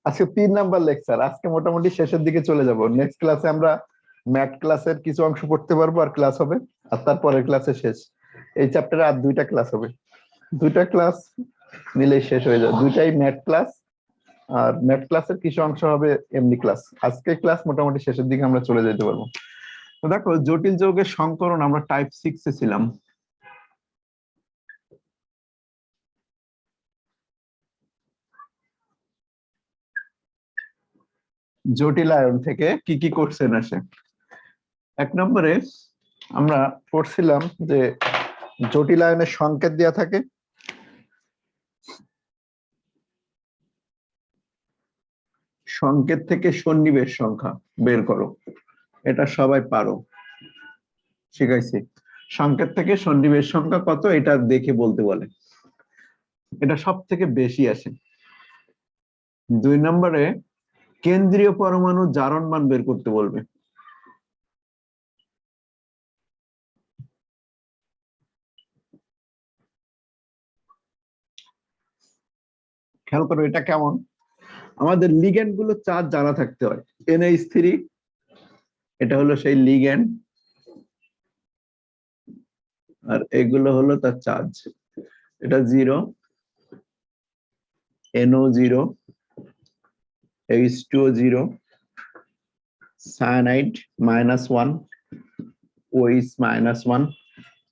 আজকে 3 number lecture, আজকে মোটামুটি শেষের দিকে চলে যাব। নেক্সট ক্লাসে আমরা ম্যাথ ক্লাসের কিছু অংশ পড়তে পারবো, আর ক্লাস হবে, আর তারপরের ক্লাসে শেষ। এই চ্যাপ্টারে আর 2টা ক্লাস হবে, 2টা ক্লাস মিলেই শেষ হয়ে যাবে, 2টাই ম্যাথ ক্লাস। আর ম্যাথ ক্লাসের কিছু অংশ হবে এমনি ক্লাস। আজকে ক্লাস মোটামুটি শেষের দিকে আমরা চলে যেতে পারবো। তো দেখো, জটিল যৌগের সংকরণ আমরা টাইপ 6 এ ছিলাম। জটিল আয়ন থেকে কি কি কোশ্চেন আসে? 1 নম্বরে আমরা পড়ছিলাম যে জটিল আয়নের সংকেত দেওয়া থাকে, সংকেত থেকে সন্নিবেশ সংখ্যা বের করো। এটা সবাই পারো, শিখাইছি। সংকেত থেকে সন্নিবেশ সংখ্যা কত এটা দেখে বলতে বলে, এটা সব থেকে বেশি আসে। 2 নম্বরে কেন্দ্রীয় পরমাণু জারণ মান বের করতে বলবে। খেয়াল করো এটা কেমন, আমাদের লিগ্যান্ড গুলো চার্জ জানা থাকতে হয়। NH3 এটা হলো সেই লিগ্যান্ড, আর এগুলো হলো তার চার্জ। এটা 0, NO0, H2O 0, cyanide -1, OH -1।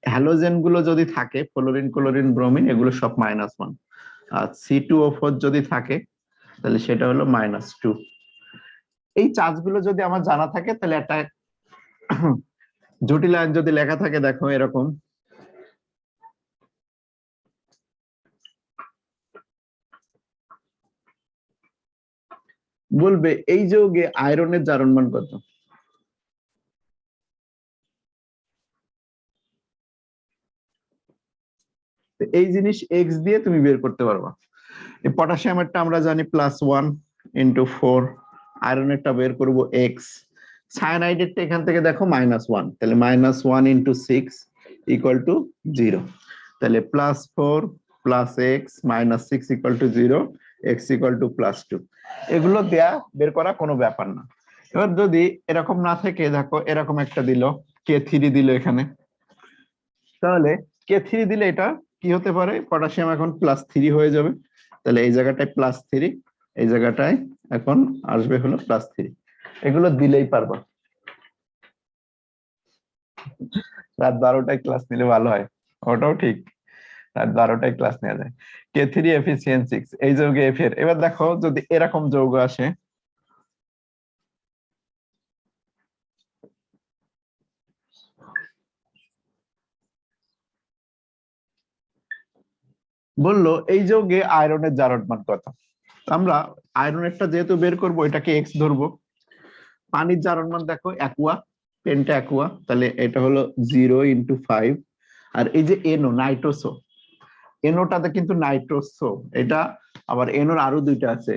Halogen গুলো যদি থাকে, ফ্লোরিন, ক্লোরিন, ব্রোমিন, এগুলো সব -1। আর C2O4 যদি থাকে তাহলে সেটা হলো -2। এই চার্জ গুলো যদি আমার জানা থাকে তাহলে একটা জটিল আয়ন যদি লেখা থাকে, দেখো এরকম, বলবে এই যৌগে আয়রনের জারণ মান কত। এই জিনিস এক্স দিয়ে তুমি বের করতে পারবা। এই পটাশিয়ামেরটা আমরা জানি +1 × 4, আয়রনেরটা বের করব এক্স, সায়ানাইডেরটা এখান থেকে দেখো -1, তাহলে -1 × 6 = 0। তাহলে +4 + x -6 = 0, x = +2। এগুলো দেয়া বের করা কোনো ব্যাপার না। এবার যদি এরকম না থেকে, দেখো এরকম একটা দিল, K3 দিল এখানে, তাহলে K3 দিলে এটা কি হতে পারে, পটাশিয়াম এখন +3 হয়ে যাবে। তাহলে এই জায়গাটায় +3, এই জায়গাটায় এখন আসবে হলো +3। এগুলো দিলেই পারবা। রাত 12টায় ক্লাস নিলে ভালো হয়, ওটাও ঠিক, রাত 12টায় ক্লাস নেওয়া যায়। K3 Fe6, এই যৌগে F এর, এবার দেখো যদি এরকম যৌগ আসে, বললো এই যৌগে আয়রনের জারণ মান কত। আমরা আয়রনেরটা যেহেতু বের করবো, এটাকে এক্স ধরবো। পানির জারণ মান দেখো অ্যাকুয়া, পেন্টা অ্যাকুয়া, তাহলে এটা হলো 0 × 5। আর এই যে এনও, নাইট্রোসো, এনোটাতে কিন্তু নাইট্রোসো, এটা আবার এনোর আরো 2টা আছে,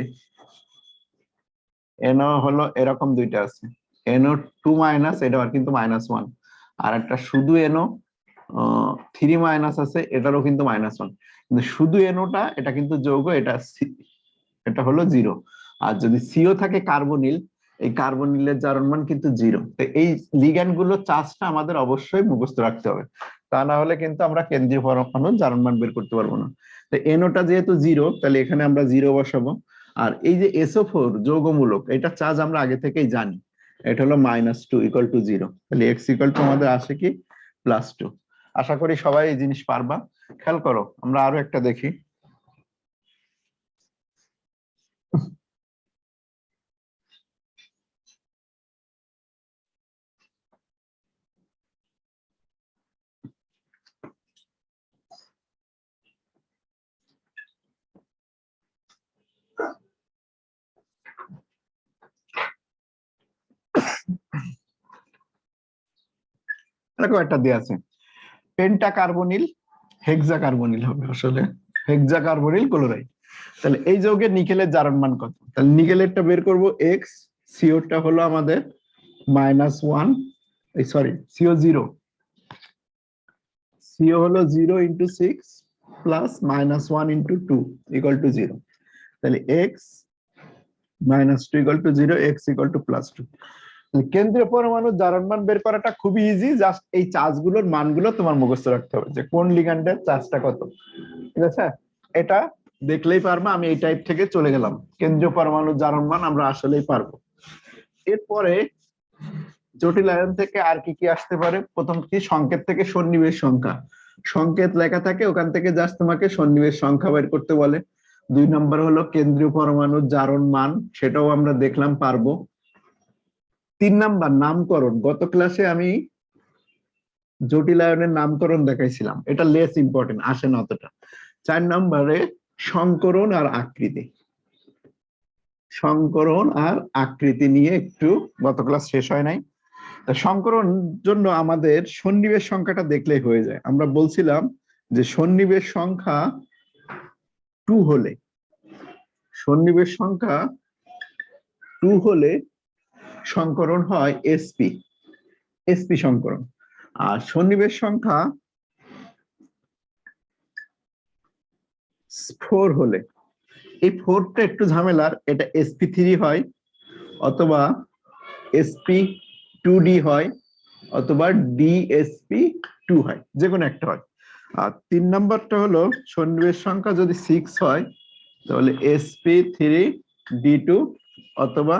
এনো হলো এরকম 2টা আছে, NO2-, এটা আর কিন্তু -1। আর একটা শুধু NO 3- আছে, এটারও কিন্তু -1। কিন্তু শুধু এনোটা, এটা কিন্তু যৌগ, এটা হলো 0। আর যদি সিও থাকে কার্বনিল, এই কার্বনিলের জারণ মান কিন্তু 0। তো এই লিগ্যান্ড গুলোর চার্জটা আমাদের অবশ্যই মুখস্থ রাখতে হবে, তা না হলে কিন্তু আমরা কেন্দ্রীয় পরমাণুর জারণ মান বের করতে পারবো না। তো এনোটা যেহেতু 0, তাহলে এখানে আমরা 0 বসাবো। আর এই যে SO4 যৌগমূলক, এটা চার্জ আমরা আগে থেকেই জানি, এটা হলো -2 = 0। তাহলে x আমাদের আসে কি +2। আশা করি সবাই এই জিনিস পারবা। খেয়াল করো, আমরা আরো একটা দেখি। এরকম একটা দেয়া আছে, পেন্টা কার্বনিল হেক্সা কার্বনিল হবে আসলে, হেক্সা কার্বনিল ক্লোরাইড। তাহলে এই যৌগের নিকেলের জারণ মান কত? তাহলে নিকেলেরটা বের করব এক্স, সিওটা হলো আমাদের -1, এই সরি CO0, CO হলো 0 × 6 + -1 × 2 = 0। তাহলে এক্স -2 = 0, x = +2। কেন্দ্রীয় পরমাণুর জারণ মান বের করাটা খুবই ইজি, জাস্ট এই চার্জগুলোর মানগুলো তোমার মুখস্থ রাখতে হবে যে কোন লিগ্যান্ডের চার্জটা কত। ঠিক আছে, এটা দেখলেই পারবা। আমি এই টাইপ থেকে চলে গেলাম, কেন্দ্রীয় পরমাণুর জারণ মান আমরা আসলেই পারবো। এরপরে জটিল আয়ন থেকে আর কি কি আসতে পারে? প্রথম কি, সংকেত থেকে সন্নিবেশ সংখ্যা। সংকেত লেখা থাকে, ওখান থেকে জাস্ট তোমাকে সন্নিবেশ সংখ্যা বের করতে বলে। 2 নম্বর হলো কেন্দ্রীয় পরমাণুর জারণ মান, সেটাও আমরা দেখলাম পারবো। 3 নাম্বার নামকরণ, গত ক্লাসে আমি জটিল আয়নের নামকরণ দেখাইছিলাম, এটা লেস ইম্পর্টেন্ট, আসে না অতটা। 4 নম্বরে সংকরণ আর আকৃতি। সংকরণ আর আকৃতি নিয়ে একটু গত ক্লাস শেষ হয় নাই। সংকরণ জন্য আমাদের সন্নিবেশ সংখ্যাটা দেখলেই হয়ে যায়। আমরা বলছিলাম যে সন্নিবেশ সংখ্যা 2 হলে, সন্নিবেশ সংখ্যা 2 হলে সংকরণ হয় এসপি, এসপি সংকরণ। আর সন্নিবেশ সংখ্যা 4 হলে, এই 4টা একটু ঝামেলার, এটা sp3 হয় অথবা sp2d হয় অথবা dsp2 হয়, যে কোনো একটা হয়। আর 3 নাম্বারটা হলো সন্নিবেশ সংখ্যা যদি 6 হয় তাহলে sp3d2 অথবা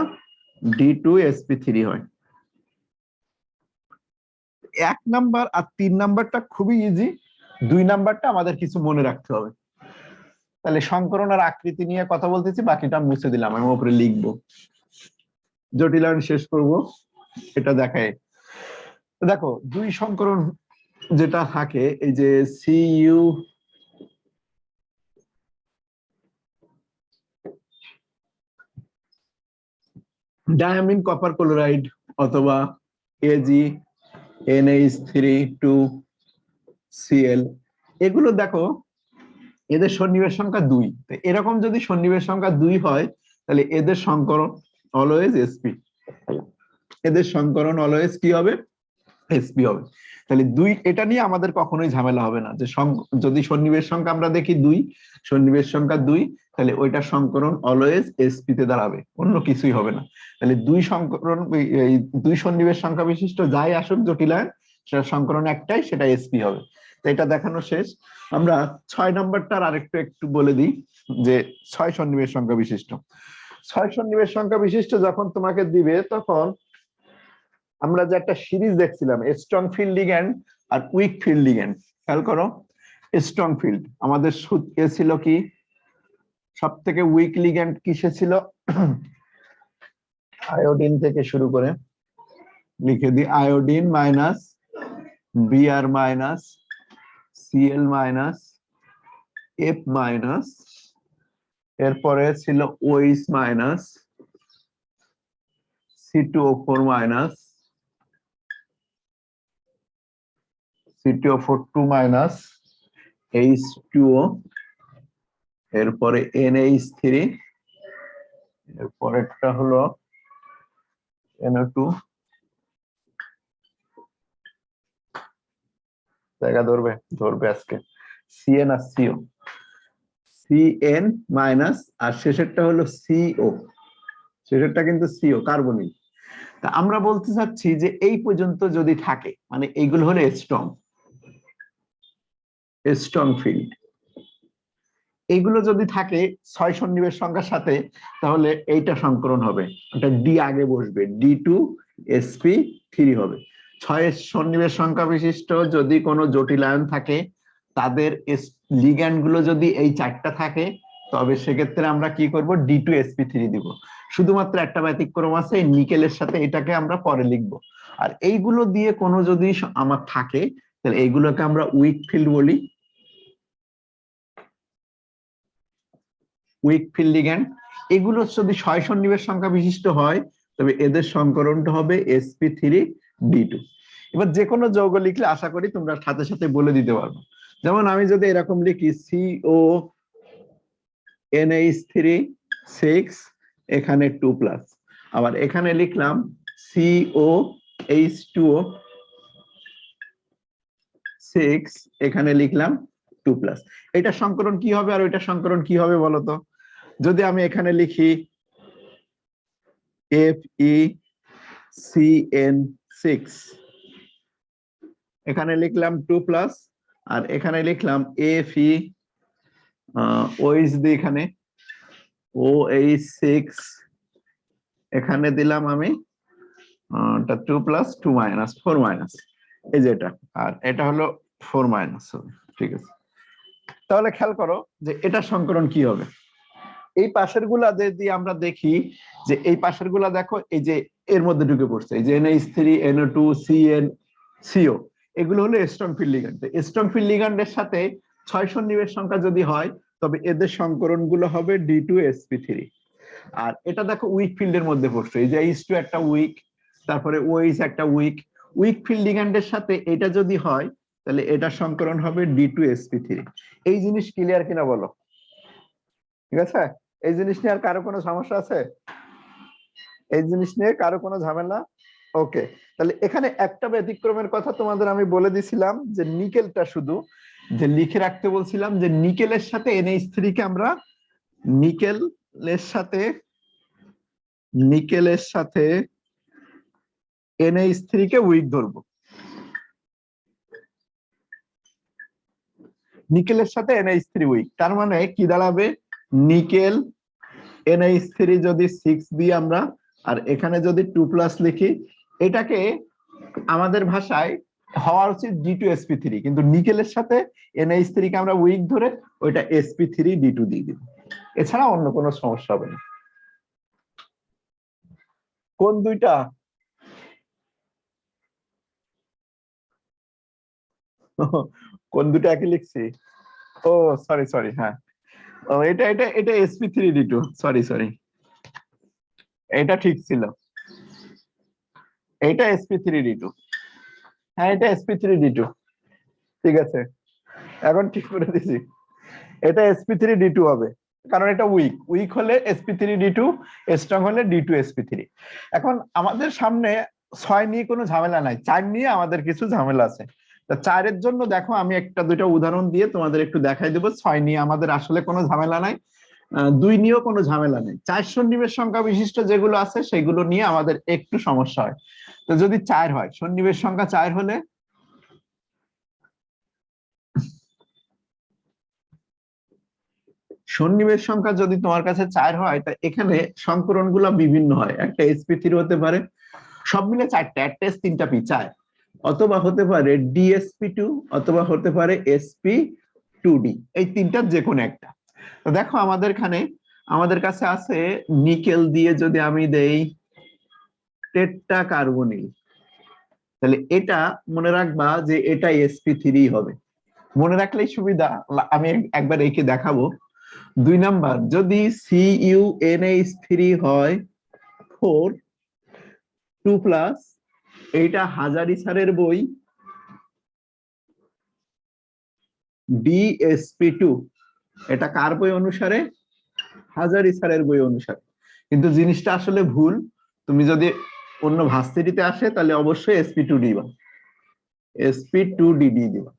d2sp3 হয়। 1 নাম্বার আর 3 নাম্বারটা খুবই ইজি, 2 নাম্বারটা আমাদের কিছু মনে রাখতে হবে। তাহলে সংকরণ আর আকৃতি নিয়ে কথা বলতেছি, বাকিটা মুছে দিলাম, আমি উপরে লিখবো। জটিল আয়ন শেষ করব, এটা দেখায়। দেখো 2 সংকরণ যেটা থাকে, এই যে সিইউ ডায়ামিন কপার ক্লোরাইড অথবা AgNH3 2Cl, এগুলো দেখো এদের সন্নিবেশ সংখ্যা 2। এরকম যদি সন্নিবেশ সংখ্যা 2 হয় তাহলে এদের সংকরণ অলওয়েজ sp, এদের সংকরণ অলওয়েজ কি হবে? sp হবে। তাহলে 2, এটা নিয়ে আমাদের কখনোই ঝামেলা হবে না যে যদি সন্নিবেশ সংখ্যা আমরা দেখি 2, সন্নিবেশ সংখ্যা 2, তাহলে ওইটা সংকরণ অলওয়েজ sp তে দাঁড়াবে, অন্য কিছুই হবে না। তাহলে 2 সংকরণ, এই 2 সন্নিবেশ সংখ্যা বিশিষ্ট যাই আসুক জটিল আয়ন, সেটা সংকরণ একটাই, সেটা sp হবে। তো এটা দেখানো শেষ। আমরা 6 নাম্বারটার আরেকটু একটু বলে দিই যে 6 সন্নিবেশ সংখ্যা বিশিষ্ট। 6 সন্নিবেশ সংখ্যা বিশিষ্ট যখন তোমাকে দিবে, তখন আমরা যে একটা সিরিজ দেখছিলাম স্ট্রং ফিল্ড লিগ্যান্ড আর উইক ফিল্ড লিগ্যান্ড, খেয়াল করো। স্ট্রং ফিল্ড আমাদের এ ছিল কি, সব থেকে উইক লিগ্যান্ড কিসে ছিল? আয়োডিন থেকে শুরু করে লিখে দিই, iodine minus Br minus Cl minus F minus, এরপরে ছিল OH minus C2O4 minus C2O4 2 minus H2O, এরপরে NH3, এরপরেরটা হলো NO2, জায়গা ধরবে আজকে, CN আর CO, CN মাইনাস, আর শেষেরটা হলো CO, শেষেরটা কিন্তু CO, কার্বনিল। তা আমরা বলতে চাচ্ছি যে এই পর্যন্ত যদি থাকে, মানে এইগুলো হলো স্ট্রং ফিল্ড, এইগুলো যদি থাকে 6 সন্নিবেশ সংখ্যার সাথে, তাহলে এইটা সংকরণ হবে, এটা ডি আগে বসবে, D2sp3 হবে। 6 সন্নিবেশ সংখ্যা বিশিষ্ট যদি কোনো জটিল আয়ন থাকে, তাদের লিগ্যান্ড গুলো যদি এই 4টা থাকে, তবে সেক্ষেত্রে আমরা কি করব? D2sp3 দিব। শুধুমাত্র একটা ব্যতিক্রম আছে, এই নিকেলের সাথে, এটাকে আমরা পরে লিখবো। আর এইগুলো দিয়ে কোনো যদি আমার থাকে, তাহলে এইগুলোকে আমরা উইক ফিল্ড বলি, উইক ফিল্ড লিগ্যান্ড। এগুলো যদি 6 সন্নিবেশ সংখ্যা বিশিষ্ট হয়, তবে এদের সংকরণটা হবে sp3d2। এবার যে কোনো যৌগ লিখলে আশা করি তোমরা সাথে সাথে বলে দিতে পারবে। যেমন আমি যদি এরকম লিখি CONH3 6, এখানে 2+, আবার এখানে লিখলাম COH2O 6, এখানে লিখলাম 2+, এটা সংকরণ কি হবে আর ওইটা সংকরণ কি হবে বলতো? যদি আমি এখানে লিখি FeCN6, এখানে লিখলাম 2 প্লাস, আর এখানে লিখলাম Fe OH দিয়ে এখানে OH6, এখানে দিলাম আমি 2 প্লাস 2 মাইনাস 4 মাইনাস, এই যে এটা, আর এটা হলো 4 মাইনাস। ঠিক আছে, তাহলে খেয়াল করো যে এটা সংকরণ কি হবে। এই পাশের গুলা যদি আমরা দেখি, যে এই পাশের গুলা দেখো, এই যে এর মধ্যে ঢুকে পড়ছে, এই যে NH3 NO2 CN CO, এগুলো হলো strong field ligand. Strong field লিগ্যান্ডের সাথে 6 সন্নিবেশ সংখ্যা যদি হয়, তবে এদের সংকরণ গুলো হবে D2sp3। আর এটা দেখো উইক ফিল্ডের মধ্যে পড়ছে, এই যে H2 একটা উইক, তারপরে OH একটা উইক, উইক ফিল্ড লিগ্যান্ডের সাথে এটা যদি হয়, তাহলে এটা সংকরণ হবে D2sp3। এই জিনিস ক্লিয়ার কিনা বলো? ঠিক আছে, এই জিনিস নিয়ে আর কারো কোনো সমস্যা আছে? এই জিনিস নিয়ে কারো কোনো ঝামেলা? ওকে, তাহলে এখানে একটা ব্যতিক্রমের কথা তোমাদের আমি বলে দিছিলাম, যে নিকেলটা শুধু যে লিখে রাখতে বলছিলাম, যে নিকেলের সাথে NH3 কে আমরা নিকেলের সাথে NH3 কে উইক ধরবো। নিকেলের সাথে NH3 উইক, তার মানে কি দাঁড়াবে, নিকেল NH3 যদি 6 দিই আমরা, আর এখানে যদি 2 প্লাস লিখি, এটাকে আমাদের ভাষায় হওয়া উচিত D2sp3, কিন্তু নিকেলের সাথে NH3 কে আমরা উইক ধরে ওইটা sp3D2 দিয়ে দিব, এছাড়া অন্য কোনো সমস্যা হবে না। কোন দুইটা? কোন দুটো একই লিখছি? ও সরি সরি, হ্যাঁ, ও এটা এটা এটা sp3D2, সরি সরি, এটা ঠিক ছিল, এটা sp3D2, হ্যাঁ এটা sp3D2, ঠিক আছে, এখন ঠিক করে দিছি, এটা sp3D2 হবে, কারণ এটা উইক, উইক হলে sp3D2, স্ট্রং হলে D2sp3। এখন আমাদের সামনে 6 নিয়ে কোনো ঝামেলা নাই, 4 নিয়ে আমাদের কিছু ঝামেলা আছে। তা 4 এর জন্য দেখো আমি একটা দুইটা উদাহরণ দিয়ে তোমাদের একটু দেখাই দেবো। 6 নিয়ে আমাদের আসলে কোনো ঝামেলা নাই, 2 নিয়েও কোনো ঝামেলা নেই। 4 সন্নিবেশ সংখ্যা বিশিষ্ট যেগুলো আছে সেগুলো নিয়ে আমাদের একটু সমস্যা হয়। তো যদি 4 হয়, সন্নিবেশ সংখ্যা 4 হলে সন্নিবেশ সংখ্যা যদি তোমার কাছে 4 হয়, তা এখানে সংকরণ গুলা বিভিন্ন হয়। একটা sp3 হতে পারে, সব মিলে 4টা, একটা s 3টা p 4, অথবা হতে পারে dsp2, অথবা হতে পারে sp2d, এই তিনটার যে কোনো একটা। তো দেখো আমাদের কাছে আছে নিকেল দিয়ে যদি আমি দেই টেট্টা কার্বনিল, তাহলে এটা মনে রাখবা যে এটা sp3 হবে, মনে রাখলেই সুবিধা। আমি একবার একে দেখাবো। 2 নাম্বার, যদি CuNH3 হয় 4 2 প্লাস, এইটা হাজারি স্যারের বই DSP2, এটা কার বই অনুসারে? হাজারি স্যারের বই অনুসারে। কিন্তু জিনিসটা আসলে ভুল, তুমি যদি অন্য ভার্সিটিতে আসে তাহলে অবশ্যই sp2d দিবা, sp2d দিবা,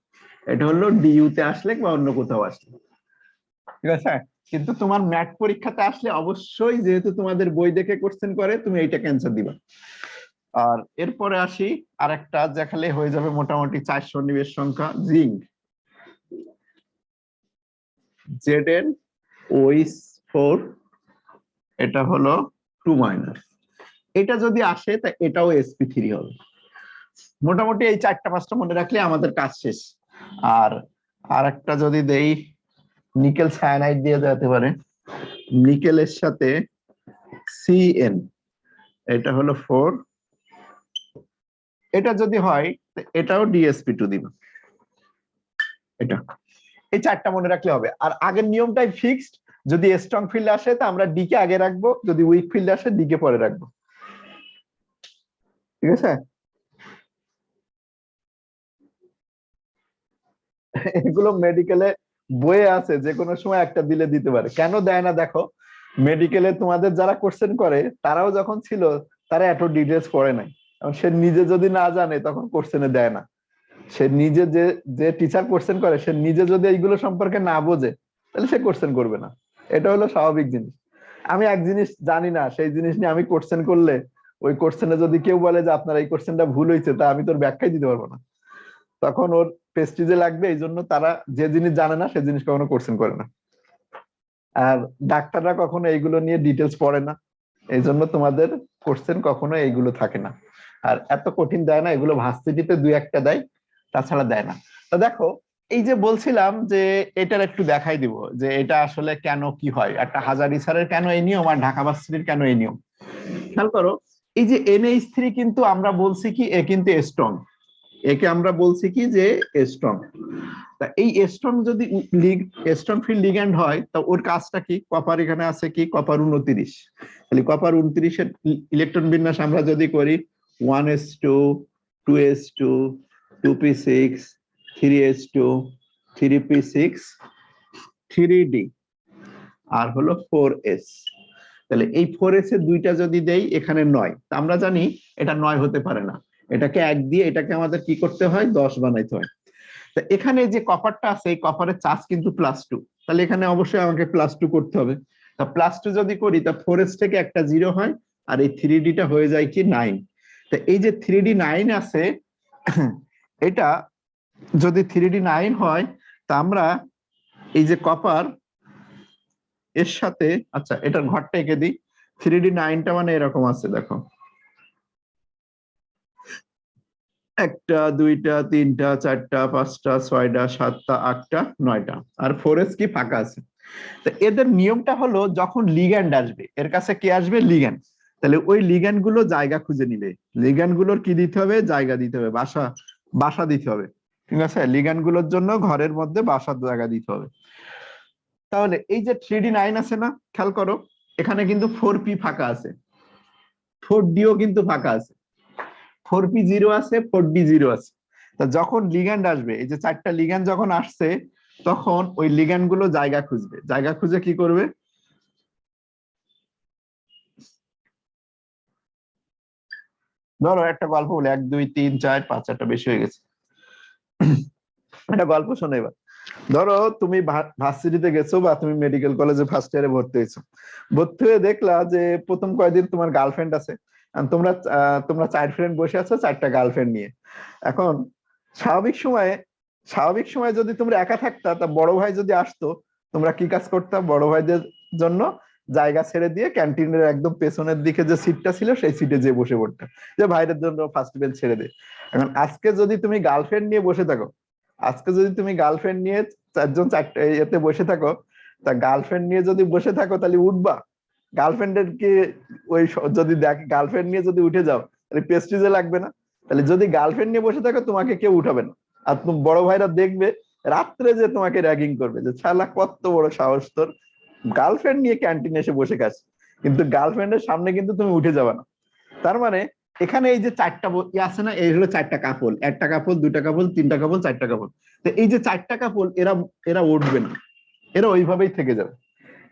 এটা হলো ডিইউ তে আসলে বা অন্য কোথাও আসলে, ঠিক আছে। কিন্তু তোমার ম্যাথ পরীক্ষাতে আসলে অবশ্যই, যেহেতু তোমাদের বই দেখে কোশ্চেন করে, তুমি এইটা ক্যান্সার দিবা। আর এরপরে আসি আরেকটা, দেখালে হয়ে যাবে মোটামুটি 4 সন্নিবেশ সংখ্যা, জিঙ্ক ZnOH4, এটা হলো 2 মাইনাস, এটা যদি আসে তা এটাও sp3 হবে। মোটামুটি এই 4টা 5টা মনে রাখলে আমাদের কাজ শেষ। আর আরেকটা যদি দেই, নিকেল সায়ানাইড দিয়ে যেতে পারে, নিকেলের সাথে CN, এটা হলো 4, এটা যদি হয় এটাও DSP2 দিব, এটা, এই 4টা মনে রাখলে হবে। আর আগের নিয়মটাই ফিক্সড, যদি স্ট্রং ফিল্ড আসে তা আমরা ডি কে আগে রাখবো, যদি উইক ফিল্ড আসে ডি কে পরে রাখবো, ঠিক আছে। এগুলো মেডিকেলে বইয়ে আছে, যে কোনো সময় একটা দিলে দিতে পারে, কেন দেয় না দেখো, মেডিকেলে তোমাদের যারা কোশ্চেন করে তারাও যখন ছিল, তারা এত ডিটেলস পড়ে নাই, সে নিজে যদি না জানে তখন কোশ্চেনে দেয় না। সে নিজে যে টিচার কোশ্চেন করে, সে নিজে যদি এইগুলো সম্পর্কে না বোঝে, তাহলে সে কোশ্চেন করবে না, এটা হলো স্বাভাবিক জিনিস। আমি এক জিনিস জানি না, সেই জিনিস নিয়ে আমি কোশ্চেন করলে ওই কোশ্চেনে যদি কেউ বলে যে আপনার এই কোশ্চেনটা ভুল হয়েছে, তা আমি তোর ব্যাখ্যাই দিতে পারবো না, তখন ওর প্রেস্টিজে লাগবে। এই জন্য তারা যে জিনিস জানে না সে জিনিস কখনো কোশ্চেন করে না। আর ডাক্তাররা কখনো এইগুলো নিয়ে ডিটেলস পড়ে না, এই জন্য তোমাদের কোশ্চেন কখনো এইগুলো থাকে না। আর এত কঠিন দেয় না, এগুলো ভার্সিটিতে দুই একটা দেয়, তাছাড়া দেয় না। তো দেখো, এই যে বলছিলাম যে এটার একটু দেখাই দিব যে এটা আসলে কেন কি হয়, একটা হাজারি স্যারের কেন এই নিয়ম আর ঢাকা ভার্সিটির কেন এই নিয়ম। খেয়াল করো, এই যে NH3 কিন্তু আমরা বলছি কি এ কিন্তু স্ট্রং, একে আমরা বলছি কি যে স্ট্রং। তা এই স্ট্রং যদি স্ট্রং ফিল্ড লিগ্যান্ড হয়, তা ওর কাজটা কি? কপার এখানে আছে কি, কপার 29, তাহলে কপার 29 এর ইলেকট্রন বিন্যাস আমরা যদি করি 1s2 2s2 2p6 3s2 3p6 3d আর হলো 4s। তাহলে এই 4s এর দুইটা যদি দেই এখানে 9, তা আমরা জানি এটা 9 হতে পারে না, এটাকে 1 দিয়ে এটাকে আমাদের কি করতে হয়, 10 বানাইতে হয়। তা এখানে যে কপারটা আছে এই কপারের চার্জ কিন্তু +2, তাহলে এখানে অবশ্যই আমাকে +2 করতে হবে। তা +2 যদি করি তা 4s থেকে একটা 0 হয়, আর এই 3d টা হয়ে যায় কি 9। তা এই যে 3d 9 আছে, এটা যদি 3d 9 হয়, তা আমরা এই যে কপার এর সাথে, আচ্ছা এটার ঘরটা এঁকে দিই। 3d 9টা মানে এরকম আছে, দেখো 1টা 2টা 3টা 4টা 5টা 6টা 7টা 8টা 9টা, আর 4s কি ফাঁকা আছে। তো এদের নিয়মটা হলো যখন লিগ্যান্ড আসবে এর কাছে, কে আসবে, লিগ্যান্ড, তাহলে ওই লিগ্যান্ড গুলো জায়গা খুঁজে নিবে। লিগ্যান্ড গুলোর কি দিতে হবে, জায়গা দিতে হবে, বাসা বাসা দিতে হবে। ঠিক আছে, লিগ্যান্ড গুলোর জন্য ঘরের মধ্যে বাসার জায়গা দিতে হবে। তাহলে এই যে 3d 9 আছে না, খেয়াল করো এখানে কিন্তু 4p ফাঁকা আছে, 4dও কিন্তু ফাঁকা আছে, 4p0 আছে, 4d0 আছে। তা যখন লিগ্যান্ড আসবে, এই যে 4টা লিগ্যান্ড যখন আসছে, তখন ওই লিগ্যান্ড গুলো জায়গা খুঁজবে, জায়গা খুঁজে কি করবে, ধরো একটা গল্প বলে, 1 2 3 4 5, একটা বেশি হয়ে গেছে, একটা গল্প শোনো এবার। ধরো তুমি ভার্সিটিতে গেছো বা তুমি মেডিকেল কলেজে ফার্স্ট ইয়ারে ভর্তি হয়েছো, ভর্তি হয়ে দেখলা যে প্রথম কয়েকদিন তোমার গার্লফ্রেন্ড আছে, আর তোমরা তোমরা 4 ফ্রেন্ড বসে আছো 4টা গার্লফ্রেন্ড নিয়ে। এখন স্বাভাবিক সময়ে স্বাভাবিক সময়ে যদি তোমরা একা থাকতা, তা বড় ভাই যদি আসতো, তোমরা কি কাজ করতা, বড় ভাইদের জন্য জায়গা ছেড়ে দিয়ে ক্যান্টিনের একদম পেছনের দিকে যে সিটটা ছিল সেই সিটে যেয়ে বসে পড়তে, যে ভাইদের জন্য ফার্স্ট বেঞ্চ ছেড়ে দে। এখন আজকে যদি তুমি গার্লফ্রেন্ড নিয়ে বসে থাকো, আজকে যদি তুমি গার্লফ্রেন্ড নিয়ে 4জন 4টে এতে বসে থাকো, তা গার্লফ্রেন্ড নিয়ে যদি বসে থাকো তাহলে উঠবা? গার্লফ্রেন্ডের কি ওই যদি দেখ গার্লফ্রেন্ড নিয়ে যদি উঠে যাও তাহলে প্রেস্টিজে লাগবে না? তাহলে যদি গার্লফ্রেন্ড নিয়ে বসে থাকো তোমাকে কেউ উঠাবে না, আর তুমি বড় ভাইরা দেখবে রাত্রে যে তোমাকে র্যাগিং করবে, যে শালা কত বড় সাহস তোর, গার্লফ্রেন্ড নিয়ে ক্যান্টিনে এসে বসে খাস, কিন্তু গার্লফ্রেন্ডের সামনে কিন্তু তুমি উঠে যাবে না। তার মানে এখানে এই যে 4টা আছে না, এই হলো 4টা কাপল, 1টা কাপল 2টা কাপল 3টা কাপল 4টা কাপল। তো এই যে 4টা কাপল এরা এরা উঠবে না, এরা ওইভাবেই থেকে যাবে।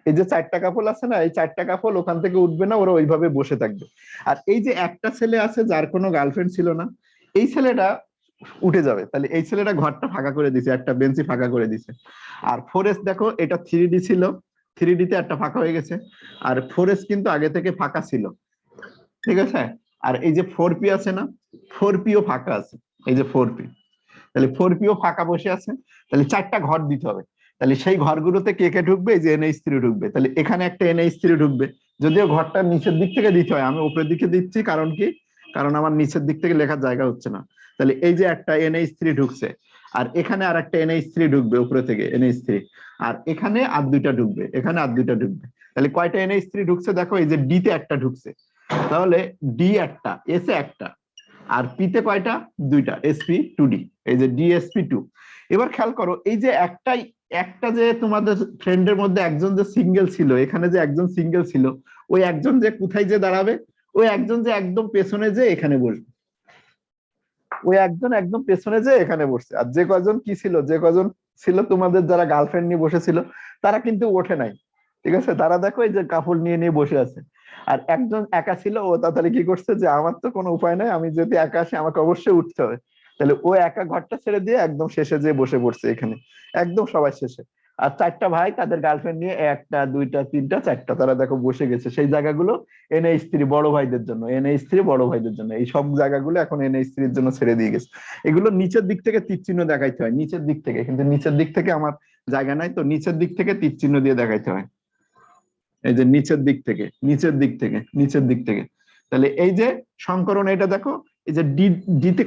এই যে 4টা কাপল আছে না, এই 4টা কাপল ওখান থেকে উঠবে না, ওরা ওইভাবে বসে থাকবে। আর এই যে একটা ছেলে আছে যার কোনো গার্লফ্রেন্ড ছিল না, এই ছেলেটা উঠে যাবে, তাহলে এই ছেলেটা ঘরটা ফাঁকা করে দিছে, একটা বেঞ্চি ফাঁকা করে দিছে। আর 4s দেখো এটা 3d ছিল, 3d তে একটা ফাঁকা হয়ে গেছে, আর 4s কিন্তু আগে থেকে ফাঁকা ছিল। ঠিক আছে, আর এই যে 4p আছে না, 4p ও ফাঁকা আছে, এই যে 4p, তাহলে 4p ও ফাঁকা বসে আছে, তাহলে 4টা ঘর দিতে হবে। তাহলে সেই ঘরগুলোতে কে কে ঢুকবে, এই যে NH3 ঢুকবে, তাহলে এখানে একটা NH3 ঢুকবে। যদিও ঘরটা নিচের দিক থেকে দিতে হয়, আমি উপরের দিকে দিচ্ছি, কারণ কি, কারণ আমার নিচের দিক থেকে লেখার জায়গা হচ্ছে না। তাহলে এই যে একটা NH3 ঢুকছে, আর এখানে আর একটা NH3 ঢুকবে উপরে থেকে NH3, আর এখানে আর দুইটা ঢুকবে, এখানে আর দুইটা ঢুকবে। তাহলে কয়টা NH3 ঢুকছে দেখো, এই যে D তে একটা ঢুকছে, তাহলে ডি একটা, এস এ একটা, আর পিতে কয়টা, দুইটা, sp2d, এই যে dsp2। এবার খেয়াল করো এই যে একটা যে তোমাদের ফ্রেন্ডের মধ্যে একজন যে সিঙ্গেল ছিল, এখানে যে একজন সিঙ্গেল ছিল, ওই একজন যে কোথায় যে দাঁড়াবে, ওই একজন যে একদম পেছনে যে এখানে বসবে, ওই একজন একদম পেছনে যে এখানে বসছে। আর যে কজন কি ছিল, যে কজন ছিল তোমাদের যারা গার্লফ্রেন্ড নিয়ে বসেছিল, তারা কিন্তু ওঠে নাই। ঠিক আছে, তারা দেখো এই যে কাপড় নিয়ে নিয়ে বসে আছে। আর একজন একা ছিল, ও তাড়াতাড়ি কি করছে, যে আমার তো কোনো উপায় নাই, আমি যদি একা আসি আমাকে অবশ্যই উঠতে হবে, তাহলে ও একা ঘরটা ছেড়ে দিয়ে একদম শেষে যে বসে পড়ছে এখানে, একদম সবাই শেষে। আর চারটা ভাই তাদের গার্লফ্রেন্ড নিয়ে একটা দুইটা তিনটা চারটা তারা দেখো বসে গেছে সেই জায়গাগুলো NH3 বড় ভাইদের জন্য, NH3 বড় ভাইদের জন্য, এই সব জায়গাগুলো এখন NH3 এর জন্য ছেড়ে দিয়ে গেছে। এগুলো নিচের দিক থেকে তীর চিহ্ন দেখাইতে হয়, নিচের দিক থেকে, কিন্তু নিচের দিক থেকে আমার জায়গা নাই, তো নিচের দিক থেকে তীর চিহ্ন দিয়ে দেখাইতে হয়। এই যে নিচের দিক থেকে, নিচের দিক থেকে, নিচের দিক থেকে। তাহলে এই যে সংকরণ, এটা দেখো এই যে ডিতে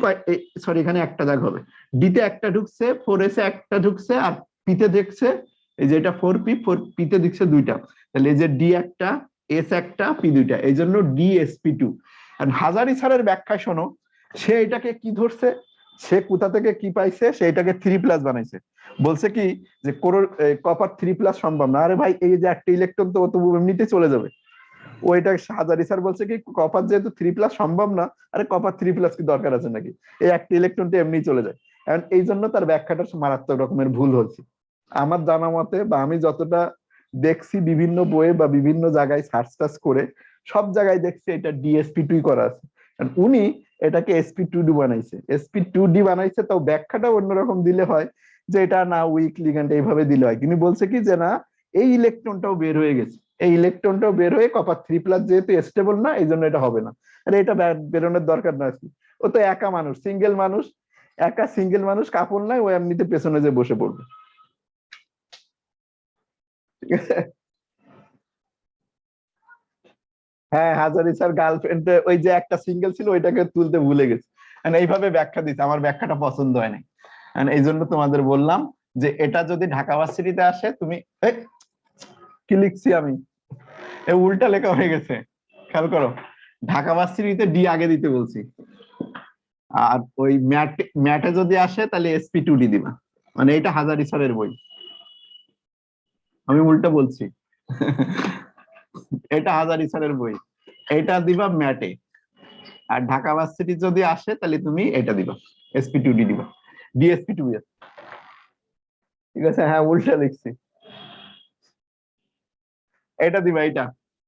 সরি এখানে একটা দাগ হবে, ডিতে একটা ঢুকছে, 4s এ একটা ঢুকছে, আর পিতে দেখছে এই যে এটা 4p, 4p-তে দেখছে দুইটা, তাহলে এই যে ডি একটা, এস একটা, পি দুইটা, এই জন্য DsP2। আর হাজারি স্যারের ব্যাখ্যায় শোনো, সে এটাকে কি ধরছে, সে কোথা থেকে কি পাইছে, সে এটাকে 3+ বানাইছে। বলছে কি যে কপার 3+ সম্ভব না। আরে ভাই এই যে একটা ইলেকট্রন তো এমনিতে চলে যাবে, ওইটা হাজারি স্যার বলছে কি কপার যেহেতু 3+ সম্ভব না, আরে কপার 3+ কি দরকার আছে নাকি, এই একটা ইলেকট্রনটা এমনি চলে যায়। কারণ এই জন্য তার ব্যাখ্যাটা মারাত্মক রকমের ভুল হচ্ছে আমার জানা মতে, বা আমি যতটা দেখছি বিভিন্ন বইয়ে বা বিভিন্ন জায়গায় সার্চ টার্চ করে, সব জায়গায় দেখছি এটা DsP2 করা আছে। কারণ উনি এটাকে sp2d বানাইছে, sp2d বানাইছে, তাও ব্যাখ্যাটা অন্যরকম দিলে হয় যে এটা না উইক লিগ্যান্ড, এইভাবে দিলে হয়। কিন্তু বলছে কি যে না, এই ইলেকট্রনটাও বের হয়ে গেছে, এই ইলেকট্রনটাও বের হয়ে কপার 3+ যেহেতু স্টেবল না, এই জন্য এটা হবে না। আরে এটা বেরোনোর দরকার না, ও তো একা মানুষ, সিঙ্গেল মানুষ, একা সিঙ্গেল মানুষ, কাপড় নাই, ও এমনিতে পেছনে যে বসে পড়বে। হ্যাঁ, হাজারি স্যার গার্লফ্রেন্ড ওই যে একটা সিঙ্গেল ছিল ওইটাকে তুলতে ভুলে গেছে, এইভাবে ব্যাখ্যা দিচ্ছে, আমার ব্যাখ্যাটা পছন্দ হয় নাই। এই জন্য তোমাদের বললাম যে এটা যদি ঢাকা ভার্সিটিতে আসে, তুমি কি লিখছি আমি, উল্টা লেখা হয়ে গেছে, খেয়াল করো। ঢাকা ভার্সিটিতে ডি আগে দিতে বলছি, আর ওই ম্যাটে যদি আসে তাহলে sp2d দিবা, এটা হাজারি স্যারের বই, আমি উল্টা বলছি। এটা হাজারি স্যারের বই, এটা দিবা ম্যাটে, আর ঢাকা ভার্সিটি যদি আসে তাহলে তুমি এটা দিবা, sp2d দিবা, DsP2s। ঠিক আছে, হ্যাঁ উল্টা লিখছি, এটা দিবা, এটা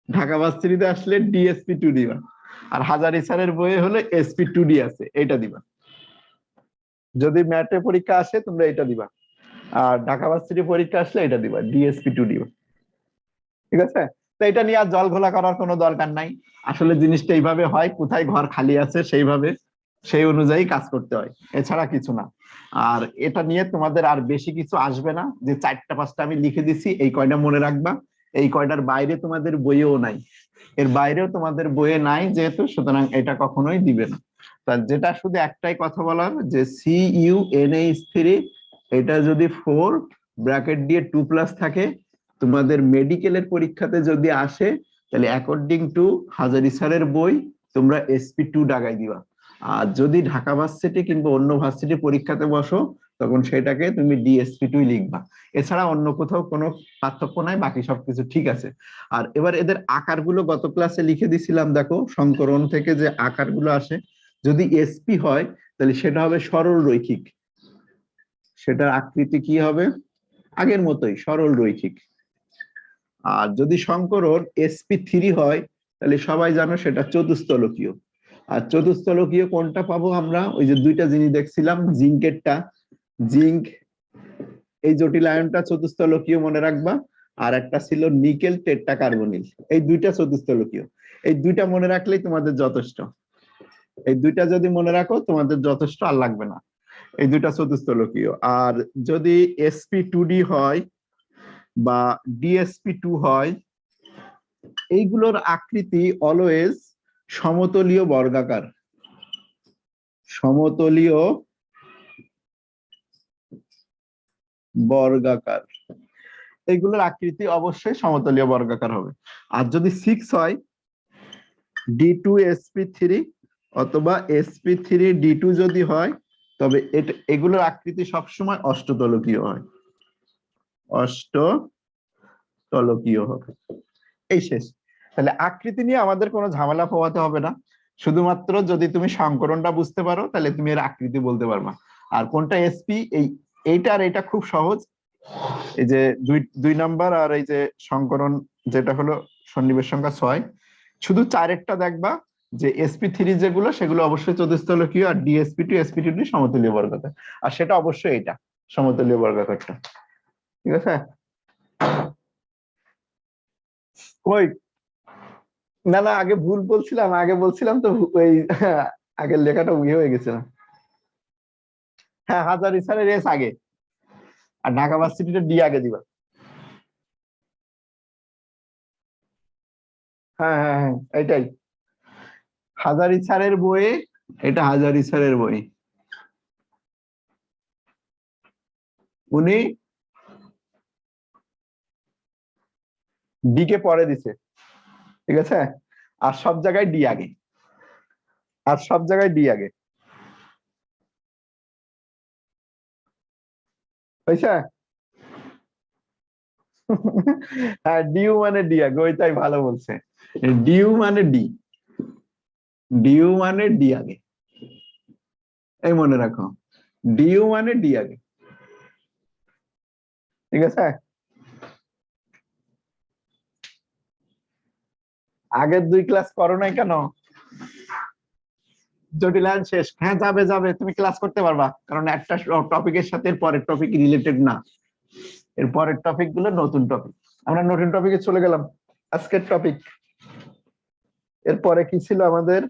ঢাকা ভার্সিটিতে আসলে DsP2 দিবা, আর হাজারি স্যারের বইয়ে হলে sp2d আছে, এটা দিবা। যদি ম্যাটে পরীক্ষা আসে তোমরা এটা দিবা, আর ঢাকা ভার্সিটি পরীক্ষা আসলে এটা দিবা, DsP2 দিবা। ঠিক আছে, তো এটা নিয়ে আর জল ঘোলা করার কোনো দরকার নাই, আসলে জিনিসটা এইভাবে হয়, কোথায় ঘর খালি আছে সেইভাবে সেই অনুযায়ী কাজ করতে হয়, এছাড়া কিছু না। আর এটা নিয়ে তোমাদের আর বেশি কিছু আসবে না, যে 4টা 5টা আমি লিখে দিছি এই কয়টা মনে রাখবা, এই কয়টার বাইরে তোমাদের বইয়েও নাই, এর বাইরেও তোমাদের বইয়ে নাই যেহেতু, সুতরাং এটা কখনোই দিবে না। তার যেটা শুধু একটাই কথা বলার, যে CuNH3 এটা যদি 4 ব্র্যাকেট দিয়ে 2+ থাকে, তোমাদের মেডিকেলের পরীক্ষাতে যদি আসে, তাহলে অ্যাকর্ডিং টু হাজারি স্যারের বই তোমরা sp2 ডাগাই দিবা। আর যদি ঢাকা ভার্সিটি কিংবা অন্য ভার্সিটি পরীক্ষাতে বসো, তখন সেটাকে তুমি DsP2 লিখবা, এছাড়া অন্য কোথাও কোনো পার্থক্য নাই, বাকি সবকিছু ঠিক আছে। আর এবার এদের আকারগুলো গত ক্লাসে লিখে দিছিলাম, দেখো সংকরণ থেকে যে আকারগুলো আসে, যদি sp হয় তাহলে সেটা হবে সরল রৈখিক, সেটার আকৃতি কি হবে, আগের মতোই সরল রৈখিক। আর যদি সংকরণ sp3 হয় তাহলে সবাই জানো সেটা চতুস্তলকীয়। আর চতুস্তলকীয় কোনটা পাবো আমরা, ওই যে দুইটা জিনিস দেখছিলাম, জিঙ্কেরটা, জিঙ্ক এই জটিল আয়নটা চতুস্তলকীয় মনে রাখবা, আর একটা ছিল নিকেল টেট্টা কার্বনিল, এই দুইটা চতুস্তলকীয়, এই দুইটা মনে রাখলেই তোমাদের যথেষ্ট, এই দুইটা যদি মনে রাখো তোমাদের যথেষ্ট, আর লাগবে না, এই দুইটা চতুস্তলকীয়। আর যদি sp2d হয় বা DsP2 হয়, এইগুলোর আকৃতি অলওয়েজ সমতলীয় বর্গাকার, সমতলীয় বর্গাকার, এইগুলোর আকৃতি অবশ্যই সমতলীয় বর্গাকার হবে। আর যদি 6 হয়, D2sp3 অথবা sp3d2 যদি হয়, তবে এগুলোর আকৃতি সবসময় অষ্টতলকীয় হয়, অষ্টতলকীয় হবে। এই শেষ। তাহলে আকৃতি নিয়ে আমাদের কোনো ঝামেলা পোহাতে হবে না, শুধুমাত্র যদি তুমি সংকরণটা বুঝতে পারো তাহলে তুমি এর আকৃতি বলতে পারবা। আর কোনটা sp, এইটা আর এটা খুব সহজ, এই যে দুই নাম্বার, আর এই যে সংকরণ যেটা হলো সন্নিবেশ সংখ্যা 6, শুধু 4-এরটা দেখবা যে sp3 যেগুলো সেগুলো অবশ্যই চতুস্তলকীয়, আর DsP2 sp2d সমতলীয় বর্গাকার, আর সেটা অবশ্যই এটা সমতলীয় বর্গাকারটা। ঠিক আছে? কই, না না, আগে ভুল বলছিলাম, আগে বলছিলাম তো ওই আগের লেখাটা হয়ে গেছিল। হ্যাঁ, হাজার স্যারের এস আগে, আর ঢাকা ভার্সিটিটা ডি আগে দিবা। হ্যাঁ হ্যাঁ হ্যাঁ, এটাই হাজারি স্যারের বইয়ে, এটা হাজারি স্যারের বই। উনি ডি কে পরে দিছে, ঠিক আছে? আর সব জায়গায় ডি আগে, আর সব জায়গায় ডি আগে, হয়েছে? হ্যাঁ, ডিউ মানে ডি আগে, ওইটাই ভালো বলছে। ডিউ মানে ডি, ডিউ মানে ডি আগে, এই মনে রাখো, ডিউ মানে ডি আগে, ঠিক আছে? আগের 2 ক্লাস করো নাই কেন? জটিলায়ন শেষ, হ্যাঁ যাবে যাবে, তুমি ক্লাস করতে পারবা, কারণ একটা টপিকের সাথে এর পরের টপিক রিলেটেড না, এর পরের টপিক গুলো নতুন টপিক। আমরা নতুন টপিকে চলে গেলাম। আজকের টপিক, এরপরে কি ছিল আমাদের?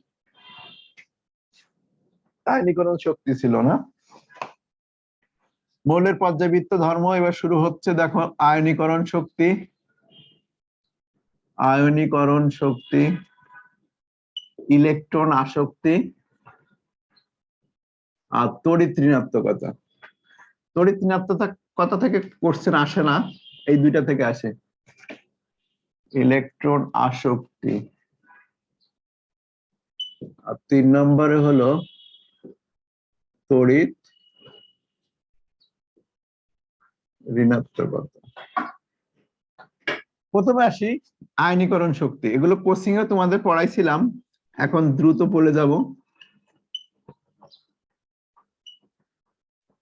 আয়নীকরণ শক্তি ছিল না? মৌলের পর্যায়বৃত্ত ধর্ম এবার শুরু হচ্ছে, দেখো আয়নীকরণ শক্তি, আয়নীকরণ শক্তি, ইলেকট্রন আসক্তি, আর তড়িৎ ঋণাত্মকতা। তড়িৎ ঋণাত্মকতা থেকে কোশ্চেন আসে না, এই দুইটা থেকে আসে, ইলেকট্রন আসক্তি, আর 3 নম্বরে হলো তড়িৎ ঋণাত্মকতা। প্রথমে আসি আয়নীকরণ শক্তি, এগুলো কোচিং এ তোমাদের পড়াইছিলাম, এখন দ্রুত বলে যাব।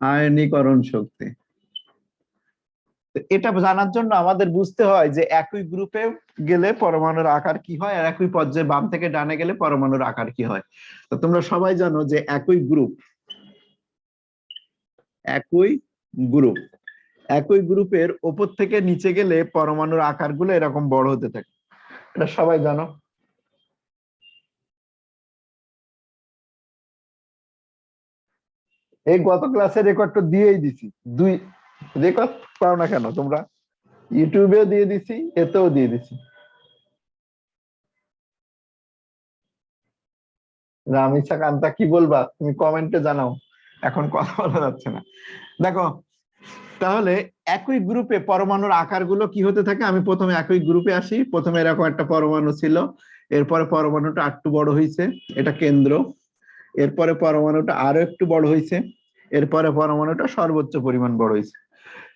আয়নীকরণ শক্তি, এটা জানার জন্য আমাদের বুঝতে হয় যে একই গ্রুপে গেলে পরমাণুর আকার কি হয়, আর একই পর্যায়ে বাম থেকে ডানে গেলে পরমাণুর আকার কি হয়। তো তোমরা সবাই জানো যে একই গ্রুপ, একই গ্রুপ, একই গ্রুপের উপর থেকে নিচে গেলে পরমাণুর আকারগুলো এরকম বড় হতে থাকে, এটা সবাই জানো। এই গত ক্লাসে রেকর্ড তো দিয়েই দিছি, 2 রেকর্ড পাও না কেন তোমরা? ইউটিউবেও দিয়ে দিছি, এতেও দিয়ে দিছি। রামিসা কান্তা কি বলবা তুমি কমেন্টে জানাও, এখন কথা বলা যাচ্ছে না। দেখো তাহলে একই গ্রুপে পরমাণুর আকারগুলো কি হতে থাকে, আমি প্রথমে একই গ্রুপে আসি, প্রথমে এরকম একটা পরমাণু ছিল, এরপরে পরমাণুটা একটু বড় হয়েছে, এটা কেন্দ্র, এরপরে পরমাণুটা আরো একটু বড় হয়েছে, এরপরে পরমাণুটা সর্বোচ্চ পরিমাণ বড় হয়েছে।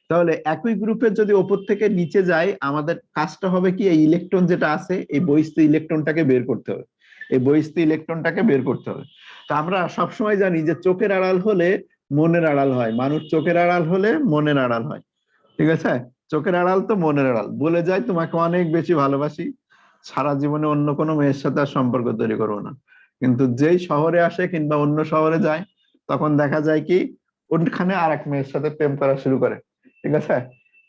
তাহলে একই গ্রুপের যদি ওপর থেকে নিচে যায়, আমাদের কাজটা হবে কি, এই ইলেকট্রন যেটা আছে এই বহিস্থ ইলেকট্রনটাকে বের করতে হবে, এই বহিস্থ ইলেকট্রনটাকে বের করতে হবে। তো আমরা সবসময় জানি যে চোখের আড়াল হলে মনের আড়াল হয়, মানুষ চোখের আড়াল হলে মনের আড়াল হয়, ঠিক আছে? চোখের আড়াল তো মনের আড়াল, বলে যায় তোমাকে অনেক বেশি ভালোবাসি, সারা জীবনে অন্য কোনো মেয়ের সাথে আর সম্পর্ক তৈরি করবো না, কিন্তু যেই শহরে আসে কিংবা অন্য শহরে যায়, তখন দেখা যায় কি ওখানে আর এক মেয়ের সাথে প্রেম করা শুরু করে, ঠিক আছে?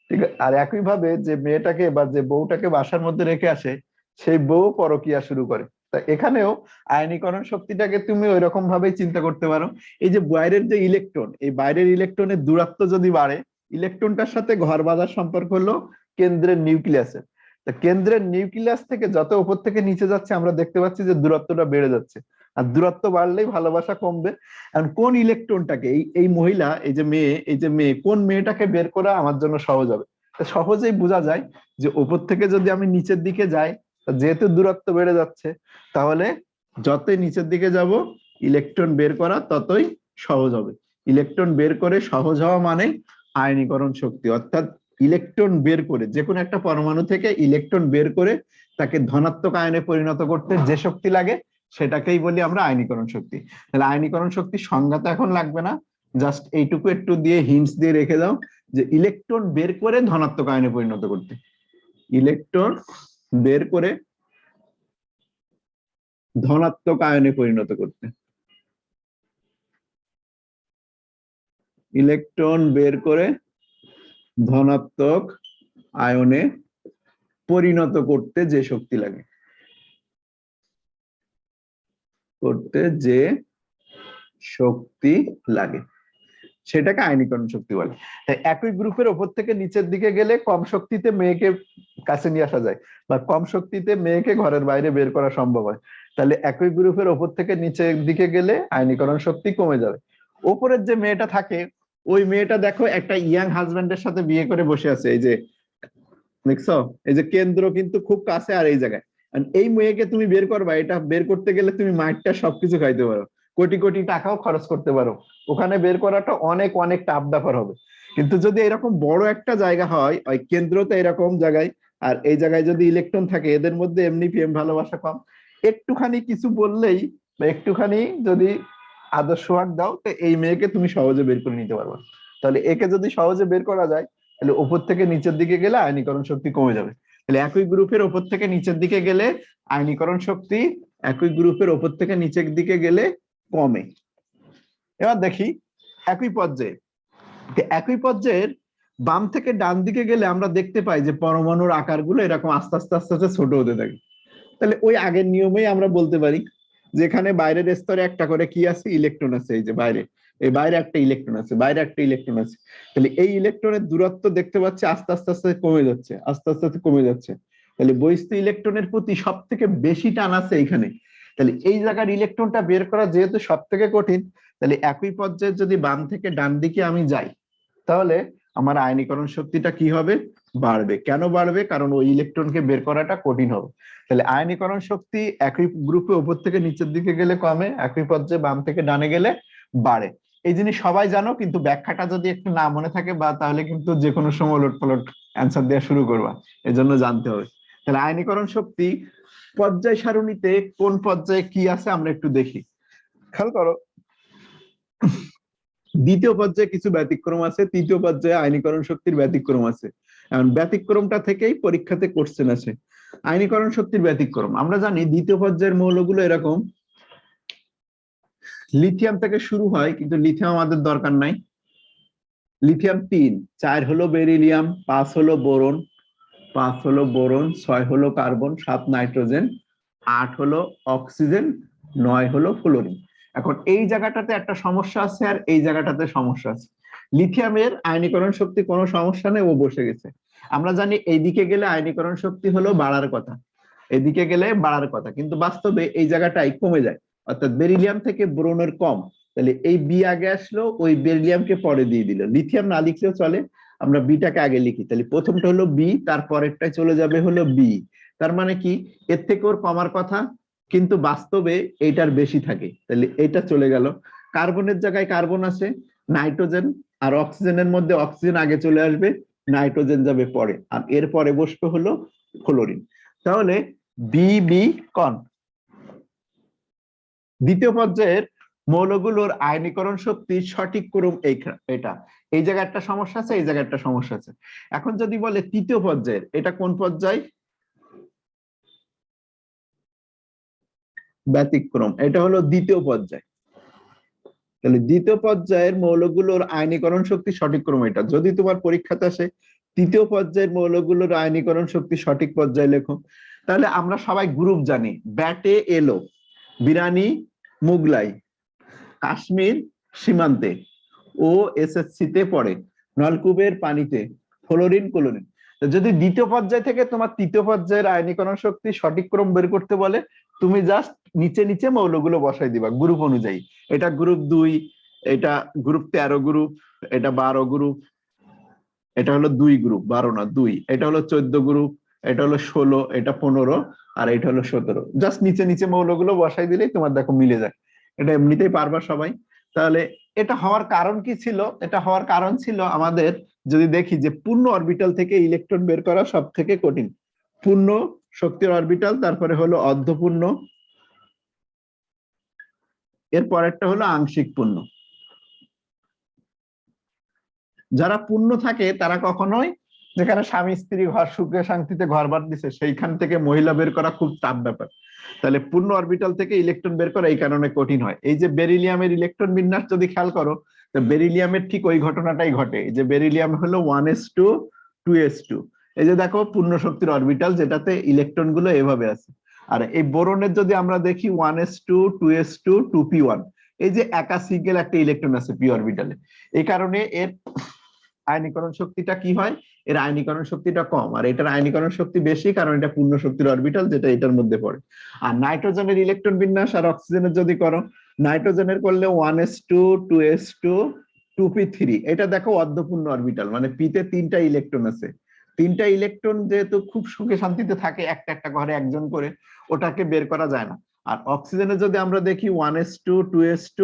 ঠিক আছে, আর একই ভাবে যে মেয়েটাকে বা যে বউটাকে বাসার মধ্যে রেখে আসে, সেই বউ পরকিয়া শুরু করে। তা এখানেও আয়নীকরণ শক্তিটাকে তুমি ওই রকম ভাবেই চিন্তা করতে পারো। এই যে বাইরের যে ইলেকট্রন, এই বাইরের ইলেকট্রনের দূরত্ব যদি বাড়ে, ইলেকট্রনটার সাথে ঘর বাঁধার সম্পর্ক হলো কেন্দ্রের নিউক্লিয়াসের। তা কেন্দ্রের নিউক্লিয়াস থেকে যত উপর থেকে নিচে যাচ্ছে, আমরা দেখতে পাচ্ছি যে দূরত্বটা বেড়ে যাচ্ছে, আর দূরত্ব বাড়লেই ভালোবাসা কমবে। এখন কোন ইলেকট্রনটাকে, এই এই মহিলা, এই যে মেয়ে, এই যে মেয়ে, কোন মেয়েটাকে বের করা আমার জন্য সহজ হবে? সহজেই বোঝা যায় যে উপর থেকে যদি আমি নিচের দিকে যাই, যেহেতু দূরত্ব বেড়ে যাচ্ছে, তাহলে যতই নিচের দিকে যাব ইলেকট্রন বের করা ততই সহজ হবে। ইলেকট্রন বের করে সহজ হওয়া মানে আয়নীকরণ শক্তি, অর্থাৎ ইলেকট্রন বের করে, যে কোনো একটা পরমাণু থেকে ইলেকট্রন বের করে তাকে ধনাত্মক আয়নে পরিণত করতে যে শক্তি লাগে, সেটাকেই বলি আমরা আয়নীকরণ শক্তি। তাহলে আয়নীকরণ শক্তির সংজ্ঞা তো এখন লাগবে না, জাস্ট এইটুকু একটু দিয়ে হিন্টস দিয়ে রেখে দাও যে ইলেকট্রন বের করে ধনাত্মক আয়নে পরিণত করতে, ইলেকট্রন বের করে ধনাত্মক আয়নে পরিণত করতে, ইলেকট্রন বের করে ধনাত্মক আয়নে পরিণত করতে যে শক্তি লাগে, সেটাকে আয়নীকরণ শক্তি বলে। তাই একই গ্রুপের ওপর থেকে নিচের দিকে গেলে কম শক্তিতে মেয়েকে কাছে নিয়ে আসা যায়, বা কম শক্তিতে মেয়েকে ঘরের বাইরে বের করা সম্ভব হয়। তাহলে একই গ্রুপের ওপর থেকে নিচের দিকে গেলে আয়নীকরণ শক্তি কমে যাবে। ওপরের যে মেয়েটা থাকে, ওই মেয়েটা দেখো একটা ইয়াং হাজবেন্ডের সাথে বিয়ে করে বসে আছে, এই যে দেখছো, এই যে কেন্দ্র কিন্তু খুব কাছে আর এই জায়গায়। এই মেয়েকে তুমি বের করবা, এটা বের করতে গেলে তুমি মাঠটা সবকিছু খাইতে পারো, কোটি কোটি টাকাও খরচ করতে পারো, ওখানে বের করাটা অনেক অনেক টাফ ব্যাপার হবে। কিন্তু যদি এরকম বড় একটা জায়গা হয়, ওই কেন্দ্রতে এরকম জায়গায়, আর এই জায়গায় যদি ইলেকট্রন থাকে, এদের মধ্যে এমনি প্রেম ভালোবাসা কম, একটুখানি কিছু বললেই বা একটুখানি যদি আদর্শ ভাগ দাও, তো এই মেয়েকে তুমি সহজে বের করে নিতে পারবে। তাহলে একে যদি সহজে বের করা যায়, তাহলে উপর থেকে নিচের দিকে গেলে আয়নীকরণ শক্তি কমে যাবে। তাহলে একই গ্রুপের উপর থেকে নিচের দিকে গেলে আয়নীকরণ শক্তি একই গ্রুপের উপর থেকে নিচের দিকে গেলে কমে। এবার দেখি একই পর্যায়ের বাম থেকে ডান দিকে গেলে আমরা দেখতে পাই যে পরমাণুর আকারগুলো এরকম আস্তে আস্তে আস্তে আস্তে ছোট হতে থাকে। তাহলে ওই আগের নিয়মেই আমরা বলতে পারি যেখানে বাইরের স্তরে একটা করে কি আছে, ইলেকট্রন আছে, এই যে বাইরে, এই বাইরে একটা ইলেকট্রন আছে, বাইরে একটা ইলেকট্রন আছে। তাহলে এই ইলেকট্রনের দূরত্ব দেখতে পাচ্ছি আস্তে আস্তে আস্তে কমে যাচ্ছে, আস্তে আস্তে আস্তে কমে যাচ্ছে। তাহলে বহিস্থ ইলেকট্রনের প্রতি সব থেকে বেশি টান আছে এইখানে। তাহলে এই জায়গার ইলেকট্রনটা বের করা যেহেতু সব থেকে কঠিন, তাহলে একই পর্যায়ে যদি বাম থেকে ডান দিকে আমি যাই, তাহলে আমার আয়নীকরণ শক্তিটা কি হবে, বাড়বে। কেন বাড়বে? কারণ ওই ইলেকট্রনকে বের করাটা কঠিন হবে। তাহলে আয়নীকরণ শক্তি একই গ্রুপে উপর থেকে নিচের দিকে গেলে কমে, একই পর্যায়ে বাম থেকে ডানে গেলে বাড়ে। এই জিনিস সবাই জানো, কিন্তু ব্যাখ্যাটা যদি একটু না মনে থাকে বা তাহলে কিন্তু যে কোনো সময় উলট পালট অ্যান্সার দেওয়া শুরু করবা, এজন্য জানতে হবে। তাহলে আয়নীকরণ শক্তি পর্যায় সারণীতে কোন পর্যায়ে কি আছে আমরা একটু দেখি, খেয়াল করো। দ্বিতীয় পর্যায়ে কিছু ব্যতিক্রম আছে, তৃতীয় পর্যায়ে আয়নীকরণ শক্তির ব্যতিক্রম আছে। এখন ব্যতিক্রমটা থেকেই পরীক্ষাতে কোশ্চেন আছে। আয়নীকরণ শক্তির ব্যতিক্রম আমরা জানি, দ্বিতীয় পর্যায়ের মৌলগুলো এরকম লিথিয়াম থেকে শুরু হয়, কিন্তু লিথিয়াম আমাদের দরকার নাই। লিথিয়াম 3, 4 হলো বেরিলিয়াম, 5 হলো বোরন, 6 হলো কার্বন, 7 নাইট্রোজেন, 8 হলো অক্সিজেন, 9 হলো ফ্লোরিন। এখন এই জায়গাটাতে একটা সমস্যা আছে আর এই জায়গাটাতে সমস্যা আছে। লিথিয়ামের আয়নীকরণ শক্তি কোনো সমস্যা নেই, ও বসে গেছে। আমরা জানি এইদিকে গেলে আয়নীকরণ শক্তি হলো বাড়ার কথা, এদিকে গেলে বাড়ার কথা, কিন্তু বাস্তবে এই জায়গাটাই কমে যায়। অর্থাৎ বেরিলিয়াম থেকে বোরনের কম। তাহলে এই বি আগে আসলো, ওই বেরিলিয়ামকে পরে দিয়ে দিল। লিথিয়াম না লিখলেও চলে, আমরা বিটাকে আগে লিখি। তাহলে প্রথমটা হলো বি, তারপরেরটাই চলে যাবে হলো বি। তার মানে কি, এর থেকে ওর কমার কথা, কিন্তু বাস্তবে এইটার বেশি থাকে। তাহলে এটা চলে গেল। কার্বনের জায়গায় কার্বন আছে, নাইট্রোজেন আর অক্সিজেনের মধ্যে অক্সিজেন আগে চলে আসবে, নাইট্রোজেন যাবে পরে, আর এর পরে বসবে হলো ফ্লোরিন। তাহলে বি বি কন। দ্বিতীয় পর্যায়ের মৌলগুলোর আয়নীকরণ শক্তির সঠিক ক্রম এটা, এই জায়গায় একটা সমস্যা আছে, এই জায়গায় একটা সমস্যা আছে। এখন যদি বলে তৃতীয় পর্যায়ের, এটা কোন পর্যায়? ব্যতিক্রম, এটা হলো দ্বিতীয় পর্যায়। তাহলে দ্বিতীয় পর্যায়ের মৌলগুলোর আয়নীকরণ শক্তি সঠিক ক্রম এটা। যদি তোমার পরীক্ষাতে আসে তৃতীয় পর্যায়ের মৌলগুলোর আয়নীকরণ শক্তি সঠিক পর্যায়ে লেখো, তাহলে আমরা সবাই গ্রুপ জানি। ব্যাটে এলো, বিরানি মুগলাই, কাশ্মীর সীমান্তে, ও এসএসসি তে পড়ে, নলকূপের পানিতে, ফ্লোরিন ক্লোরিন। যদি দ্বিতীয় পর্যায় থেকে তোমার তৃতীয় পর্যায়ের আয়নীকরণ শক্তি সঠিক ক্রম বের করতে বলে, তুমি জাস্ট নিচে নিচে মৌলগুলো বসাই দিবা গ্রুপ অনুযায়ী। এটা গ্রুপ 2, এটা গ্রুপ 13 গ্রুপ, এটা 12 গ্রুপ, এটা হলো 2 গ্রুপ, 12 না 2, এটা হলো 14 গ্রুপ, এটা হলো 16, এটা 15, আর এটা হলো 17। জাস্ট নিচে নিচে মৌলগুলো বসাই দিলেই তোমার দেখো মিলে যায়। এটা এমনিতেই পারবা সবাই। তাহলে এটা হওয়ার কারণ কি ছিল? এটা হওয়ার কারণ ছিল আমাদের, যদি দেখি যে পূর্ণ অরবিটাল থেকে ইলেকট্রন বের করা সব থেকে কঠিন। পূর্ণ শক্তির অরবিটাল, তারপরে হলো অর্ধপূর্ণ, এর পরেরটা হলো আংশিক পূর্ণ। যারা পূর্ণ থাকে তারা কখনোই, যেখানে স্বামী স্ত্রী ঘর সুখে শান্তিতে ঘর বাদ দিছে, সেইখান থেকে মহিলা বের করা খুব টাফ ব্যাপার। তাহলে পূর্ণ অরবিটাল থেকে ইলেকট্রন বের করা এই কারণে কঠিন হয়। এই যে বেরিলিয়ামের ইলেকট্রন বিন্যাস যদি খেয়াল করো, তো বেরিলিয়ামের ঠিক ওই ঘটনাটাই ঘটে, যে বেরিলিয়াম হলো 1s2 2s2। এই যে দেখো পূর্ণ শক্তির অরবিটাল, যেটাতে ইলেকট্রন গুলো এভাবে আছে। আর এই বোরনের যদি আমরা দেখি 1s2 2s2 2p1, এই যে একা সিঙ্গেল একটা ইলেকট্রন আছে পি অরবিটালে, এই কারণে এর আয়নীকরণ শক্তিটা কি হয়, এর আয়নীকরণ শক্তিটা কম, আর এটার আয়নীকরণ শক্তি বেশি, কারণ এটা পূর্ণ শক্তির অরবিটাল, যেটা এটার মধ্যে পড়ে। আর নাইট্রোজেনের ইলেকট্রন বিন্যাস আর অক্সিজেনের যদি করো, নাইট্রোজেনের করলে 1s2 2s2 2p3, এটা দেখো অর্ধপূর্ণ অরবিটাল, মানে পিতে 3টা ইলেকট্রন আছে। 3টা ইলেকট্রন যেহেতু খুব সুখে শান্তিতে থাকে একটা একটা ঘরে একজন করে, ওটাকে বের করা যায় না। আর অক্সিজেনের যদি আমরা দেখি 1s2 2s2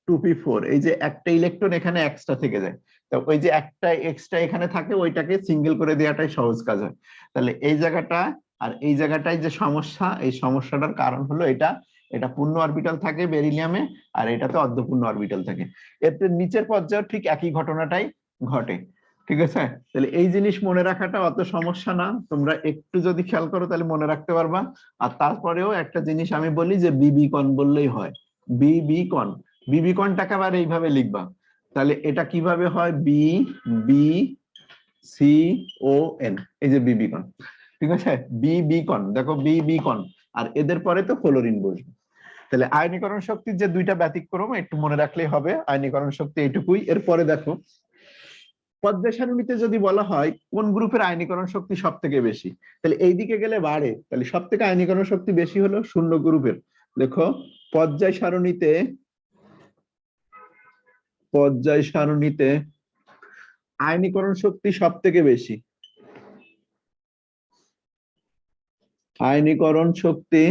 2p4, এই যে একটা ইলেকট্রন এখানে এক্সট্রা থেকে যায়, তো ওই যে একটা এক্সট্রা এখানে থাকে ওইটাকে সিঙ্গেল করে দেওয়াটাই সহজ কাজ হয়। তাহলে এই জায়গাটা আর এই জায়গাটায় যে সমস্যা, এই সমস্যাটার কারণ হলো এটা, এটা পূর্ণ অরবিটাল থাকে বেরিলিয়ামে, আর এটাতে অর্ধপূর্ণ অরবিটাল থাকে। এর নিচের পর্যায়ে ঠিক একই ঘটনাটাই ঘটে। ঠিক আছে, তাহলে এই জিনিস মনে রাখাটা অত সমস্যা না, তোমরা একটু যদি খেয়াল করো তাহলে মনে রাখতে পারবা। আর তারপরেও একটা জিনিস আমি বলি যে বিবি কণ বললেই হয়, বিবি কণ। বিবি কণটাকে আবার এইভাবে লিখবা, তাহলে এটা কিভাবে হয়, বি বি সি ও এন, এই যে বিবি কণ। ঠিক আছে, বিবি কণ, দেখো বিবি কণ, আর এদের পরে তো ক্লোরিন বসবে। তাহলে আয়নীকরণ শক্তির যে দুইটা ব্যতিক্রম একটু মনে রাখলেই হবে, আয়নীকরণ শক্তি এইটুকুই। এরপরে দেখো পর্যায় সারণীতে যদি বলা হয় কোন গ্রুপের আয়নীকরণ শক্তি সব থেকে বেশি, তাহলে এইদিকে গেলে বাড়ে, তাহলে সব থেকে আয়নীকরণ শক্তি বেশি হলো শূন্য গ্রুপের। দেখো পর্যায় সারণীতে, পর্যায় সারণীতে আয়নীকরণ শক্তি সব থেকে বেশি, আয়নীকরণ শক্তি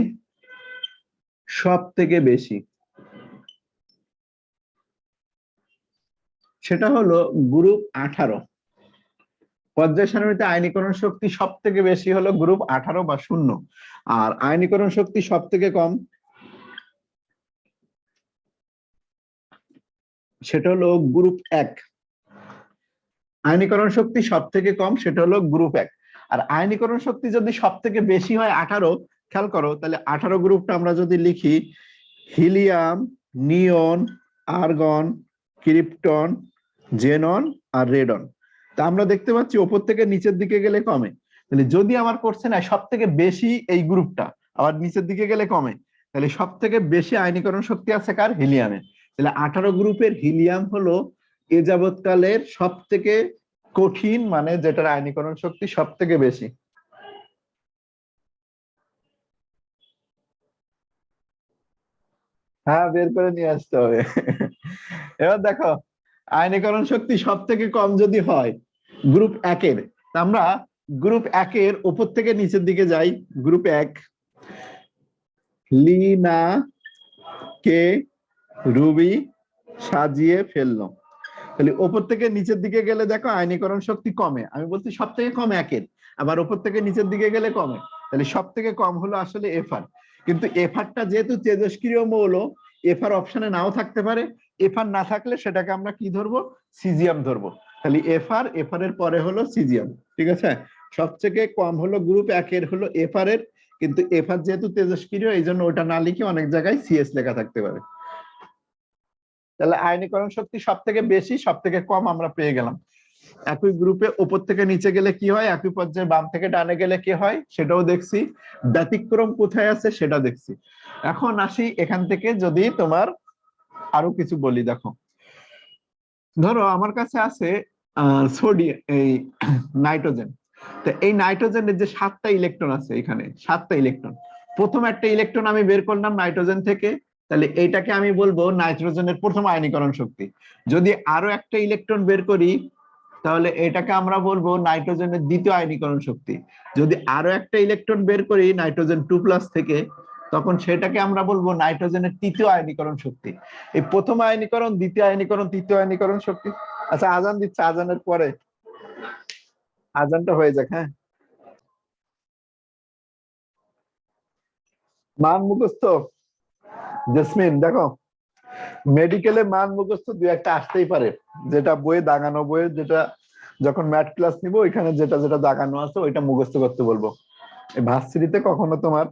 সব থেকে বেশি, সেটা হলো গ্রুপ 18। পর্যায় সারণীতে আয়নীকরণ শক্তি সব থেকে বেশি হলো গ্রুপ 18 বা 0। আর আয়নীকরণ শক্তি সব থেকে কম, সেটা হলো গ্রুপ 1। আয়নীকরণ শক্তি সব থেকে কম, সেটা হলো গ্রুপ 1। আর আয়নীকরণ শক্তি যদি সব থেকে বেশি হয় 18, খেয়াল করো তাহলে 18 গ্রুপটা আমরা যদি লিখি হিলিয়াম, নিয়ন, আর্গন, ক্রিপ্টন, জেনন আর রেডন। তা আমরা দেখতে পাচ্ছি ওপর থেকে নিচের দিকে গেলে কমে, তাহলে যদি আমার কোশ্চেন হয় সব থেকে বেশি এই গ্রুপটা, আবার নিচের দিকে গেলে কমে, তাহলে সব থেকে বেশি আয়নীকরণ শক্তি আছে কার, হিলিয়ামে। তাহলে 18 গ্রুপের হিলিয়াম হলো এ যাবৎকালের সব থেকে কঠিন, মানে যেটার আয়নীকরণ শক্তি সব থেকে বেশি। হ্যাঁ, বের করে নিয়ে আসতে হবে। এবার দেখো আয়নীকরণ শক্তি সব থেকে কম যদি হয় গ্রুপ 1-এর, আমরা গ্রুপ 1-এর উপর থেকে নিচের দিকে যাই। গ্রুপ 1 লিনা কে রুবি সাজিয়ে ফেললো, তাহলে ওপর থেকে নিচের দিকে গেলে দেখো আয়নীকরণ শক্তি কমে, আমি বলছি সব থেকে কম 1-এর, আবার ওপর থেকে নিচের দিকে গেলে কমে, তাহলে সব থেকে কম হলো আসলে এফআর। কিন্তু এফআরটা যেহেতু তেজস্ক্রিয় মৌল, এফআর অপশনে নাও থাকতে পারে, এফআর না থাকলে সেটাকে আমরা কি ধরবো, সিজিয়াম ধরবো। তাহলে এফআর, এফআর এর পরে হলো সিজিয়াম। ঠিক আছে, সবথেকে কম হলো গ্রুপ 1-এর হলো এফআর এর, কিন্তু এফআর যেহেতু তেজস্ক্রিয় এই জন্য ওটা না লিখে অনেক জায়গায় সিএস লেখা থাকতে পারে। তাহলে আয়নীকরণ শক্তি সব থেকে বেশি সব থেকে কম আমরা পেয়ে গেলাম। একই গ্রুপে উপর থেকে নিচে গেলে কি হয়, একই পর্যায়ে বাম থেকে ডানে গেলে কি হয় সেটাও দেখছি, ব্যতিক্রম কোথায় আছে সেটা দেখছি। এখন আসি এখান থেকে যদি তোমার আরো কিছু বলি, দেখো ধরো আমার কাছে আছে সোডিয়াম, এই নাইট্রোজেন। তো এই নাইট্রোজেনের যে 7টা ইলেকট্রন আছে, এখানে 7টা ইলেকট্রন, প্রথম একটা ইলেকট্রন আমি বের করলাম নাইট্রোজেন থেকে, তাহলে এইটাকে আমি বলবো নাইট্রোজেনের প্রথম আয়নীকরণ শক্তি। যদি আরো একটা ইলেকট্রন বের করি তাহলে এটাকে আমরা বলবো নাইট্রোজেনের দ্বিতীয় আয়নীকরণ শক্তি। যদি আরো একটা ইলেকট্রন বের করি নাইট্রোজেন 2+ থেকে, তখন সেটাকে আমরা বলবো নাইট্রোজেনের তৃতীয় আয়নীকরণ শক্তি। এই প্রথম আয়নীকরণ, দ্বিতীয় আয়নীকরণ, তৃতীয় আয়নীকরণ শক্তি। আচ্ছা আজান দিচ্ছে, আজানের পরে, আজানটা হয়ে যাক। হ্যাঁ, মান মুখস্থ জেসমিন, দেখো মেডিকেলে মান মুখস্থ দুই একটা আসতেই পারে, যেটা বইয়ে দাগানো, বইয়ের যেটা যখন ম্যাথ ক্লাস নিব ওইখানে যেটা যেটা দাগানো আছে ওইটা মুখস্থ করতে বলবো। এই ভার্সিটিতে কখনো তোমার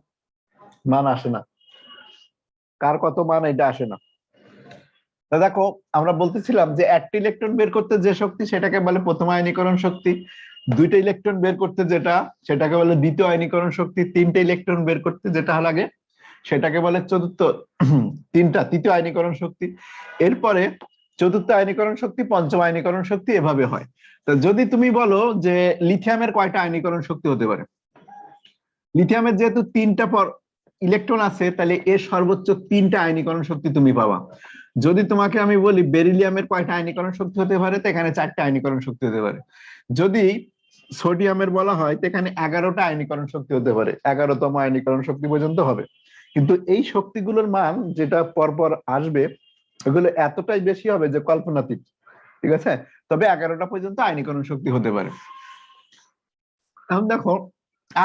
মান আসে না, কার কত মান এটা আসে না। তো দেখো আমরা বলতেছিলাম যে একটা ইলেকট্রন বের করতে যে শক্তি সেটাকে বলে প্রথম আয়নীকরণ শক্তি, দুইটা ইলেকট্রন বের করতে যেটা সেটাকে বলে দ্বিতীয় আয়নীকরণ শক্তি, তিনটা ইলেকট্রন বের করতে যেটা লাগে সেটাকে বলে চতুর্থ তৃতীয় আয়নীকরণ শক্তি। এরপরে চতুর্থ আয়নীকরণ শক্তি, পঞ্চম আয়নীকরণ শক্তি, এভাবে হয়। তো যদি তুমি বলো যে লিথিয়ামের কয়টা আয়নীকরণ শক্তি হতে পারে, লিথিয়ামের যেহেতু তিনটা ইলেকট্রন আছে তাহলে এর সর্বোচ্চ তিনটা আয়নীকরণ শক্তি তুমি পাবা। যদি তোমাকে আমি বলি বেরিলিয়ামের কয়টা আয়নীকরণ শক্তি হতে পারে, তো এখানে 4টা আয়নীকরণ শক্তি হতে পারে। যদি সোডিয়ামের বলা হয় তো এখানে 11টা আয়নীকরণ শক্তি হতে পারে, 11তম আয়নীকরণ শক্তি পর্যন্ত হবে। কিন্তু এই শক্তিগুলোর মান যেটা পরপর আসবে এগুলো এতটাই বেশি হবে যে কল্পনাতীত, ঠিক আছে। তবে 11টা পর্যন্ত আয়নীকরণ শক্তি হতে পারে। এখন দেখো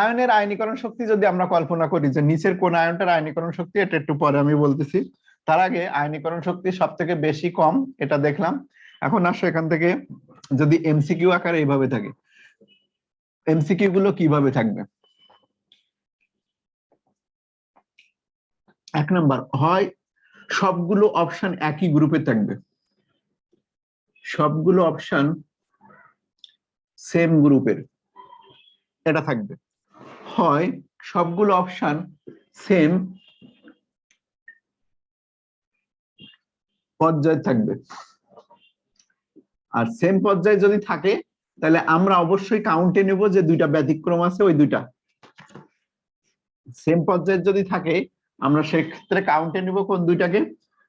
আয়নের আয়নীকরণ শক্তি যদি আমরা কল্পনা করি যে নিচের কোন আয়নটার আয়নীকরণ শক্তি, এটা একটু পরে আমি বলতেছি। তার আগে আয়নীকরণ শক্তি সব থেকে বেশি কম এটা দেখলাম। এখন আসো এখান থেকে যদি এমসিকিউ আকারে এইভাবে থাকে, এমসিকিউ গুলো কিভাবে থাকবে। 1 নাম্বার, হয় সবগুলো অপশন একই গ্রুপে থাকবে, সবগুলো অপশন সেম গ্রুপের এটা থাকবে, হয় সবগুলো অপশন সেম পর্যায়ে থাকবে। আর সেম পর্যায়ে যদি থাকে তাহলে আমরা অবশ্যই কাউন্টে নেব যে দুইটা ব্যতিক্রম আছে, ওই দুইটা সেম পর্যায়ে যদি থাকে আমরা সেক্ষেত্রে কাউন্টে নিব কোন দুইটাকে,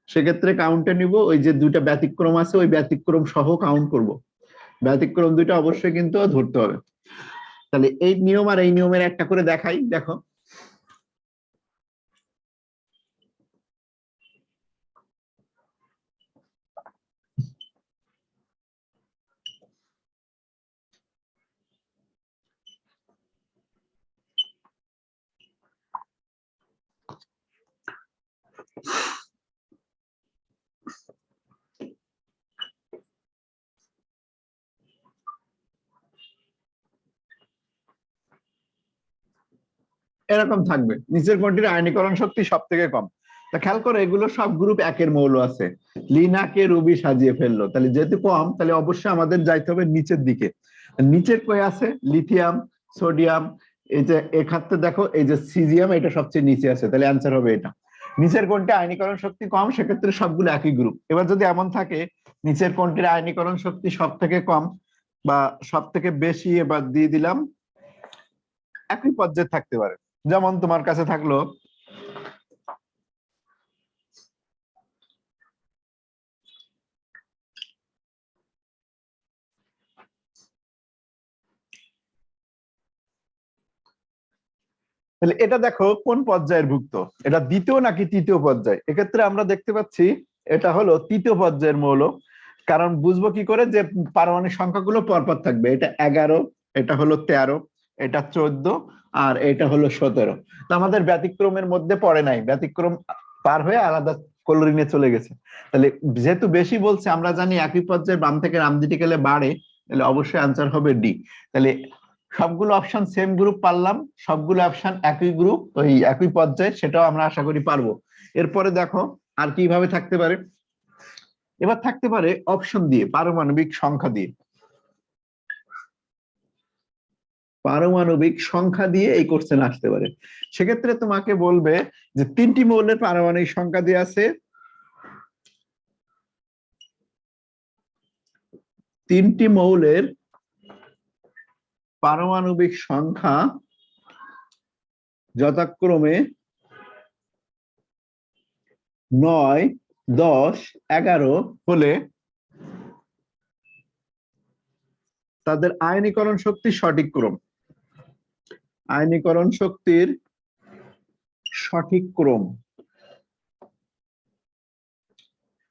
সেক্ষেত্রে কাউন্টে নিব ওই যে দুইটা ব্যতিক্রম আছে ওই ব্যতিক্রম সহ কাউন্ট করব, ব্যতিক্রম দুইটা অবশ্যই কিন্তু ধরতে হবে। তাহলে এই নিয়ম আর এই নিয়মের একটা করে দেখাই, দেখো এরকম থাকবে, নিচের কোনটির আয়নীকরণ শক্তি সব থেকে কম। তা খেয়াল করো এগুলো সব গ্রুপ একের মৌল আছে, লিনাকে রুবি সাজিয়ে ফেললো, তাহলে যেহেতু কম তাহলে অবশ্যই আমাদের যাইতে হবে নিচের দিকে। নিচের কই আছে লিথিয়াম, সোডিয়াম, এই যে এক্ষেত্রে দেখো এই যে সিজিয়াম, এটা সবচেয়ে নিচে আছে, তাহলে অ্যান্সার হবে এটা। নিচের কোনটি আয়নীকরণ শক্তি কম, সেক্ষেত্রে সবগুলো একই গ্রুপ। এবার যদি এমন থাকে নিচের কোনটির আয়নীকরণ শক্তি সব থেকে কম বা সব থেকে বেশি, এবার দিয়ে দিলাম একই পর্যায়ে থাকতে পারে। যেমন তোমার কাছে থাকলো তাহলে এটা দেখো কোন পর্যায়ের ভুক্ত, এটা দ্বিতীয় নাকি তৃতীয় পর্যায়। এক্ষেত্রে আমরা দেখতে পাচ্ছি এটা হলো তৃতীয় পর্যায়ের মৌল। কারণ বুঝবো কি করে যে পারমাণবিক সংখ্যাগুলো পরপর থাকবে, এটা 11, এটা হলো 13, এটা 14 আর এটা হলো 17। তো আমাদের ব্যতিক্রমের মধ্যে পড়ে নাই, ব্যতিক্রম পার হয়ে আলাদা ক্লোরিনে চলে গেছে। তাহলে যেহেতু বেশি বলছে, আমরা জানি একই পর্যায়ে বাম থেকে রাম দিকে গেলে বাড়ে, তাহলে অবশ্যই আনসার হবে ডি। তাহলে সবগুলো অপশন সেম গ্রুপ পারলাম, সবগুলো অপশন একই গ্রুপ ওই একই পর্যায়ে, সেটাও আমরা আশা করি পারবো। এরপরে দেখো আর কিভাবে থাকতে পারে, এবার থাকতে পারে অপশন দিয়ে পারমাণবিক সংখ্যা দিয়ে, পারমাণবিক সংখ্যা দিয়ে এই কোশ্চেন আসতে পারে। সেক্ষেত্রে তোমাকে বলবে যে 3টি মৌলের পারমাণবিক সংখ্যা দিয়ে আছে, 3টি মৌলের পারমাণবিক সংখ্যা যথাক্রমে 9, 10, 11 হলে তাদের আয়নীকরণ শক্তির সঠিক ক্রম, আয়নীকরণ শক্তির সঠিক ক্রম।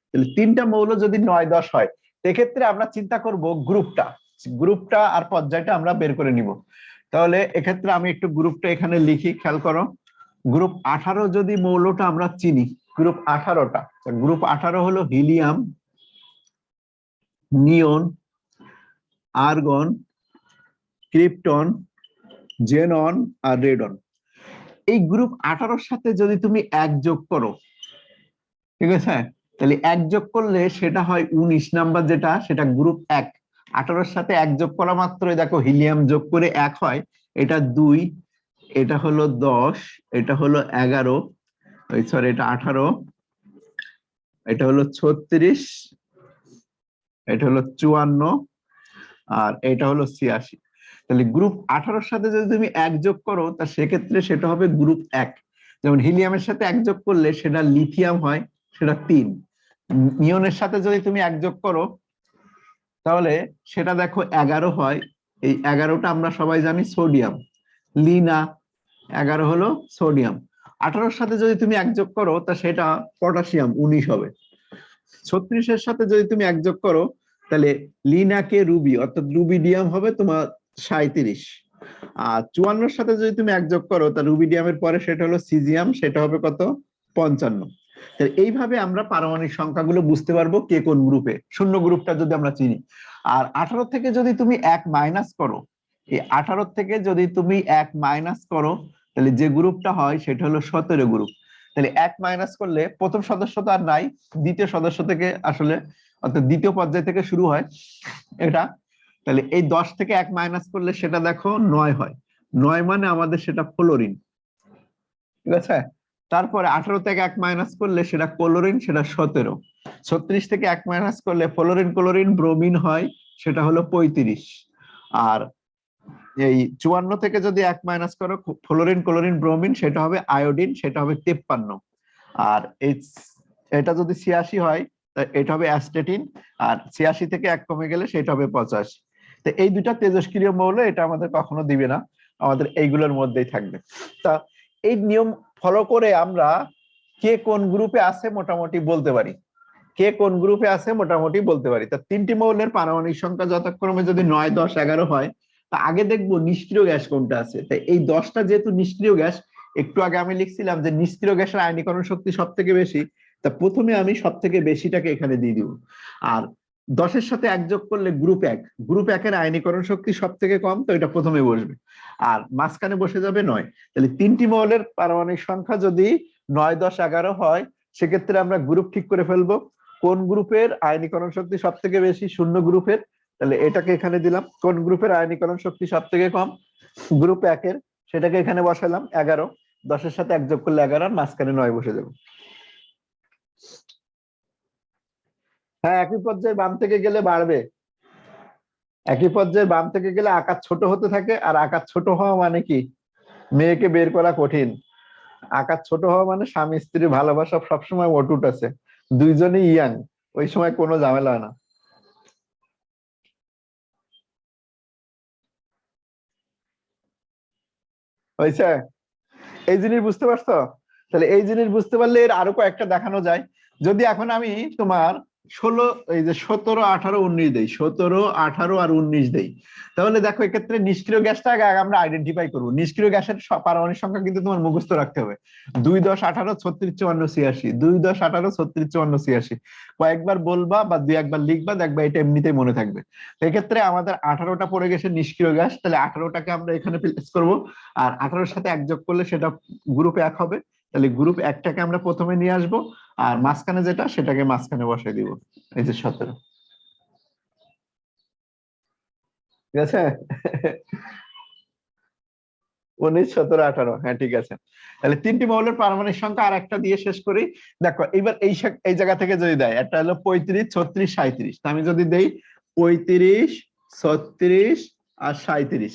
তাহলে 3টা মৌল যদি 9, 10 হয়, এক্ষেত্রে আমরা চিন্তা করব গ্রুপটা আর পর্যায়টা আমরা বের করে নিব। তাহলে এক্ষেত্রে আমি একটু গ্রুপটা এখানে লিখি, খেয়াল করো। গ্রুপ 18 যদি মৌলটা আমরা চিনি, গ্রুপ 18টা, গ্রুপ 18 হলো হিলিয়াম, নিয়ন, আর্গন, ক্রিপ্টন, জেনন আর রেডন। এই গ্রুপ 18 সাথে যদি তুমি 1 যোগ করো, ঠিক আছে, তাহলে 1 যোগ করলে সেটা হয় 19 নাম্বার, যেটা সেটা গ্রুপ 1। 18-র সাথে 1 যোগ করা মাত্রই দেখো হিলিয়াম যোগ করে 1 হয়, এটা 2, এটা হলো 10, এটা হলো 11, সরি এটা 18, এটা হলো 36, এটা হলো 54, আর এটা হলো 86। তাহলে গ্রুপ 18-র সাথে যদি তুমি 1 যোগ করো তা সেক্ষেত্রে সেটা হবে গ্রুপ 1। যেমন হিলিয়ামের সাথে 1 যোগ করলে সেটা লিথিয়াম হয়, সেটা 3। নিয়নের সাথে যদি তুমি 1 যোগ করো তাহলে সেটা দেখো 11 হয়, এই 11টা আমরা সবাই জানি সোডিয়াম, লিনা 11 হলো সোডিয়াম। 18-র সাথে যদি তুমি 1 যোগ করো তা সেটা পটাশিয়াম 19 হবে। 36-এর সাথে যদি তুমি 1 যোগ করো তাহলে লিনাকে রুবি অর্থাৎ রুবিডিয়াম হবে তোমার 37। আর 54-এর সাথে যদি তুমি 1 যোগ করো তা রুবিডিয়ামের পরে সেটা হলো সিজিয়াম, সেটা হবে কত 55। এইভাবে আমরা পারমাণবিক সংখ্যাগুলো বুঝতে পারবো কে কোন গ্রুপে, শূন্য গ্রুপটা যদি আমরা চিনি। আর 18 থেকে যদি তুমি 1 মাইনাস করো, এই 18 থেকে যদি তুমি 1 মাইনাস করো তাহলে যে গ্রুপটা হয় সেটা হলো 17 গ্রুপ। তাহলে 1 মাইনাস করলে প্রথম সদস্য তো আর নাই, দ্বিতীয় সদস্য থেকে আসলে অর্থাৎ দ্বিতীয় পর্যায় থেকে শুরু হয় এটা। তাহলে এই 10 থেকে 1 মাইনাস করলে সেটা দেখো 9 হয়, 9 মানে আমাদের সেটা ফ্লোরিন, ঠিক আছে। তারপরে 18 থেকে 1 মাইনাস করলে সেটা ক্লোরিন, সেটা 17। 36 থেকে 1 মাইনাস করলে ফ্লোরিন ক্লোরিন ব্রোমিন হয়, সেটা হলো 35। আর এই 54 থেকে যদি 1 মাইনাস করো ফ্লোরিন ক্লোরিন ব্রোমিন, সেটা হবে আয়োডিন, সেটা হবে 53। আর এই এটা যদি 86 হয় এটা হবে অ্যাস্টেটিন, আর 86 থেকে 1 কমে গেলে সেটা হবে 85। তো এই দুটা তেজস্ক্রিয় মৌল, এটা আমাদের কখনো দিবে না, আমাদের এইগুলোর মধ্যেই থাকবে। তা এই নিয়ম ফলো করে আমরা কে কোন গ্রুপে আছে মোটামুটি বলতে পারি, কে কোন গ্রুপে আছে মোটামুটি বলতে পারি। তা 3টি মৌলের পারমাণবিক সংখ্যা যথাক্রমে যদি 9, 10, 11 হয় তা আগে দেখবো নিষ্ক্রিয় গ্যাস কোনটা আছে। তাই এই 10টা যেহেতু নিষ্ক্রিয় গ্যাস, একটু আগে আমি লিখছিলাম যে নিষ্ক্রিয় গ্যাসের আয়নীকরণ শক্তি সব থেকে বেশি, তা প্রথমে আমি সব থেকে বেশিটাকে এখানে দিয়ে দিব। আর 10-এর সাথে 1 যোগ করলে গ্রুপ 1, গ্রুপ 1-এর আয়নীকরণ শক্তি সব থেকে কম, তো এটা প্রথমে বসবে। আর মাঝখানে বসে যাবে 9। তাহলে 3টি মৌলের পারমাণবিক সংখ্যা যদি 9, 10, 11 হয় সেক্ষেত্রে আমরা গ্রুপ ঠিক করে ফেলবো। কোন গ্রুপের আয়নীকরণ শক্তি সব থেকে বেশি, শূন্য গ্রুপের, তাহলে এটাকে এখানে দিলাম। কোন গ্রুপের আয়নীকরণ শক্তি সব থেকে কম, গ্রুপ 1-এর, সেটাকে এখানে বসালাম 11। 10-এর সাথে 1 যোগ করলে 11, আর মাঝখানে 9 বসে যাবে। হ্যাঁ, একই পর্যায়ে বাম থেকে গেলে বাড়বে, একই পর্যায়ে বাম থেকে গেলে আকার ছোট হতে থাকে। আর আকার ছোট হওয়া মানে কি, মেয়েকে বের করা কঠিন। আকার ছোট হওয়া মানে স্বামী স্ত্রী ভালোবাসা সবসময় অটুট আছে, দুইজনই ইয়াং, ওই সময় কোনো ঝামেলা হয় না। হয়েছে, এই জিনিস বুঝতে পারছো? তাহলে এই জিনিস বুঝতে পারলে এর আরো কয়েকটা দেখানো যায়। যদি এখন আমি তোমার 16, এই যে 17, 18, 19 দেই, 17, 18 আর 19 দেই, তাহলে দেখো এক্ষেত্রে নিষ্ক্রিয় গ্যাসটা আগে আমরা আইডেন্টিফাই করবো। নিষ্ক্রিয় গ্যাসের পারমাণবিক সংখ্যা কিন্তু তোমার মুখস্থ রাখতে হবে। 2, 10, 18, 36, 54, 86, 2, 10, 18, 36, 54, 86। কয়েকবার বলবা বা 2-1 বার লিখবা, দেখবা এটা এমনিতেই মনে থাকবে। এক্ষেত্রে আমাদের 18টা পড়ে গেছে নিষ্ক্রিয় গ্যাস, তাহলে 18টাকে আমরা এখানে প্লেস করবো। আর 18-এর সাথে 1 যোগ করলে সেটা গ্রুপ 1 হবে। তাহলে গ্রুপ 1টাকে আমরা প্রথমে নিয়ে আসবো, আর মাঝখানে যেটা সেটাকে মাঝখানে বসাই দিব, এই যে 17। ঠিক আছে, 19, 17, 18, হ্যাঁ ঠিক আছে। তাহলে 3টি মৌলের পারমাণবিক সংখ্যা আর একটা দিয়ে শেষ করি। দেখো এবার এই জায়গা থেকে যদি দেয়, একটা হলো 35, 36, 37, আমি যদি দেই 35, 36 আর 37,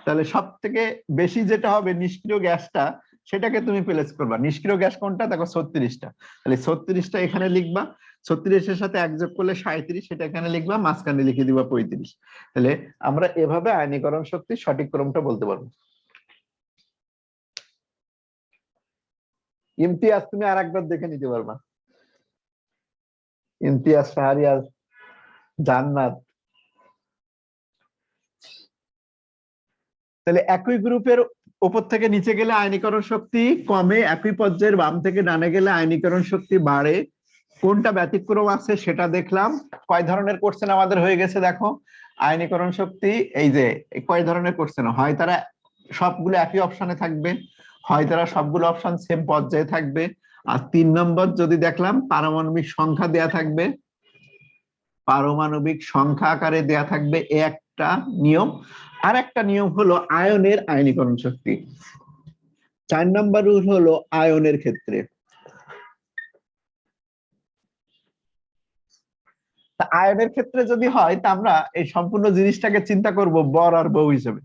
তাহলে সব থেকে বেশি যেটা হবে নিষ্ক্রিয় গ্যাসটা, সেটাকে তুমি প্লেস করবা। নিষ্ক্রিয় গ্যাস কোনটা, দেখো 36টা, তাহলে 36টা এখানে লিখবা। 36-এর সাথে 1 যোগ করলে 37, সেটা এখানে লিখবা, মাঝখানে লিখে দিবা 35। তাহলে আমরা এভাবে আয়নীকরণ শক্তির সঠিক ক্রমটা বলতে পারবো। ইমতিয়াজ, তুমি আর একবার দেখে নিতে পারবা। ইমতিয়াজ, শাহরিয়াজ, জান্নাত। তাহলে একই গ্রুপের উপর থেকে নিচে গেলে আয়নীকরণ শক্তি কমে, একই পর্যায়ের বাম থেকে ডানে গেলে আয়নীকরণ শক্তি বাড়ে। কোনটা ব্যতিক্রম আছে সেটা দেখলাম। কয় ধরনের কোশ্চেন আমাদের হয়ে গেছে দেখো। আয়নীকরণ শক্তি, এই যে কয় ধরনের কোশ্চেন হয়, তারা সবগুলো একই অপশনে থাকবে, হয় তারা সবগুলো অপশন সেম পর্যায়ে থাকবে, আর 3 নম্বর যদি দেখলাম পারমাণবিক সংখ্যা দেয়া থাকবে, পারমাণবিক সংখ্যা আকারে দেয়া থাকবে একটা নিয়ম। আর একটা নিয়ম হলো আয়নের আয়নীকরণ শক্তি। 4 নম্বর রুল হলো আয়নের ক্ষেত্রে। আয়নের ক্ষেত্রে যদি হয় তা আমরা এই সম্পূর্ণ জিনিসটাকে চিন্তা করব বর আর বউ হিসেবে,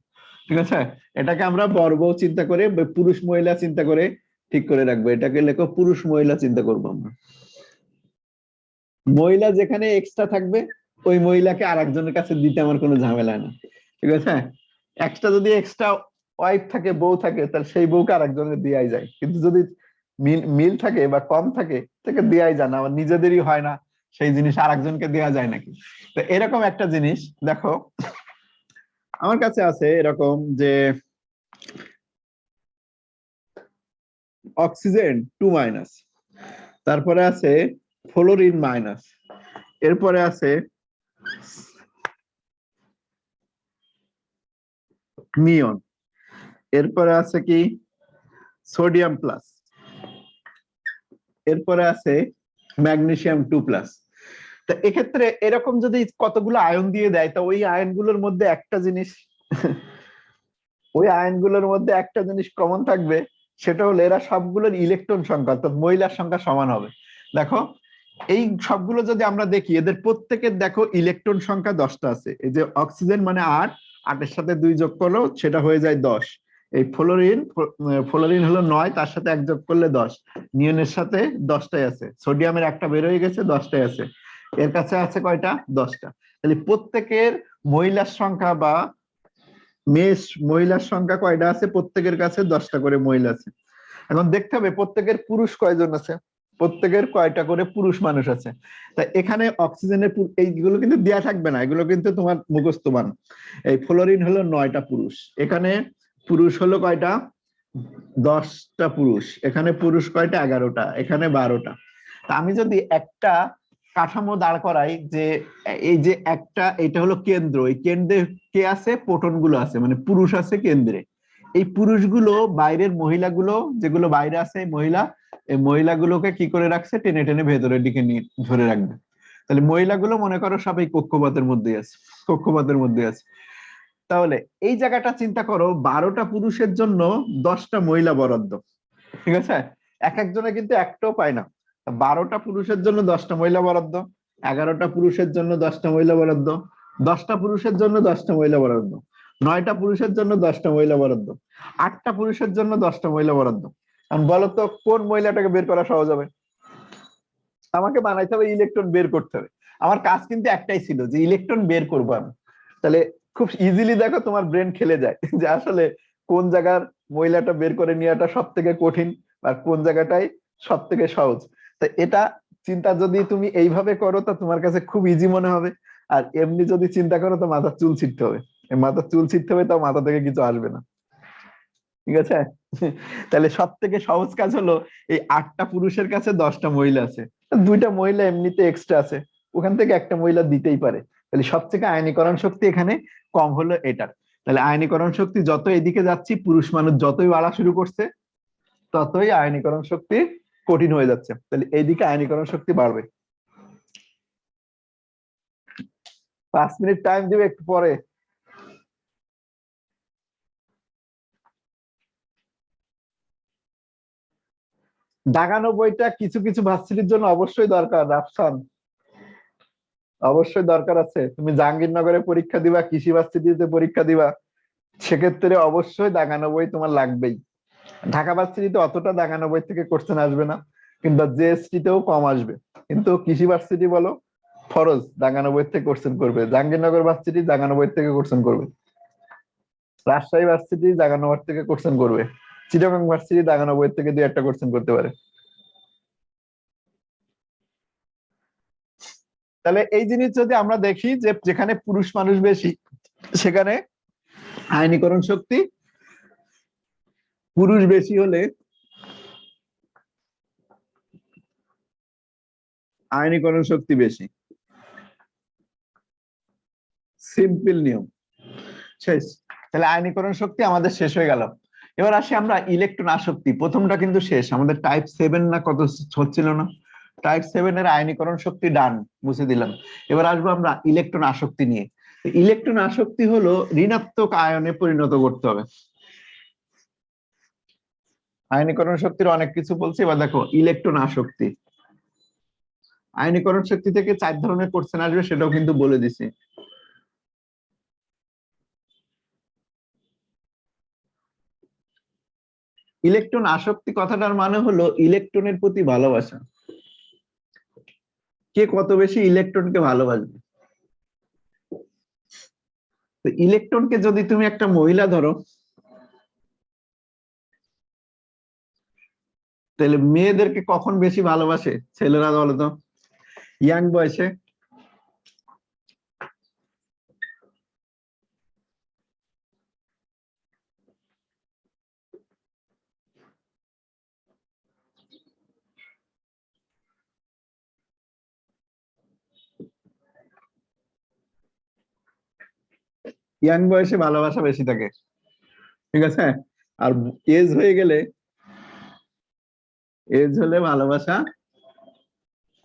ঠিক আছে? এটাকে আমরা বর বউ চিন্তা করে, পুরুষ মহিলা চিন্তা করে ঠিক করে রাখবো। এটাকে লেখো পুরুষ মহিলা চিন্তা করবো আমরা। মহিলা যেখানে এক্সট্রা থাকবে ওই মহিলাকে আর একজনের কাছে দিতে আমার কোনো ঝামেলা না, ঠিক আছে? একটা যদি এক্সট্রা ওয়াইফ থাকে, বউ থাকে, তাহলে সেই বউকে আর একজনের দেওয়াই যায়। কিন্তু যদি মিল থাকে বা কম থাকে তাকে দেওয়াই যায় না, আমার নিজেদেরই হয় না, সেই জিনিস আর একজনকে দেওয়া যায় নাকি? তো এরকম একটা জিনিস দেখো আমার কাছে আছে এরকম যে অক্সিজেন 2-, তারপরে আছে ফ্লোরিন মাইনাস, এরপরে আছে নিয়ন, এরপরে আছে কি সোডিয়াম প্লাস, এরপরে আছে ম্যাগনেসিয়াম 2+। তা এক্ষেত্রে এরকম যদি কতগুলো আয়ন দিয়ে দেয় তা ওই আয়নগুলোর মধ্যে একটা জিনিস ওই আয়নগুলোর মধ্যে একটা জিনিস কমন থাকবে, সেটা হলো এরা সবগুলোর ইলেকট্রন সংখ্যা অর্থাৎ মহিলার সংখ্যা সমান হবে। দেখো এই সবগুলো যদি আমরা দেখি এদের প্রত্যেকের দেখো ইলেকট্রন সংখ্যা 10টা আছে। এই যে অক্সিজেন মানে 8, 8-এর সাথে 2 যোগ করলো সেটা হয়ে যায় 10। এই ফ্লোরিন হলো 9, তার সাথে 1 যোগ করলে 10। নিয়নের সাথে 10টাই আছে, সোডিয়ামের একটা বের হয়ে গেছে, 10টাই আছে। এর কাছে আছে কয়টা? 10টা। তাহলে প্রত্যেকের মহিলার সংখ্যা বা মহিলার সংখ্যা কয়টা আছে? প্রত্যেকের কাছে 10টা করে মহিলা আছে। এখন দেখতে হবে প্রত্যেকের পুরুষ কয়জন আছে, প্রত্যেকের কয়টা করে পুরুষ মানুষ আছে। তা এখানে অক্সিজেনের এইগুলো কিন্তু দেয়া থাকবে না, এগুলো কিন্তু তোমার মুখস্থমান। এই ফ্লোরিন হলো 9টা পুরুষ, এখানে পুরুষ হলো কয়টা? 10টা পুরুষ, এখানে পুরুষ কয়টা? 11টা, এখানে 12টা। তা আমি যদি একটা কাঠামো দাঁড় করাই যে এই যে একটা, এটা হলো কেন্দ্র, এই কেন্দ্রে কে আছে? প্রোটন গুলো আছে, মানে পুরুষ আছে কেন্দ্রে। এই পুরুষগুলো বাইরের মহিলাগুলো যেগুলো বাইরে আছে, মহিলা, এই মহিলাগুলোকে কি করে রাখছে? টেনে টেনে ভেতরের দিকে নিয়ে ধরে রাখবে। তাহলে মহিলাগুলো মনে করো সব এই কক্ষপথের মধ্যে আছে, কক্ষপথের মধ্যে আছে। তাহলে এই জায়গাটা চিন্তা করো, 12টা পুরুষের জন্য 10টা মহিলা বরাদ্দ, ঠিক আছে? এক একজনে কিন্তু একটাও পায় না। 12টা পুরুষের জন্য 10টা মহিলা বরাদ্দ, 11টা পুরুষের জন্য 10টা মহিলা বরাদ্দ, 10টা পুরুষের জন্য 10টা মহিলা বরাদ্দ, 9টা পুরুষের জন্য 10টা মহিলা বরাদ্দ, 8টা পুরুষের জন্য 10টা মহিলা বরাদ্দ। এখন বলো তো কোন মহিলাটাকে বের করা সহজ হবে? আমাকে বানাইতে হবে, ইলেকট্রন বের করতে হবে। আমার কাজ কিন্তু একটাই ছিল যে ইলেকট্রন বের করবো আমি। তাহলে খুব ইজিলি দেখো তোমার ব্রেন খেলে যায় যে আসলে কোন জায়গার মহিলাটা বের করে নেওয়াটা সব থেকে কঠিন আর কোন জায়গাটাই সব থেকে সহজ। তো এটা চিন্তা যদি তুমি এইভাবে করো তা তোমার কাছে খুব ইজি মনে হবে। আর এমনি যদি চিন্তা করো তো মাথার চুল ছিঁড়তে হবে, মাথার চুল ছিঁড়তে হবে, তাও মাথা থেকে কিছু আসবে না, ঠিক আছে? তাহলে সব থেকে সহজ কাজ হলো এই 8টা পুরুষের কাছে 10টা মহিলা আছে, 2টা মহিলা এমনিতে এক্সট্রা আছে, ওখান থেকে একটা মহিলা দিতেই পারে। তাহলে সব থেকে আয়নীকরণ শক্তি এখানে কম হলো এটার। তাহলে আয়নীকরণ শক্তি যত এদিকে যাচ্ছি, পুরুষ মানুষ যতই বাড়া শুরু করছে ততই আয়নীকরণ শক্তি কঠিন হয়ে যাচ্ছে। তাহলে এইদিকে আয়নীকরণ শক্তি বাড়বে। 5 মিনিট টাইম দিবে একটু পরে। দাগানো বইটা কিছু কিছু ভার্সিটির জন্য অবশ্যই দরকার রাফসান, অবশ্যই দরকার আছে। তুমি জাহাঙ্গীরনগরে পরীক্ষা দিবা, কৃষি ভার্সিটিতে পরীক্ষা দিবা, সেক্ষেত্রে অবশ্যই দাগানো বই তোমার লাগবেই। ঢাকা ভার্সিটিতে অতটা দাগানো বই থেকে কোশ্চেন আসবে না, কিংবা জেএসটি তেও কম আসবে। কিন্তু কৃষি ভার্সিটি বলো, ফরজ দাগানো বই থেকে কোশ্চেন করবে। জাহাঙ্গীরনগর ভার্সিটি দাগানো বই থেকে কোশ্চেন করবে, রাজশাহী ভার্সিটি দাগানো বই থেকে কোশ্চেন করবে, চিটাগাং ভার্সিটি দাগানো বই থেকে 2-1টা কোশ্চেন করতে পারে। তাহলে এই জিনিস যদি আমরা দেখি যে যেখানে পুরুষ মানুষ বেশি সেখানে আয়নীকরণ শক্তি, পুরুষ বেশি হলে আয়নীকরণ শক্তি বেশি। সিম্পল নিয়ম, শেষ। তাহলে আয়নীকরণ শক্তি আমাদের শেষ হয়ে গেল। এবার আসি আমরা ইলেকট্রন আসক্তি, প্রথমটা কিন্তু শেষ, আমাদের টাইপ 7 না কত হচ্ছিল না, টাইপ 7 এর আয়নীকরণ শক্তি ডান, মুছে দিলাম। এবার আসবো আমরা ইলেকট্রন আসক্তি নিয়ে। ইলেকট্রন আসক্তি হলো ঋণাত্মক আয়নে পরিণত করতে হবে। আয়নীকরণ শক্তির অনেক কিছু বলছি, এবার দেখো ইলেকট্রন আসক্তি। আয়নীকরণ শক্তি থেকে 4 ধরনের কোশ্চেন আসবে, সেটাও কিন্তু বলে দিছি। ইলেকট্রন আসক্তি কথাটার মানে হলো ইলেকট্রনের প্রতি ভালোবাসা, কে কত বেশি ইলেকট্রনকে ভালোবাসবে। তো ইলেকট্রনকে যদি তুমি একটা মহিলা ধরো, তাহলে মেয়েদেরকে কখন বেশি ভালোবাসে ছেলেরা বলো তো? ইয়াং বয়সে। ইয়াং বয়সে ভালোবাসা বেশি থাকে, ঠিক আছে। আর এজ হয়ে গেলে, এজ হলে ভালোবাসা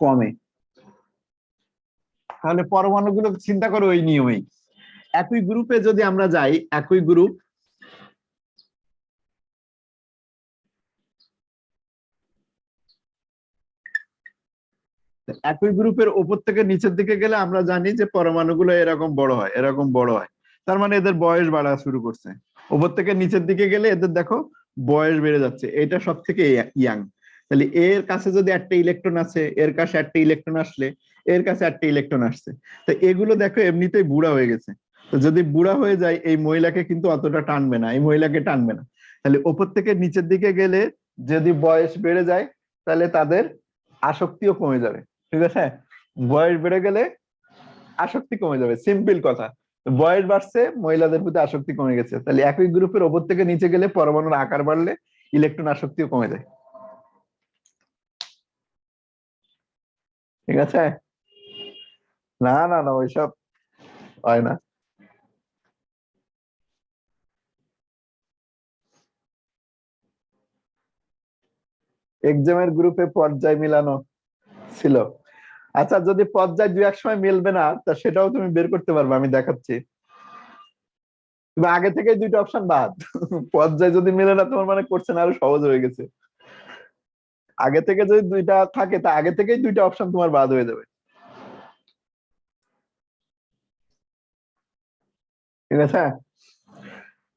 কমে। তাহলে পরমাণুগুলো চিন্তা করো ওই নিয়মেই। একই গ্রুপে যদি আমরা যাই, একই গ্রুপ, একই গ্রুপের উপর থেকে নিচের দিকে গেলে আমরা জানি যে পরমাণুগুলো এরকম বড় হয়, এরকম বড় হয়। তার মানে এদের বয়স বাড়া শুরু করছে। উপর থেকে নিচের দিকে গেলে এদের দেখো বয়স বেড়ে যাচ্ছে, এটা সব থেকে ইয়াং। তাহলে এর কাছে যদি একটা ইলেকট্রন আছে, এর কাছে একটা ইলেকট্রন আসলে এর কাছে একটা ইলেকট্রন আসছে, তো এগুলো দেখো এমনিতেই বুড়া হয়ে গেছে। তো যদি বুড়া হয়ে যায়, এই মহিলাকে কিন্তু অতটা টানবে না, এই মহিলাকে টানবে না। তাহলে উপর থেকে নিচের দিকে গেলে যদি বয়স বেড়ে যায়, তাহলে তাদের আসক্তিও কমে যাবে, ঠিক আছে। বয়স বেড়ে গেলে আসক্তি কমে যাবে, সিম্পল কথা। বয়স বাড়ছে, মহিলাদের প্রতি আসক্তি কমে গেছে, তাহলে একই গ্রুপের ওপর থেকে নিচে গেলে পরমাণুর আকার বাড়লে ইলেকট্রন আসক্তিও কমে যায়, ঠিক আছে। না না না, ওইসব হয় না। এক্সামের গ্রুপে পর্যায় মিলানো ছিল। আচ্ছা, যদি পর্যায় দুই এক সময় মিলবে না, তা সেটাও তুমি বের করতে পারবে, আমি দেখাচ্ছি। তুমি আগে থেকে দুইটা অপশন বাদ। পর্যায় যদি মিলে না তোমার, মানে কোশ্চেন আরো সহজ হয়ে গেছে। আগে থেকে যদি দুইটা থাকে, তা আগে থেকেই দুইটা অপশন তোমার বাদ হয়ে যাবে, ঠিক আছে।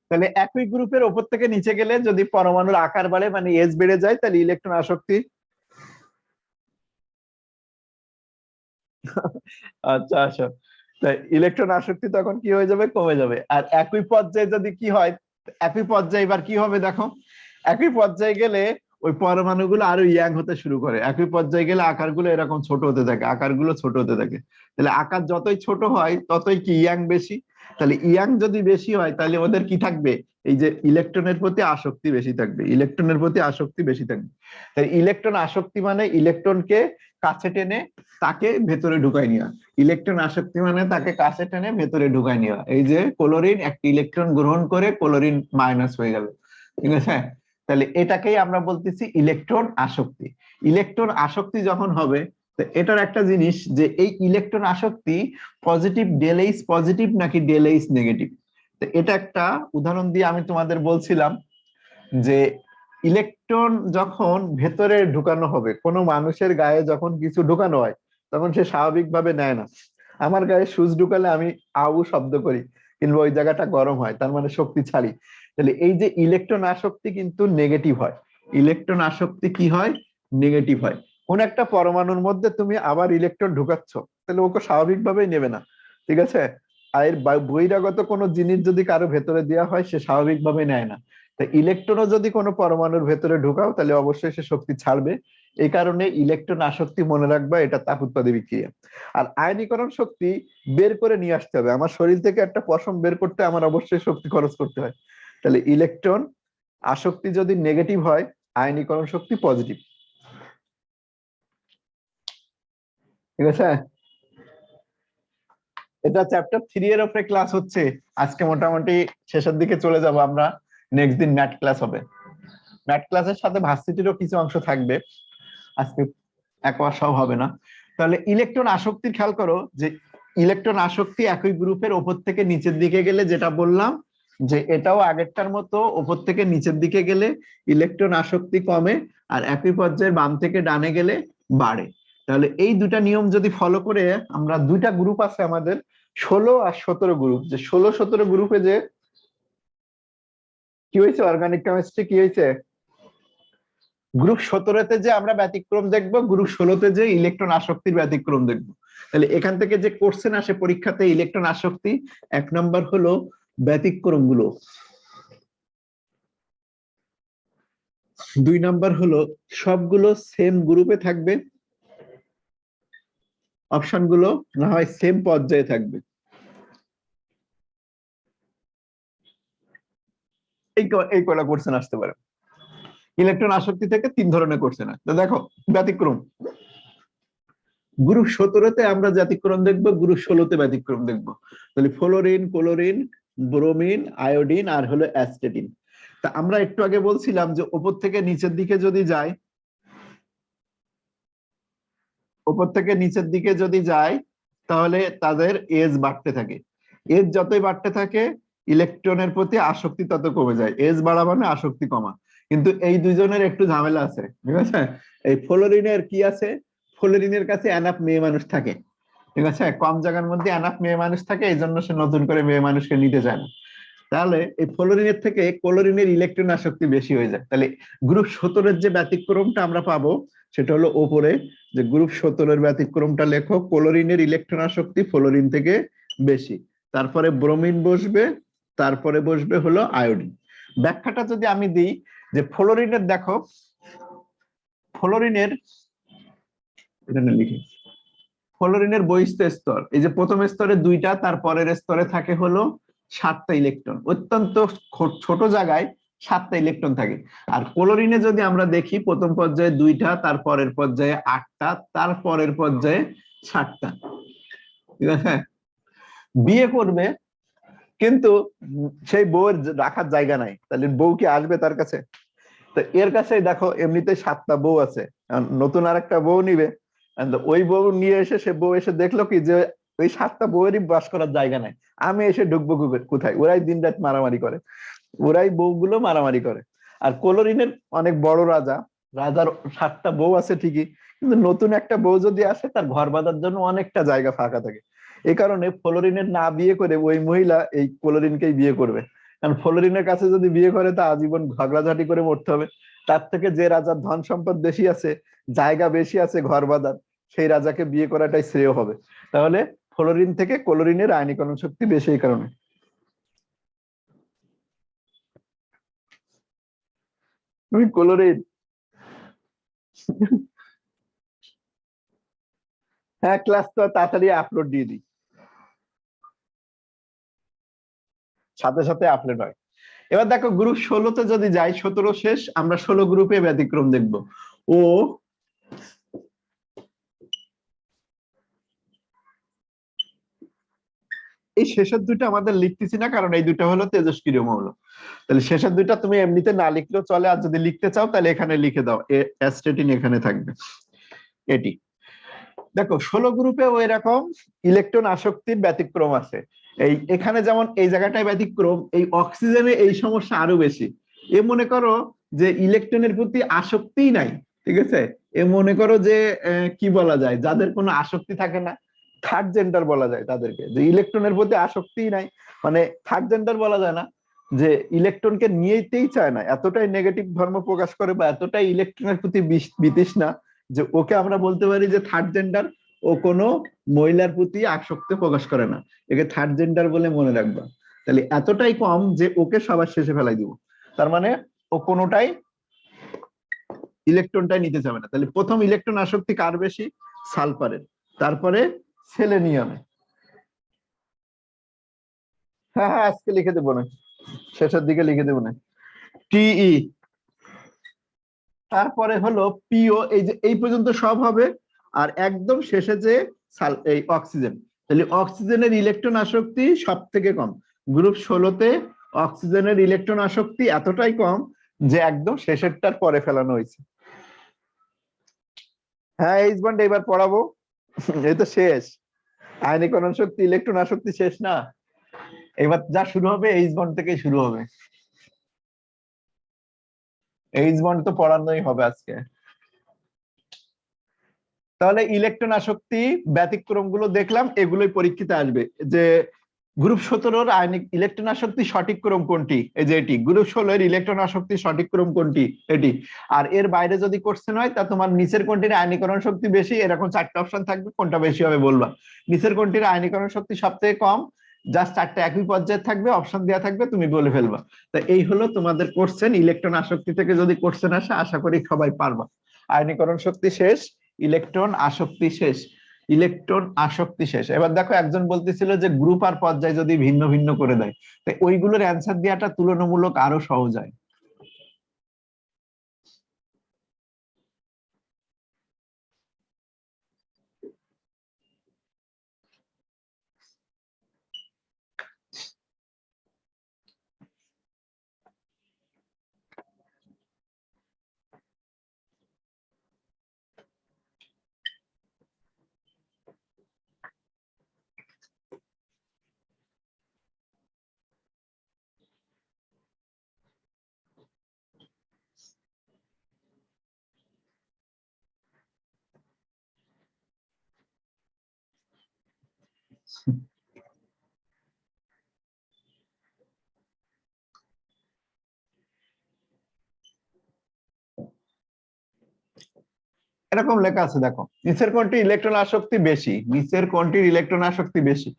তাহলে একই গ্রুপের ওপর থেকে নিচে গেলে যদি পরমাণুর আকার বাড়ে, মানে এজ বেড়ে যায়, তাহলে ইলেকট্রন আসক্তি। আচ্ছা আচ্ছা, তাই ইলেকট্রন আসক্তি তখন কি হয়ে যাবে, কমে যাবে। আর একই পর্যায়ে যদি কি হয়, একই পর্যায়ে এবার কি হবে দেখো, একই পর্যায়ে গেলে ওই পরমাণুগুলো আরো ইয়াং হতে শুরু করে। একই পর্যায়ে গেলে আকারগুলো এরকম ছোট হতে থাকে, আকারগুলো ছোট হতে থাকে। তাহলে আকার যতই ছোট হয় ততই কি ইয়াং বেশি। তাহলে ইয়াং যদি বেশি হয়, তাহলে ওদের কি থাকবে, এই যে ইলেকট্রনের প্রতি আসক্তি বেশি থাকবে, ইলেকট্রনের প্রতি আসক্তি বেশি থাকবে। তাই ইলেকট্রন আসক্তি মানে ইলেকট্রনকে কাছে টেনে তাকে ভেতরে ঢুকাই নেওয়া। ইলেকট্রন আসক্তি মানে তাকে কাছে টেনে ভেতরে ঢুকাই নেওয়া। এই যে ক্লোরিন একটি ইলেকট্রন গ্রহণ করে ক্লোরিন মাইনাস হয়ে গেল, ঠিক আছে। তাহলে এটাকেই আমরা বলতেছি ইলেকট্রন আসক্তি। ইলেকট্রন আসক্তি যখন হবে, তো এটার একটা জিনিস যে এই ইলেকট্রন আসক্তি পজিটিভ ডেল এইচ পজিটিভ নাকি ডেল এইচ নেগেটিভ। তো এটা একটা উদাহরণ দিয়ে আমি তোমাদের বলছিলাম যে ইলেকট্রন যখন ভেতরে ঢুকানো হবে, কোনো মানুষের গায়ে যখন কিছু ঢুকানো হয়, তখন সে স্বাভাবিকভাবে নেয় না। আমার গায়ে সুচ ঢুকালে আমি আউ শব্দ করি, কিন্তু ওই জায়গাটা গরম হয়, তার মানে শক্তি ছাড়ি। তাহলে এই যে ইলেকট্রন আসক্তি কিন্তু নেগেটিভ হয়। ইলেকট্রন আসক্তি কি হয়, নেগেটিভ হয়। কোন একটা পরমাণুর মধ্যে তুমি আবার ইলেকট্রন ঢুকাচ্ছ, তাহলে ওকে স্বাভাবিকভাবেই নেবে না, ঠিক আছে। আর এর বহিরাগত কোনো জিনিস যদি কারো ভেতরে দেওয়া হয়, সে স্বাভাবিকভাবে নেয় না। তা ইলেকট্রনও যদি কোনো পরমাণুর ভেতরে ঢুকাও, তাহলে অবশ্যই সে শক্তি ছাড়বে। এই কারণে ইলেকট্রন আসক্তি মনে রাখবা, এটা তাপ উৎপাদী বিক্রিয়া। আর আয়নীকরণ শক্তি বের করে নিয়ে আসতে হবে, আমার শরীর থেকে একটা পশম বের করতে আমার অবশ্যই শক্তি খরচ করতে হয়। তাহলে ইলেকট্রন আসক্তি যদি নেগেটিভ হয়, আয়নীকরণ শক্তি পজিটিভ, ঠিক আছে। এটা চ্যাপ্টার 3 এর উপরে ক্লাস হচ্ছে। আজকে মোটামুটি শেষের দিকে চলে যাব আমরা। নেক্সট দিন ম্যাথ ক্লাস হবে, ম্যাথ ক্লাসের সাথে ভার্সিটিরও কিছু অংশ থাকবে, আজকে একবার সব হবে না। তাহলে ইলেকট্রন আসক্তির খেয়াল করো যে ইলেকট্রন আসক্তি একই গ্রুপের ওপর থেকে নিচের দিকে গেলে যেটা বললাম যে এটাও আগেরটার মতো ওপর থেকে নিচের দিকে গেলে ইলেকট্রন আসক্তি কমে, আর একই পর্যায়ে বাম থেকে ডানে গেলে বাড়ে। তাহলে এই দুটা নিয়ম যদি ফলো করে আমরা, দুইটা গ্রুপ আছে আমাদের 16 আর 17 গ্রুপ, যে 16-17 গ্রুপে যে কি হয়েছে, অর্গানিক কেমিস্ট্রি কি হয়েছে, গ্রুপ 17-তে যে আমরা ব্যতিক্রম দেখবো, গ্রুপ 16-তে যে ইলেকট্রন আসক্তির ব্যতিক্রম দেখবো। তাহলে এখান থেকে যে কোশ্চেন আসে পরীক্ষাতে ইলেকট্রন আসক্তি, 1 নম্বর হলো ব্যতিক্রম গুলো, 2 নম্বর হলো সবগুলো সেম গ্রুপে থাকবে, অপশন গুলো না হয় সেম পর্যায়ে থাকবে। এই কয়টা কোশ্চেন আসতে পারে ইলেকট্রন আসক্তি থেকে, 3 ধরনের কোশ্চেন আসে। তো দেখো ব্যতিক্রম, গ্রুপ 17-তে আমরা ব্যতিক্রম দেখবো, গ্রুপ 16-তে ব্যতিক্রম দেখবো। তাহলে ফ্লোরিন, ক্লোরিন, ব্রোমিন, আয়োডিন আর হলো অ্যাসটেটিন। তা আমরা একটু আগে বলছিলাম যে উপর থেকে নিচের দিকে যদি যায়, উপর থেকে নিচের দিকে যদি যায় তাহলে তাদের এজ বাড়তে থাকে, এজ যতই বাড়তে থাকে ইলেকট্রনের প্রতি আসক্তি তত কমে যায়, এজ বাড়া মানে আসক্তি কমা। কিন্তু এই দুইজনের একটু ঝামেলা আছে, ঠিক আছে। এই ফ্লোরিনের কি আছে, ফ্লোরিনের কাছে এনাফ মেয়ে মানুষ থাকে, ঠিক আছে, কম জায়গার মধ্যে এনাফ মেয়ে মানুষ থাকে, এই জন্য সে নতুন করে মেয়ে মানুষকে নিতে চায় না। তাহলে এই ফ্লোরিনের থেকে ক্লোরিনের ইলেকট্রন আসক্তি বেশি হয়ে যায়। তাহলে গ্রুপ 17-এর যে ব্যতিক্রমটা আমরা পাবো সেটা হলো ওপরে, যে গ্রুপ 17-এর ব্যতিক্রমটা লেখো, ক্লোরিনের ইলেকট্রন আসক্তি ফ্লোরিন থেকে বেশি, তারপরে ব্রোমিন বসবে, তারপরে বসবে হলো আয়োডিন। ব্যাখ্যাটা যদি আমি দিই যে ফ্লোরিনের, দেখো ফ্লোরিনের, এখানে লিখি ফ্লোরিনের বহিস্থ স্তর, এই যে প্রথম স্তরে 2টা, তার পরের স্তরে থাকে হলো 7টা ইলেকট্রন, অত্যন্ত ছোট জায়গায় 7টা ইলেকট্রন থাকে। আর ক্লোরিনে যদি আমরা দেখি প্রথম পর্যায়ে 2টা, তার পরের পর্যায়ে 8টা, তার পরের পর্যায়ে 7টা, ঠিক আছে। বিয়ে করবে কিন্তু সেই বউয়ের রাখার জায়গা নাই, তাহলে বউ কি আসবে তার কাছে? তো এর কাছে দেখো এমনিতে 7টা বউ আছে, নতুন আর একটা বউ নিবে, ওই বউ নিয়ে এসে সে বউ এসে দেখলো কি যে ওই 7টা বউয়েরই বাস করার জায়গা নাই, আমি এসে ঢুকবো কোথায়, ওরাই দিন রাত মারামারি করে, ওরাই বউগুলো মারামারি করে। আর ক্লোরিনের অনেক বড় রাজা, রাজার 7টা বউ আছে ঠিকই, কিন্তু নতুন একটা বউ যদি আসে তার ঘর বাঁধার জন্য অনেকটা জায়গা ফাঁকা থাকে। এই কারণে ফ্লোরিনের না বিয়ে করে ওই মহিলা এই ক্লোরিনকেই বিয়ে করবে, কারণ ফ্লোরিনের কাছে যদি বিয়ে করে তা আজীবন ঝগড়াঝাটি করে মরতে হবে। তার থেকে যে রাজার ধন সম্পদ বেশি আছে, জায়গা বেশি আছে ঘর বাঁধার, সেই রাজাকে বিয়ে করাটাই শ্রেয় হবে। তাহলে ফ্লোরিন থেকে ক্লোরিনের আয়নীকরণ শক্তি বেশি এই কারণে। তুমি ক্লোরিন, হ্যাঁ ক্লাস তো তাড়াতাড়ি আপলোড দিয়ে দিই, সাথে সাথে আপলোড হয়। এবার দেখো গ্রুপ 16-তে যদি যাই, 17 শেষ, আমরা 16 গ্রুপে ব্যতিক্রম দেখবো। ও এই শেষের দুইটা আমাদের লিখতেছি না, কারণ এই দুইটা হলো তেজস্ক্রিয় মৌল। তাহলে শেষের দুইটা তুমি এমনিতে না লিখলেও চলে, আর যদি লিখতে চাও তাহলে এখানে লিখে দাও, অ্যাস্টেটিন এখানে থাকবে। এটি দেখো 16 গ্রুপেও এরকম ইলেকট্রন আসক্তির ব্যতিক্রম আছে। এই এখানে যেমন এই জায়গাটায় ব্যতিক্রম, এই অক্সিজেনে এই সমস্যা আরো বেশি। এ মনে করো যে ইলেকট্রনের প্রতি আসক্তিই নাই, ঠিক আছে, এ মনে করো যে কি বলা যায়, যাদের কোনো আসক্তি থাকে না, থার্ড জেন্ডার বলা যায় তাদেরকে, যে ইলেকট্রনের প্রতি আসক্তিই নাই, মানে থার্ড জেন্ডার বলা যায় না, যে ইলেকট্রনকে নিয়েতেই চায় না, এতটাই নেগেটিভ ধর্ম প্রকাশ করে বা এতটাই ইলেকট্রনের প্রতি বিতৃষ্ণা যে ওকে আমরা বলতে পারি যে থার্ড জেন্ডার। ও কোনো মহিলার প্রতি আসক্তি প্রকাশ করে না, একে থার্ড জেন্ডার বলে মনে রাখবা। তাহলে এতটাই কম যে ওকে সবার শেষে ফেলাই দিব, তার মানে ও কোনোটাই ইলেকট্রনটাই নিতে যাবে না। তাহলে প্রথম ইলেকট্রন আসক্তি কার বেশি? সালফারের, তারপরে সেলেনিয়ামে। হ্যাঁ হ্যাঁ আজকে লিখে দেবো না, শেষের দিকে লিখে দেবো না। টিই, তারপরে হলো পিও, এই যে এই পর্যন্ত সব হবে, আর একদম শেষে যে এই অক্সিজেন। তাহলে অক্সিজেনের ইলেকট্রন আসক্তি সব থেকে কম, গ্রুপ 16-তে অক্সিজেনের ইলেকট্রন আসক্তি এতটাই কম যে একদম শেষেরটার পরে ফেলানো হয়েছে। হ্যাঁ এইচ বন্ড এবার পড়াবো, এই তো শেষ। আয়নীকরণ শক্তি ইলেকট্রন আসক্তি শেষ না, এবার যা শুরু হবে এইচ বন্ড থেকেই শুরু হবে। এইচ বন্ড তো পড়ানোই হবে আজকে। তাহলে ইলেকট্রন আসক্তি ব্যতিক্রম গুলো দেখলাম, এগুলোই পরীক্ষিতে আসবে। যে গ্রুপ 17 আয়নিক ইলেকট্রন আসক্তি সঠিক ক্রম কোনটি, এই যে এটি। গ্রুপ 16 ইলেকট্রন আসক্তি সঠিক ক্রম কোনটি, এটি। আর এর বাইরে যদি কোশ্চেন হয় তা তোমার নিচের কোনটির আয়নীকরণ শক্তি বেশি, এরকম 4টা অপশন থাকবে, কোনটা বেশি হবে বলবা। নিচের কোনটির আয়নীকরণ শক্তি সবথেকে কম, জাস্ট 4টা একই পর্যায়ে থাকবে, অপশন দেওয়া থাকবে, তুমি বলে ফেলবা। তো এই হলো তোমাদের কোশ্চেন। ইলেকট্রন আসক্তি থেকে যদি কোশ্চেন আসে আশা করি সবাই পারবা। আয়নীকরণ শক্তি শেষ, ইলেকট্রন আসক্তি শেষ, ইলেকট্রন আসক্তি শেষ। এবার দেখো একজন বলতেছিল যে গ্রুপ আর পর্যায় যদি ভিন্ন ভিন্ন করে দেয়, তো ওইগুলোর অ্যান্সার দেওয়াটা তুলনামূলক আরো সহজ হয়। এরকম লেখা আছে দেখো, নিচের কোনটি ইলেকট্রন আসক্তি বেশি, নিচের কোনটির ইলেকট্রন আসক্তি বেশি।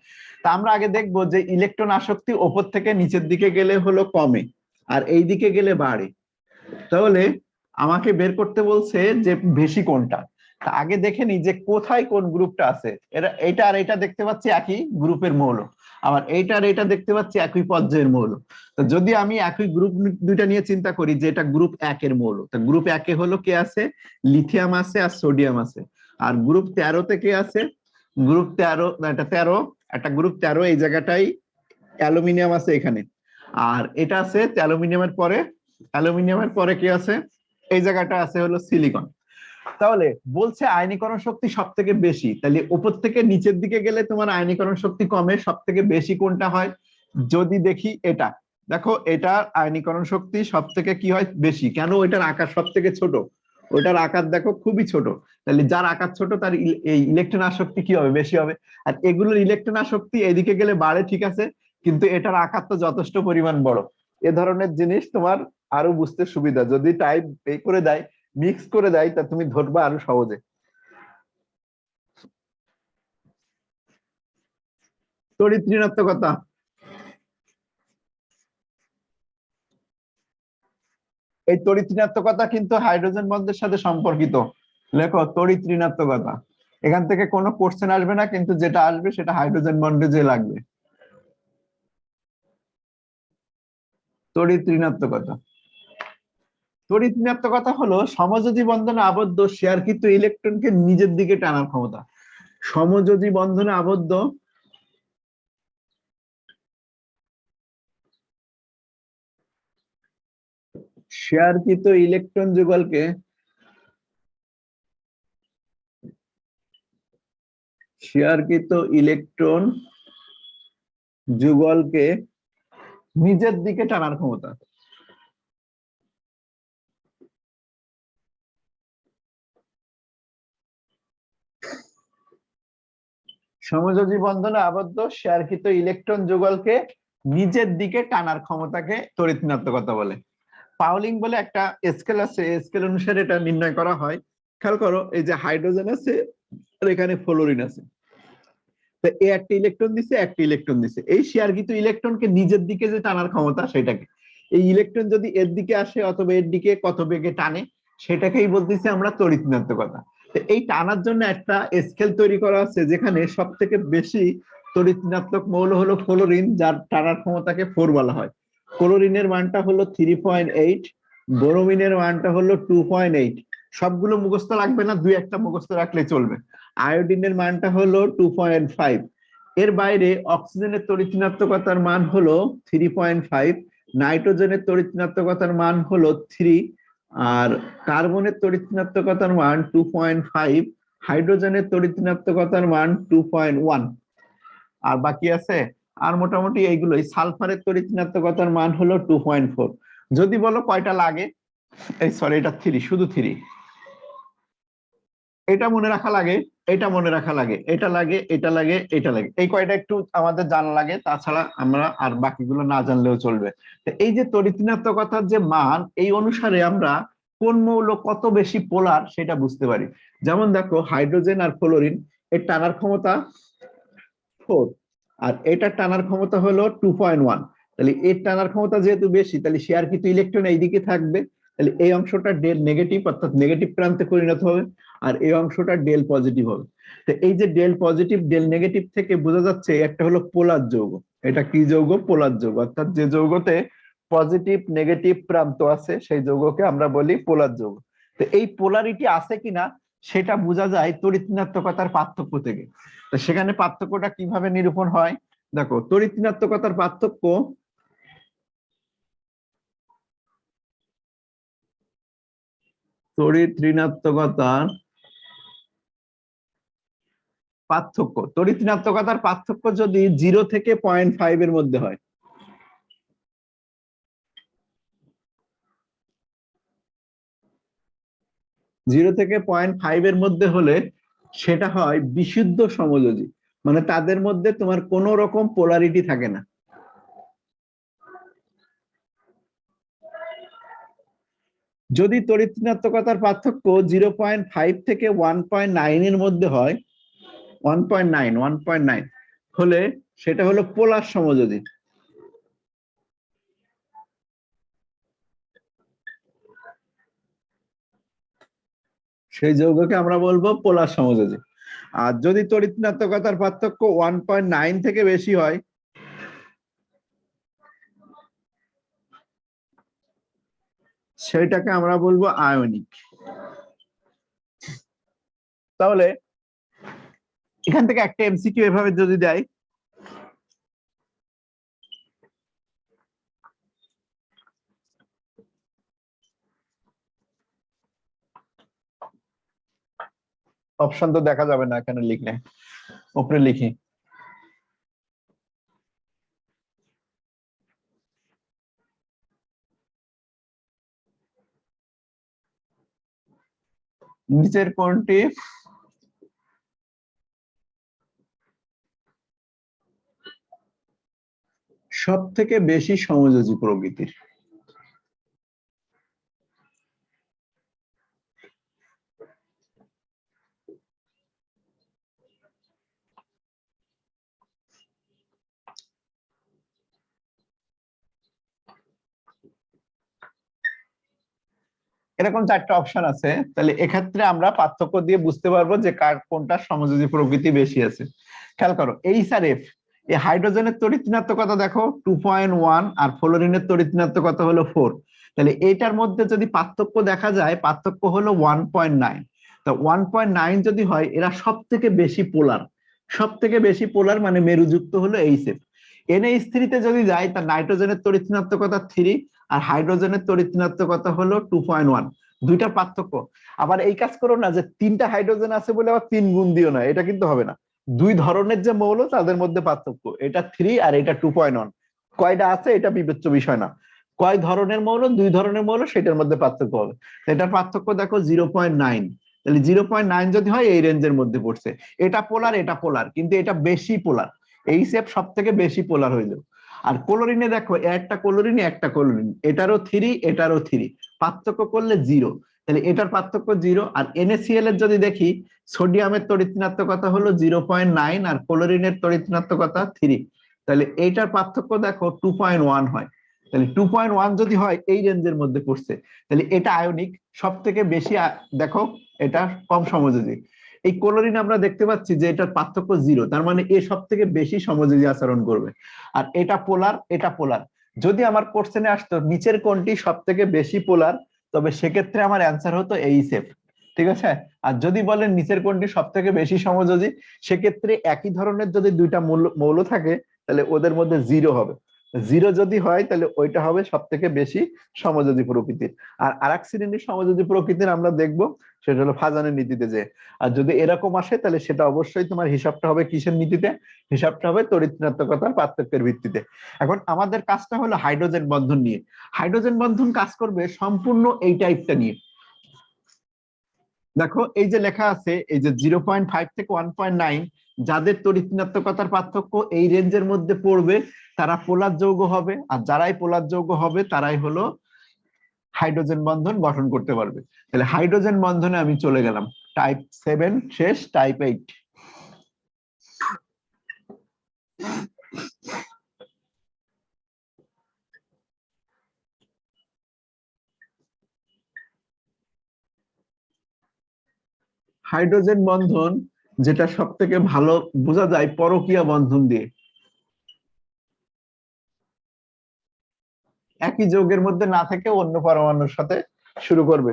তা আমরা আগে দেখবো যে ইলেকট্রন আসক্তি ওপর থেকে নিচের দিকে গেলে হলো কমে, আর এই দিকে গেলে বাড়ে। তাহলে আমাকে বের করতে বলছে যে বেশি কোনটা। তা আগে দেখে নি যে কোথায় কোন গ্রুপটা আছে। এরা এইটা আর এটা দেখতে পাচ্ছি একই গ্রুপের মৌল, আবার এইটা আর এটা দেখতে পাচ্ছি একই পর্যায়ের মৌল। তো যদি আমি একই গ্রুপ দুইটা নিয়ে চিন্তা করি যে এটা গ্রুপ 1-এর মৌল, তা গ্রুপ 1-এ হলো কে আছে, লিথিয়াম আছে আর সোডিয়াম আছে। আর গ্রুপ 13-তে কে আছে, গ্রুপ 13, এটা 13, একটা গ্রুপ 13 এই জায়গাটাই অ্যালুমিনিয়াম আছে এখানে। আর এটা আছে অ্যালুমিনিয়ামের পরে কি আছে, এই জায়গাটা আছে হলো সিলিকন। তাহলে বলছে আয়নীকরণ শক্তি সব থেকে বেশি, তাহলে উপর থেকে নিচের দিকে গেলে তোমার আয়নীকরণ শক্তি কমে, সব থেকে বেশি কোনটা হয়। যদি দেখি এটা, দেখো এটার আয়নীকরণ শক্তি সব থেকে কি হয় বেশি, কেন, ওইটার আকার সব থেকে ছোট, ওইটার আকার দেখো খুবই ছোট। তাহলে যার আকার ছোট তার এই ইলেকট্রন আসক্তি কি হবে, বেশি হবে। আর এগুলোর ইলেকট্রন আসক্তি এদিকে গেলে বাড়ে, ঠিক আছে, কিন্তু এটার আকার তো যথেষ্ট পরিমাণ বড়। এ ধরনের জিনিস তোমার আরো বুঝতে সুবিধা, যদি টাইপ এই করে দেয়, মিক্স করে দেয়, তা তুমি ধরবা আরো সহজে। তড়িৎ ঋণাত্মকতা, এই তড়িৎ ঋণাত্মকতা কিন্তু হাইড্রোজেন বন্ডের সাথে সম্পর্কিত। লেখো তড়িৎ ঋণাত্মকতা। এখান থেকে কোনো কোশ্চেন আসবে না, কিন্তু যেটা আসবে সেটা হাইড্রোজেন বন্ডে যে লাগবে। তড়িৎ ঋণাত্মকতা, তড়িৎ ঋণাত্মকতা হলো সমযোজী বন্ধনে আবদ্ধ শেয়ারকৃত ইলেকট্রনকে নিজের দিকে টানার ক্ষমতা। সমযোজী বন্ধনে আবদ্ধ শেয়ারকৃত ইলেকট্রন যুগলকে শেয়ারকৃত ইলেকট্রন যুগলকে নিজের দিকে টানার ক্ষমতা। সমযোজী বন্ধনে আবদ্ধ শেয়ারকৃত ইলেকট্রন যুগলকে নিজের দিকে টানার ক্ষমতাকে তড়িৎ ঋণাত্মকতা বলে। পাউলিং বলে একটা স্কেল আছে, স্কেল অনুসারে এটা নির্ণয় করা হয়। খেয়াল করো, এই যে হাইড্রোজেন আছে আর এখানে ফ্লোরিন আছে, তো এ একটা ইলেকট্রন দিছে, একটা ইলেকট্রন দিছে, এই শেয়ারকৃত ইলেকট্রনকে নিজের দিকে যে টানার ক্ষমতা সেটাকে, এই ইলেকট্রন যদি এর দিকে আসে অথবা এর দিকে কত বেগে টানে, সেটাকেই বলতেছি আমরা তড়িৎ ঋণাত্মকতা। এই টানার জন্য একটা স্কেল তৈরি করা আছে, যেখানে সব থেকে বেশি তড়িৎ ঋণাত্মক মৌল হলো ক্লোরিন, যার টানার ক্ষমতাকে 4 বলা হয়। ক্লোরিনের মানটা হলো 3.8, ব্রোমিনের মানটা হলো 2.8। সবগুলো মুখস্থ লাগবে না, দুই একটা মুখস্থ রাখলে চলবে। আয়োডিনের মানটা হলো 2.5, এর বাইরে অক্সিজেনের তড়িৎ ঋণাত্মকতার মান হলো 3.5, নাইট্রোজেনের তড়িৎ ঋণাত্মকতার মান হলো 3, আর কার্বনের তড়িৎ ঋণাত্মকতার মান 2.5, হাইড্রোজেনের তড়িৎ ঋণাত্মকতার মান 2.1। আর বাকি আছে আর মোটামুটি এইগুলোই। সালফারের তড়িৎ ঋণাত্মকতার মান হলো 2.4। যদি বলো কয়টা লাগে, এই সরি এটা 3, শুধু 3। এটা মনে রাখা লাগে, এটা মনে রাখা লাগে, এটা লাগে, এটা লাগে, এটা লাগে, এই কয়টা একটু আমাদের জানা লাগে, তাছাড়া আমরা আর বাকিগুলো না জানলেও চলবে। এই যে তড়িৎ ঋণাত্মকতার যে মান, এই অনুসারে আমরা কোন মৌল কত বেশি পোলার সেটা বুঝতে পারি। যেমন দেখো হাইড্রোজেন আর ফ্লোরিন, এর টানার ক্ষমতা 4, আর এটার টানার ক্ষমতা হলো 2.1। তাহলে এর টানার ক্ষমতা যেহেতু বেশি, তাহলে শেয়ার কিন্তু ইলেকট্রন এইদিকে থাকবে, তাহলে এই অংশটা ডেল নেগেটিভ অর্থাৎ নেগেটিভ প্রান্তে পরিণত হবে, আর এই অংশটা ডেল পজিটিভ হবে। তো এই যে ডেল পজিটিভ ডেল নেগেটিভ থেকে বোঝা যাচ্ছে একটা হলো পোলার যৌগ। এটা কি যৌগ? পোলার যৌগ। অর্থাৎ যে যৌগতে পজিটিভ নেগেটিভ প্রান্ত আছে সেই যৌগকে আমরা বলি পোলার যৌগ। তো এই পোলারিটি আছে কিনা সেটা বোঝা যায় তড়িৎ ঋণাত্মকতার পার্থক্য থেকে। তো সেখানে পার্থক্যটা কিভাবে নিরূপণ হয় দেখো, তড়িৎ ঋণাত্মকতার পার্থক্য তড়িৎ ঋণাত্মকতার তড়িৎ ঋণাত্মকতার পার্থক্য যদি 0 থেকে 0.5 এর মধ্যে হয়, 0 থেকে 0.5 এর মধ্যে হলে সেটা হয় বিশুদ্ধ সমযোজী, মানে তাদের মধ্যে তোমার কোনো রকম পোলারিটি থাকে না। যদি তড়িৎ ঋণাত্মকতার পার্থক্য 0.5 থেকে 1.9 এর মধ্যে হয়, 1.9 হলে সেটা হলো পোলার সমযোজী। সেই যৌগকে আমরা বলবো পোলার সমযোজী। আর যদি তড়িৎ ঋণাত্মকতার পার্থক্য 1.9 থেকে বেশি হয়, সেটাকে আমরা বলবো আয়নিক। তাহলে এখান থেকে একটা এমসিকিউ এভাবে যদি দেয়, অপশন তো দেখা যাবে না এখানে লিখলে, উপরে লিখি। নিচের কোনটি সব থেকে বেশি সমযোজী প্রকৃতির? এরকম 4টা অপশন আছে, তাহলে এক্ষেত্রে আমরা পার্থক্য দিয়ে বুঝতে পারবো যে কার কোনটা সমযোজী প্রকৃতি বেশি আছে। খেয়াল করো এইচ আর এফ, এই হাইড্রোজেনের তড়িৎ ঋণাত্মকতা দেখো 2.1, আর ফ্লোরিনের তড়িৎ ঋণাত্মকতা হলো 4। তাহলে এইটার মধ্যে যদি পার্থক্য দেখা যায়, পার্থক্য হলো 1.9। তা 1.9 যদি হয়, এরা সব থেকে বেশি পোলার। সব থেকে বেশি পোলার মানে মেরুযুক্ত হলো এইচ এফ। NH3 তে যদি যায়, তার নাইট্রোজেনের তড়িৎ ঋণাত্মকতা 3, আর হাইড্রোজেনের তড়িৎ ঋণাত্মকতা হলো 2.1। দুইটার পার্থক্য। আবার এই কাজ করো না যে 3টা হাইড্রোজেন আছে বলে আবার 3 গুণ দিও না, এটা কিন্তু হবে না। দুই ধরনের যে মৌল তাদের মধ্যে পার্থক্য, এটা 3 আর এটা 2.1। কয়টা আছে এটা বিবেচ্য বিষয় না, কয় ধরনের মৌল, দুই ধরনের মৌল, সেটার মধ্যে পার্থক্য হবে। এটার পার্থক্য দেখো 0.9। তাহলে 0.9 যদি হয় এই রেঞ্জের মধ্যে পড়ছে। এটা পোলার, এটা পোলার, কিন্তু এটা বেশি পোলার। এই সেপ সব থেকে বেশি পোলার হইলো। আর ক্লোরিনে দেখো, একটা ক্লোরিন একটা ক্লোরিন, এটারও 3 এটারও 3, পার্থক্য করলে 0। তাহলে এটার পার্থক্য 0। আর NaCl এর যদি দেখি, সোডিয়ামের তড়িৎ ঋণাত্মকতা হলো 0.9, আর ক্লোরিনের তড়িৎ ঋণাত্মকতা 3। তাহলে এইটার পার্থক্য দেখো 2.1 হয়। তাহলে 2.1 যদি হয় এই রেঞ্জের মধ্যে পড়ছে, তাহলে এটা আয়নিক। সব থেকে বেশি দেখো এটা কম সমযোজী। এই ক্লোরিন আমরা দেখতে পাচ্ছি যে এটার পার্থক্য 0, তার মানে এ সব থেকে বেশি সমযোজী আচরণ করবে। আর এটা পোলার, এটা পোলার। যদি আমার কোশ্চেনে আসতো নিচের কোনটি সব থেকে বেশি পোলার, তবে সেক্ষেত্রে আমার অ্যান্সার হতো এইচএফ। ঠিক আছে। আর যদি বলেন নিচের কোনটি সব থেকে বেশি সমযোজী, সেক্ষেত্রে একই ধরনের যদি দুইটা মৌল থাকে তাহলে ওদের মধ্যে জিরো হবে। জিরো যদি হয় তাহলে ওইটা হবে সব থেকে বেশি সমযোজী প্রকৃতির। আর আরেক শ্রেণীর সমযোজী প্রকৃতির আমরা দেখব, সেটা হলো ফাজানের নীতিতে যে। আর যদি এরকম আসে তাহলে সেটা অবশ্যই তোমার হিসাবটা হবে কিসের নীতিতে? হিসাবটা হবে তড়িৎ ঋণাত্মকতার পার্থক্যের ভিত্তিতে। এখন আমাদের কাজটা হলো হাইড্রোজেন বন্ধন নিয়ে। হাইড্রোজেন বন্ধন কাজ করবে সম্পূর্ণ এই টাইপটা নিয়ে। দেখো এই যে লেখা আছে, এই যে 0.5 থেকে 1.9, যাদের তড়িৎ ঋণাত্মকতার পার্থক্য এই রেঞ্জের মধ্যে পড়বে তারা পোলার যৌগ হবে, আর যারাই পোলার যৌগ হবে তারাই হলো হাইড্রোজেন বন্ধন গঠন করতে পারবে। তাহলে হাইড্রোজেন বন্ধনে আমি চলে গেলাম, টাইপ 7 শেষ, টাইপ 8। হাইড্রোজেন বন্ধন যেটা সব থেকে ভালো বোঝা যায় পরকীয়া বন্ধন দিয়ে। একই যৌগের মধ্যে না থেকে অন্য পরমাণুর সাথে শুরু করবে।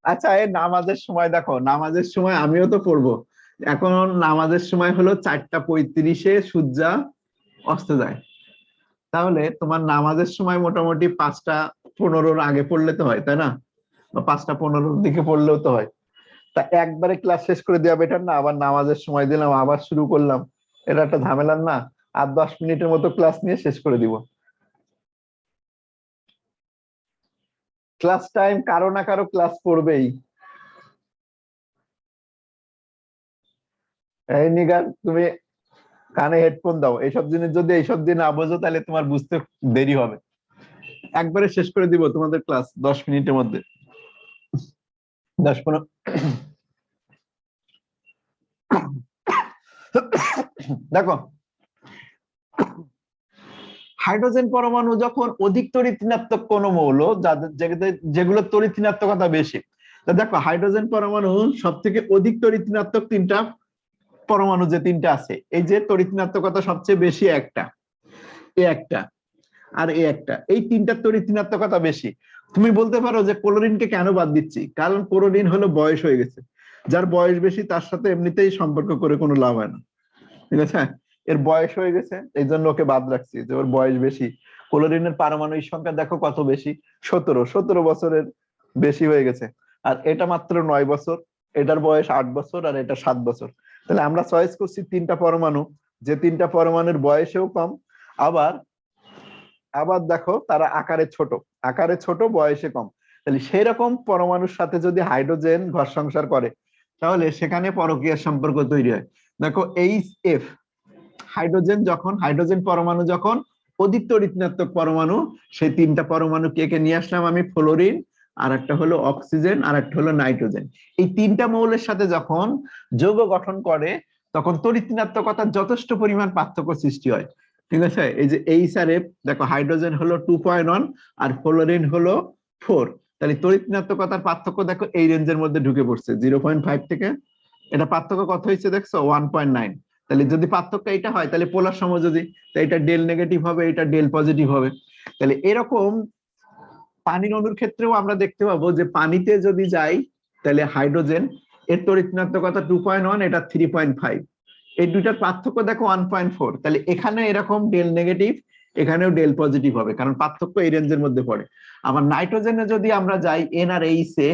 আচ্ছা, এই নামাজের সময় দেখো, নামাজের সময় আমিও তো পড়বো। এখন নামাজের সময় হলো 4:35 সূর্যা অস্ত যায়। তাহলে তোমার নামাজের সময় মোটামুটি 5:15 আগে পড়লে তো হয়, তাই না? বা 5:15 দিকে পড়লেও তো হয়। তা একবারে ক্লাস শেষ করে দেওয়া বেটার না? আবার নামাজের সময় দিলাম আবার শুরু করলাম, এটা একটা ঝামেলার না? আর 10 মিনিটের মতো ক্লাস নিয়ে শেষ করে দিব। ক্লাস টাইম কারো না কারো ক্লাস পড়বেই। এই নিগার, তুমি কানে হেডফোন দাও। এইসব জিনিস যদি এইসব দিন না বোঝো তাহলে তোমার বুঝতে দেরি হবে। একবারে শেষ করে দিব তোমাদের ক্লাস 10 মিনিটের মধ্যে। 10-15। দেখো, হাইড্রোজেন পরমাণু যখন অধিক তড়িৎ ঋণাত্মক কোন মৌল, যাদের যেগুলো তড়িৎ ঋণাত্মকতা বেশি, তা দেখো হাইড্রোজেন পরমাণু সব থেকে অধিক তড়িৎ ঋণাত্মক তিনটা পরমাণু যে তিনটা আছে, এই যে তড়িৎ ঋণাত্মকতা সবচেয়ে বেশি একটা, এ একটা, আর এ একটা, এই তিনটা তড়িৎ ঋণাত্মকতা বেশি। তুমি বলতে পারো যে ক্লোরিনকে কেন বাদ দিচ্ছি? কারণ ক্লোরিন হলো বয়স হয়ে গেছে, যার বয়স বেশি তার সাথে এমনিতেই সম্পর্ক করে কোনো লাভ হয় না। ঠিক আছে, এর বয়স হয়ে গেছে এই জন্য ওকে বাদ রাখছি, যে ওর বয়স বেশি। ক্লোরিনের পারমাণবিক সংখ্যা দেখো কত বেশি, 17 বছরের বেশি হয়ে গেছে। আর এটা মাত্র 9 বছর, এটার বয়স 8 বছর, আর এটা 7 বছর। তাহলে আমরা চয়েস করছি তিনটা পরমাণু, যে তিনটা পরমাণুর বয়সেও কম, আবার আবার দেখো তারা আকারে ছোট বয়সে কম। তাহলে সেই রকম পরমাণুর সাথে যদি হাইড্রোজেন ঘর সংসার করে তাহলে সেখানে পরকীয়ার সম্পর্ক তৈরি হয়। দেখো H F, হাইড্রোজেন পরমাণু যখন অধিক তড়িৎ ঋণাত্মক পরমাণু, সেই তিনটা পরমাণু কে কে নিয়ে আসলাম আমি? ফ্লোরিন, আর একটা হলো অক্সিজেন, আর একটা হলো নাইট্রোজেন। এই তিনটা মৌলের সাথে যখন যৌগ গঠন করে তখন তড়িৎ ঋণাত্মকতার যথেষ্ট পরিমাণ পার্থক্য সৃষ্টি হয়। ঠিক আছে, এই যে H আর F, দেখো হাইড্রোজেন হলো 2.1 আর ফ্লোরিন হলো 4। তাহলে তড়িৎ ঋণাত্মকতার পার্থক্য দেখো এই রেঞ্জের মধ্যে ঢুকে পড়ছে, 0.5 থেকে এটা পার্থক্য কত হয়েছে দেখছো? 1.9। তাহলে যদি পার্থক্য এটা হয় তাহলে পোলার সমযোজী, তাই এটা ডেল নেগেটিভ হবে, এটা ডেল পজিটিভ হবে। তাহলে এরকম পানির অণুর ক্ষেত্রেও আমরা দেখতে পাবো যে পানিতে যদি যাই তাহলে হাইড্রোজেন এর তড়িৎ ঋণাত্মকতা 2.1, এটা 3.5, এই দুইটার পার্থক্য দেখো 1.4। তাহলে এখানে এরকম ডেল নেগেটিভ, এখানেও ডেল পজিটিভ হবে, কারণ পার্থক্য এই রেঞ্জের মধ্যে পড়ে। আবার নাইট্রোজেনে যদি আমরা যাই N R H A,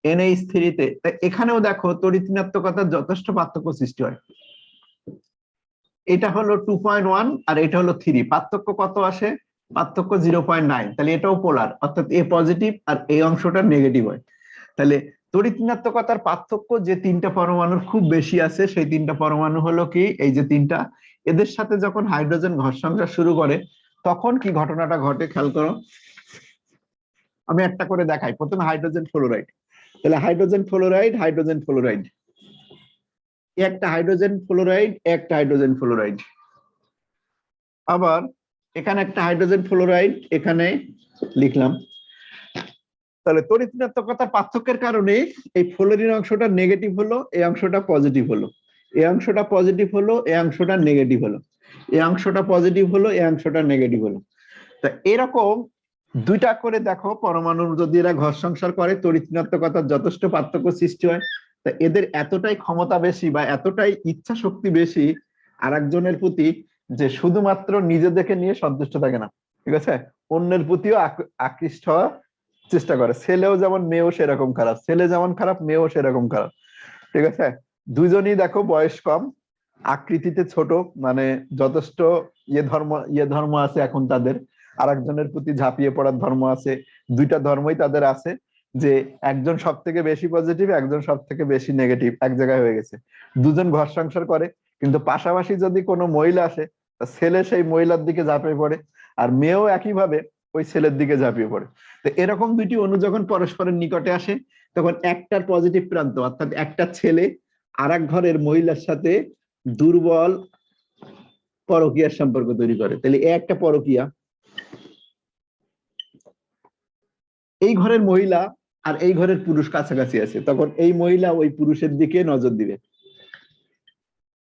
NH3 তে, এখানেও দেখো তড়িৎ ঋণাত্মকতার যথেষ্ট পার্থক্য সৃষ্টি হয়। এটা হলো 2.1 আর এটা হলো 3, পার্থক্য কত আসে? পার্থক্য 0.9। তাহলে এটাও পোলার, অর্থাৎ এ পজিটিভ আর এই অংশটা নেগেটিভ হয়। তাহলে তড়িৎ ঋণাত্মকতার পার্থক্য যে তিনটা পরমাণুর খুব বেশি আছে, সেই তিনটা পরমাণু হলো কি? এই যে তিনটা, এদের সাথে যখন হাইড্রোজেন ঘর সংসার শুরু করে তখন কি ঘটনাটা ঘটে খেয়াল করো। আমি একটা করে দেখাই। প্রথমে হাইড্রোজেন ফ্লোরাইড, তাহলে হাইড্রোজেন ফ্লোরাইড, হাইড্রোজেন ফ্লোরাইড, একটা হাইড্রোজেন ফ্লোরাইড, একটা হাইড্রোজেন ফ্লোরাইড। আবার এখানে একটা হাইড্রোজেন ফ্লোরাইড এখানে লিখলাম। তাহলে তড়িৎ ঋণাত্মকতার পার্থক্যের কারণে এই ফ্লোরিন অংশটা নেগেটিভ হলো, এই অংশটা পজিটিভ হলো, এই অংশটা পজিটিভ হলো, এই অংশটা নেগেটিভ হলো। এই অংশটা পজিটিভ হলো, এই অংশটা নেগেটিভ হলো। তা এরকম দুইটা করে দেখো পরমাণুর যদি এরা ঘর সংসার করে তড়িৎ ঋণাত্মকতার যথেষ্ট পার্থক্য সৃষ্টি হয়। তা এদের এতটাই ক্ষমতা বেশি বা এতটাই ইচ্ছা শক্তি বেশি আরেকজনের প্রতি, যে শুধুমাত্র নিজেদেরকে নিয়ে সন্তুষ্ট থাকে না, ঠিক আছে, অন্যের প্রতিও আকৃষ্ট হওয়ার চেষ্টা করে। ছেলেও যেমন মেয়েও সেরকম খারাপ, ছেলে যেমন খারাপ মেয়েও সেরকম খারাপ, ঠিক আছে। দুজনই দেখো বয়স কম, আকৃতিতে ছোট, মানে যথেষ্ট ইয়ে ধর্ম আছে এখন তাদের, আরেকজনের প্রতি ঝাঁপিয়ে পড়ার ধর্ম আছে। দুইটা ধর্মই তাদের আছে, যে একজন সব থেকে বেশি পজিটিভ, একজন সব থেকে বেশি নেগেটিভ, এক জায়গায় হয়ে গেছে। দুজন ঘর সংসার করে, কিন্তু পাশাপাশি যদি কোনো মহিলা আসে, ছেলে সেই মহিলার দিকে ঝাঁপিয়ে পড়ে, আর মেয়েও একইভাবে ওই ছেলের দিকে ঝাঁপিয়ে পড়ে। তো এরকম দুইটি অণু যখন পরস্পরের নিকটে আসে, তখন একটার পজিটিভ প্রান্ত অর্থাৎ একটা ছেলে আর এক ঘরের মহিলার সাথে দুর্বল পরকীয়ার সম্পর্ক তৈরি করে। তাহলে একটা পরকীয়া, এই ঘরের মহিলা আর এই ঘরের পুরুষ কাছাকাছি আছে, তখন এই মহিলা ওই পুরুষের দিকে নজর দিবে।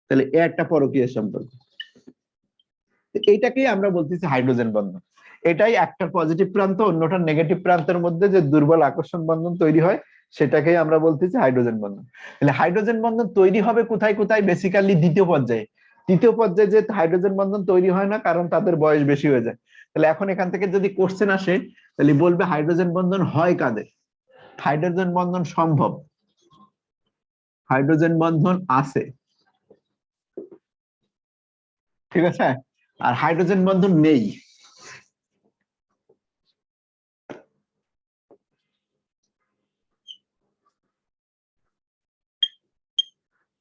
তাহলে একটা পরকীয়ার সম্পর্ক, এইটাকেই আমরা বলতেছি হাইড্রোজেন বন্ধন। এটাই একটার পজিটিভ প্রান্ত অন্যটার নেগেটিভ প্রান্তের মধ্যে যে দুর্বল আকর্ষণ বন্ধন তৈরি হয়, সেটাকেই আমরা বলতেছি হাইড্রোজেন বন্ধন। তাহলে হাইড্রোজেন বন্ধন তৈরি হবে কোথায় কোথায়? বেসিক্যালি দ্বিতীয় পর্যায়ে। তৃতীয় পর্যায়ে যে হাইড্রোজেন বন্ধন তৈরি হয় না, কারণ তাদের বয়স বেশি হয়ে যায়। তাহলে এখন এখান থেকে যদি কোশ্চেন আসে, তাহলে বলবে হাইড্রোজেন বন্ধন হয় কাদের? হাইড্রোজেন বন্ধন সম্ভব, হাইড্রোজেন বন্ধন আছে, ঠিক আছে, আর হাইড্রোজেন বন্ধন নেই।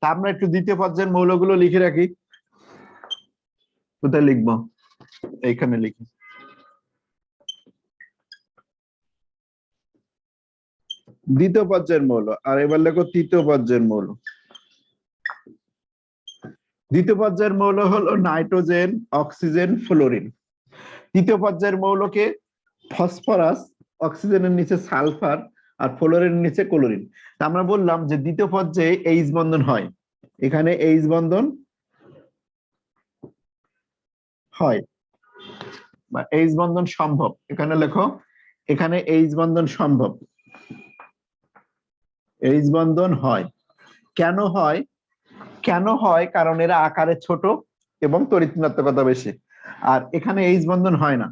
তা আমরা একটু দ্বিতীয় পর্যায়ের মৌলগুলো লিখে রাখি। কোথায় লিখবো? এইখানে লিখি। দ্বিতীয় পর্যায়ের মৌল, আর এবার লেখো তৃতীয় পর্যায়ের মৌল। দ্বিতীয় পর্যায়ের মৌল হলো নাইট্রোজেন, অক্সিজেন, ফ্লোরিন। তৃতীয় পর্যায়ের মৌলকে ফসফরাস, অক্সিজেনের নিচে সালফার, আর ফ্লোরিনের নিচে ক্লোরিন। আমরা বললাম যে দ্বিতীয় পর্যায়ে এইচ বন্ধন হয়, এখানে এইচ বন্ধন হয় বা এইচ বন্ধন সম্ভব। এখানে লেখো, এখানে এইচ বন্ধন সম্ভব, এইচ বন্ধন হয়। কেন হয়? কেন হয়? কারণ এরা আকারে ছোট এবং তড়িৎ ঋণাত্মকতা বেশি। আর এখানে এইচ বন্ধন হয় না।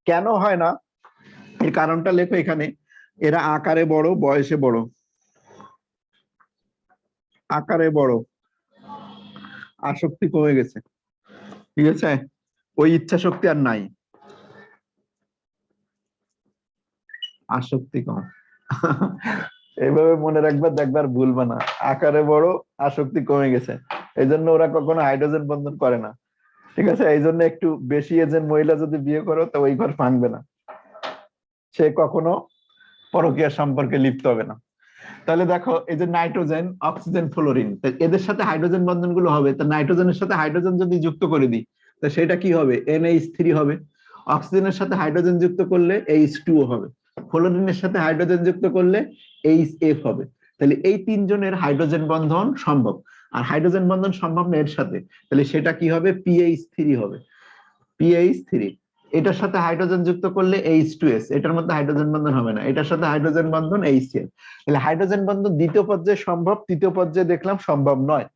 কেন হয় না এর কারণটা লেখো এখানে। এরা আকারে বড়, বয়সে বড়, আকারে বড়, আসক্তি কমে গেছে, ঠিক আছে, ওই ইচ্ছা শক্তি আর নাই, আসক্তি কম। এইভাবে মনে রাখবা, দেখবার ভুলবা না, আকারে বড়, আসক্তি কমে গেছে, এই জন্য ওরা কখনো হাইড্রোজেন বন্ধন করে না, ঠিক আছে। এই জন্য একটু বেশি এজের মহিলা যদি বিয়ে করো, তো ওই ঘর ভাঙবে না, সে কখনো পরকীয়া সম্পর্কে লিপ্ত হবে না। তাহলে দেখো, এই যে নাইট্রোজেন, অক্সিজেন, ফ্লোরিন, এদের সাথে হাইড্রোজেন বন্ধন গুলো হবে। তা নাইট্রোজেনের সাথে হাইড্রোজেন যদি যুক্ত করে দিই, তো সেটা কি হবে? NH3 হবে। অক্সিজেনের সাথে হাইড্রোজেন যুক্ত করলে H2O হবে। ফ্লোরিনের সাথে হাইড্রোজেন যুক্ত করলে HF হবে। তাহলে এই তিনজনের হাইড্রোজেন বন্ধন সম্ভব। আর হাইড্রোজেন বন্ধন সম্ভব না এর সাথে, তাহলে সেটা কি হবে? PH3 হবে। PH3, এটার সাথে হাইড্রোজেন যুক্ত করলে H2S, এটার মধ্যে হাইড্রোজেন বন্ধন হবে না, এটার সাথে হাইড্রোজেন বন্ধন HCl। তাহলে হাইড্রোজেন বন্ধন দ্বিতীয় পর্যায়ে সম্ভব, তৃতীয় পর্যায়ে দেখলাম সম্ভব নয়।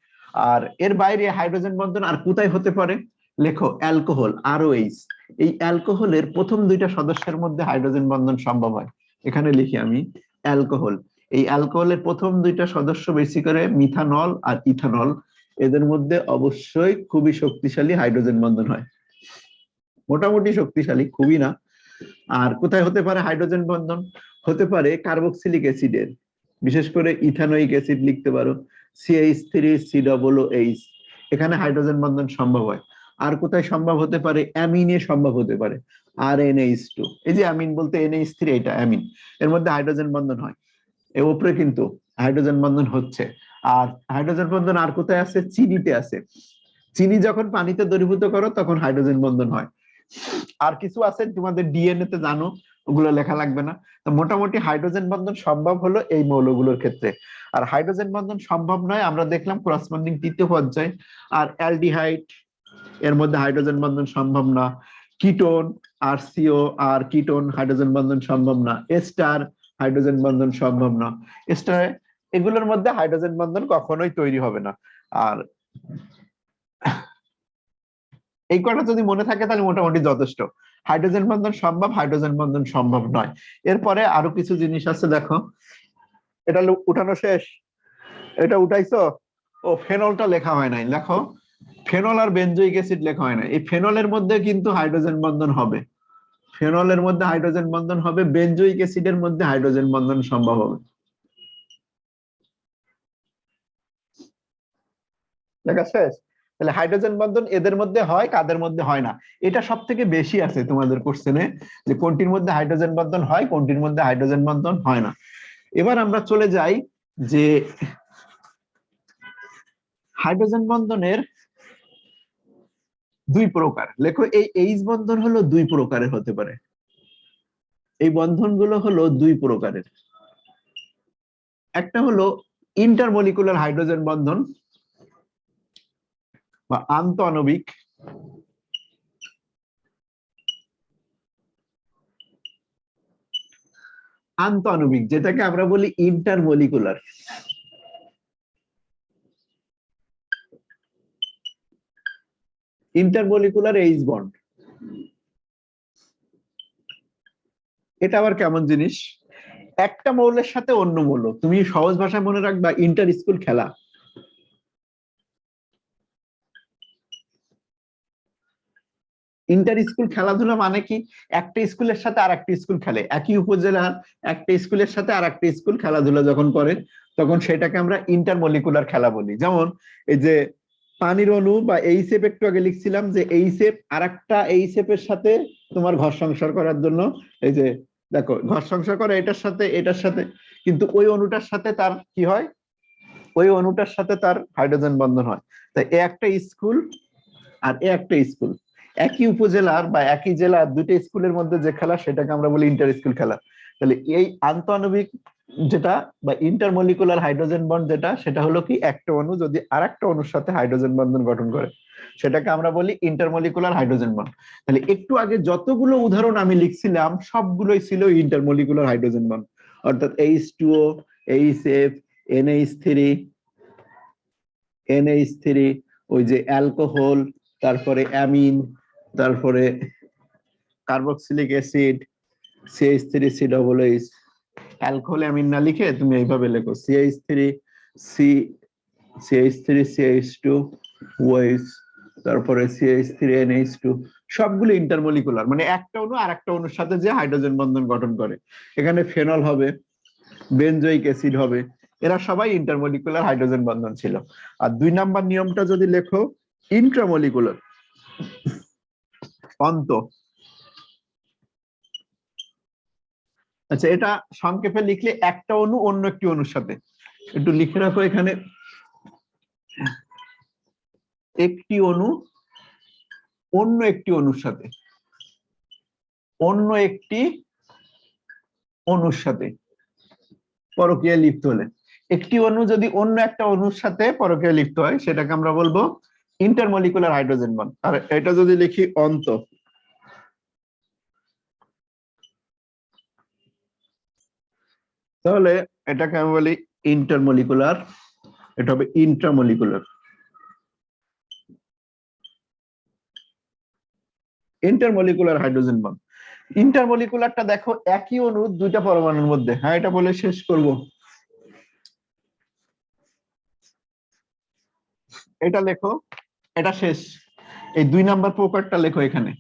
আর এর বাইরে হাইড্রোজেন বন্ধন আর কোথায় হতে পারে? লেখো, অ্যালকোহল, ROH। এই অ্যালকোহলের প্রথম দুইটা সদস্যের মধ্যে হাইড্রোজেন বন্ধন সম্ভব হয়। এখানে লিখি আমি অ্যালকোহল। এই অ্যালকোহলের প্রথম দুইটা সদস্য বেশি করে মিথানল আর ইথানল, এদের মধ্যে অবশ্যই খুবই শক্তিশালী হাইড্রোজেন বন্ধন হয়, মোটামুটি শক্তিশালী, খুবই না। আর কোথায় হতে পারে হাইড্রোজেন বন্ধন? হতে পারে কার্বক্সিলিক অ্যাসিডের, বিশেষ করে ইথানোয়িক অ্যাসিড লিখতে পারো, CH3COOH, এখানে হাইড্রোজেন বন্ধন সম্ভব হয়। আর কোথায় সম্ভব হতে পারে? অ্যামিনে সম্ভব হতে পারে, RNH2। এই যে অ্যামিন বলতে NH3, এটা অ্যামিন, এর মধ্যে হাইড্রোজেন বন্ধন হয়। এর উপরে কিন্তু হাইড্রোজেন বন্ধন হচ্ছে। আর হাইড্রোজেন বন্ধন আর কোথায় আছে? চিনিতে আছে। চিনি যখন পানিতে দ্রবীভূত করো, তখন হাইড্রোজেন বন্ধন হয়। আর কিছু আছে তোমাদের DNA তে জানো, ওগুলো লেখা লাগবে না। তো মোটামুটি হাইড্রোজেন বন্ধন সম্ভব হলো এই মৌলগুলোর ক্ষেত্রে। আর হাইড্রোজেন বন্ধন সম্ভব নয় আমরা দেখলাম করসপন্ডিং তৃতীয় পর্যায়ে। আর অ্যালডিহাইড, এর মধ্যে হাইড্রোজেন বন্ধন সম্ভব না। কিটোন আর সিও আর কিটোন হাইড্রোজেন বন্ধন সম্ভব না। এস্টার হাইড্রোজেন বন্ধন সম্ভব না। এস্টার এগুলোর মধ্যে হাইড্রোজেন বন্ধন কখনোই তৈরি হবে না। আর এই কটা যদি মনে থাকে তাহলে মোটামুটি যথেষ্ট। হাইড্রোজেন বন্ধন সম্ভব, হাইড্রোজেন বন্ধন সম্ভব নয়। এরপরে আরো কিছু জিনিস আছে দেখো। এটা উঠানো শেষ? এটা উঠাইছো? ও ফেনলটা লেখা হয় নাই, দেখো ফেনল আর বেনজোইক অ্যাসিড লেখা হয় না। এই ফেনলের মধ্যে কিন্তু হাইড্রোজেন বন্ধন হবে, ফেনলের মধ্যে হাইড্রোজেন বন্ধন হবে, বেনজোইক অ্যাসিডের মধ্যে হাইড্রোজেন বন্ধন সম্ভব হবে। লেখা শেষ? তাহলে হাইড্রোজেন বন্ধন এদের মধ্যে হয়, কাদের মধ্যে হয় না, এটা সব থেকে বেশি আছে তোমাদের কোশ্চেনে, যে কোনটির মধ্যে হাইড্রোজেন বন্ধন হয়, কোনটির মধ্যে হাইড্রোজেন বন্ধন হয় না। এবার আমরা চলে যাই যে হাইড্রোজেন বন্ধনের দুই প্রকার। লেখো এই এইচ বন্ধন হলো দুই প্রকারের হতে পারে। এই বন্ধনগুলো হলো দুই প্রকারের। একটা হলো ইন্টারমলিকুলার হাইড্রোজেন বন্ধন বা আন্তঃআণবিক, আন্তঃআণবিক যেটাকে আমরা বলি ইন্টারমলিকুলার। ইন্টারমলিকুলার এইচ বন্ড, এটা আবার কেমন জিনিস? একটা মৌলের সাথে অন্য মৌল, তুমি সহজ ভাষায় মনে রাখবা ইন্টার স্কুল খেলা। ইন্টার স্কুল খেলাধুলা মানে কি? একটা স্কুলের সাথে আর একটা স্কুল খেলে, একই উপজেলার একটা স্কুলের সাথে আর একটা স্কুল খেলাধুলা যখন করে তখন সেটাকে আমরা ইন্টারমলিকুলার খেলা বলি। যেমন এই যে পানির অণু বা এইচএফ, একটু আগে লিখছিলাম যে এইচএফ আর একটা এইচএফ এর সাথে তোমার ঘর সংসার করার জন্য, এই যে দেখো ঘর সংসার করে এটার সাথে এটার সাথে, কিন্তু ওই অণুটার সাথে তার কি হয়, ওই অণুটার সাথে তার হাইড্রোজেন বন্ধন হয়। তাই এ একটা স্কুল আর এ একটা স্কুল, একই উপজেলার বা একই জেলার দুটো স্কুলের মধ্যে যে খেলা সেটাকে আমরা বলি ইন্টার স্কুল খেলা। তাহলে এই আন্তঃআণবিক যেটা বা ইন্টারমলিকুলার হাইড্রোজেন বন্ড যেটা, সেটা হলো কি একটা অণু যদি আর একটা অণুর সাথে হাইড্রোজেন বন্ধন গঠন করে সেটাকে আমরা বলি ইন্টারমলিকুলার হাইড্রোজেন বন্ড। তাহলে একটু আগে যতগুলো উদাহরণ আমি লিখছিলাম সবগুলোই ছিল ইন্টারমলিকুলার হাইড্রোজেন বন্ড, অর্থাৎ H2O, HF, NH3, NH3, ওই যে অ্যালকোহল, তারপরে অ্যামিন, তারপরে carboxylic acid, CH3COOH। Alcohol amine না লিখে তুমি এইভাবে লেখো CH3 সি, CH3CH2OH, তারপরে CH3NH2। সবগুলো ইন্টারমলিকুলার, মানে একটা অণু আর একটা অণুর সাথে যে হাইড্রোজেন বন্ধন গঠন করে। এখানে ফেনল হবে, বেনজোইক অ্যাসিড হবে, এরা সবাই ইন্টারমলিকুলার হাইড্রোজেন বন্ধন ছিল। আর দুই নাম্বার নিয়মটা যদি লেখো ইন্ট্রামলিকুলার, অন্ত। আচ্ছা, এটা সংক্ষেপে লিখলে একটা অণু অন্য একটি অণুর সাথে, একটু লিখে রাখো এখানে, একটি অণু অন্য একটি অণুর সাথে, অন্য একটি অণুর সাথে পরকীয়া লিপ্ত হলে, একটি অণু যদি অন্য একটা অণুর সাথে পরকীয়া লিপ্ত হয় সেটাকে আমরা বলবো ইন্টারমলিকুলার হাইড্রোজেন বন্ড। আর এটা যদি লিখি অন্ত, তাহলে এটাকে আমি বলি ইন্টারমলিকুলার, এটা হবে ইন্ট্রামলিকুলার। ইন্টারমলিকুলার হাইড্রোজেন বন্ড, ইন্টারমলিকুলারটা দেখো একই অণু দুইটা পরমাণুর মধ্যে। হ্যাঁ, এটা বলে শেষ করব। এটা লেখো, এটা শেষ। এই দুই নাম্বার প্রকারটা লেখো এখানে,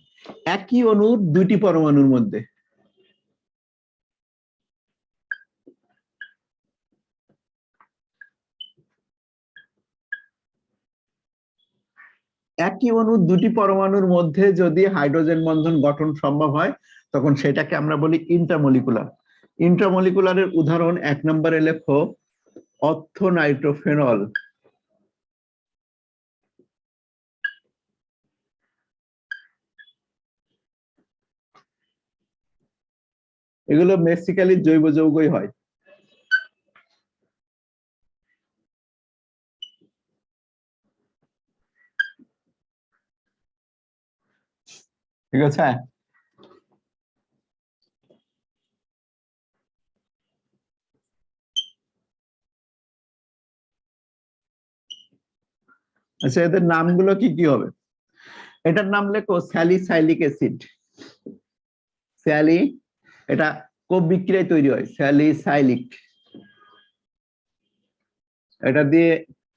একই অণুর দুইটি পরমাণুর মধ্যে, একই অণুর দুটি পরমাণুর মধ্যে যদি হাইড্রোজেন বন্ধন গঠন সম্ভব হয় তখন সেটাকে আমরা বলি ইন্টারমলিকুলার। ইন্টারমলিকুলারের উদাহরণ এক নম্বরে লেখো অর্থোনাইট্রোফেনল, এগুলো বেসিক্যালি জৈব যৌগই হয়। ঠিক আছে, আচ্ছা এদের নামগুলো কি কি হবে? এটার নাম লেখো স্যালিসাইলিক অ্যাসিড। স্যালি, এটা কোপ বিক্রিয়ায় তৈরি হয় স্যালিসাইলিক, এটা দিয়ে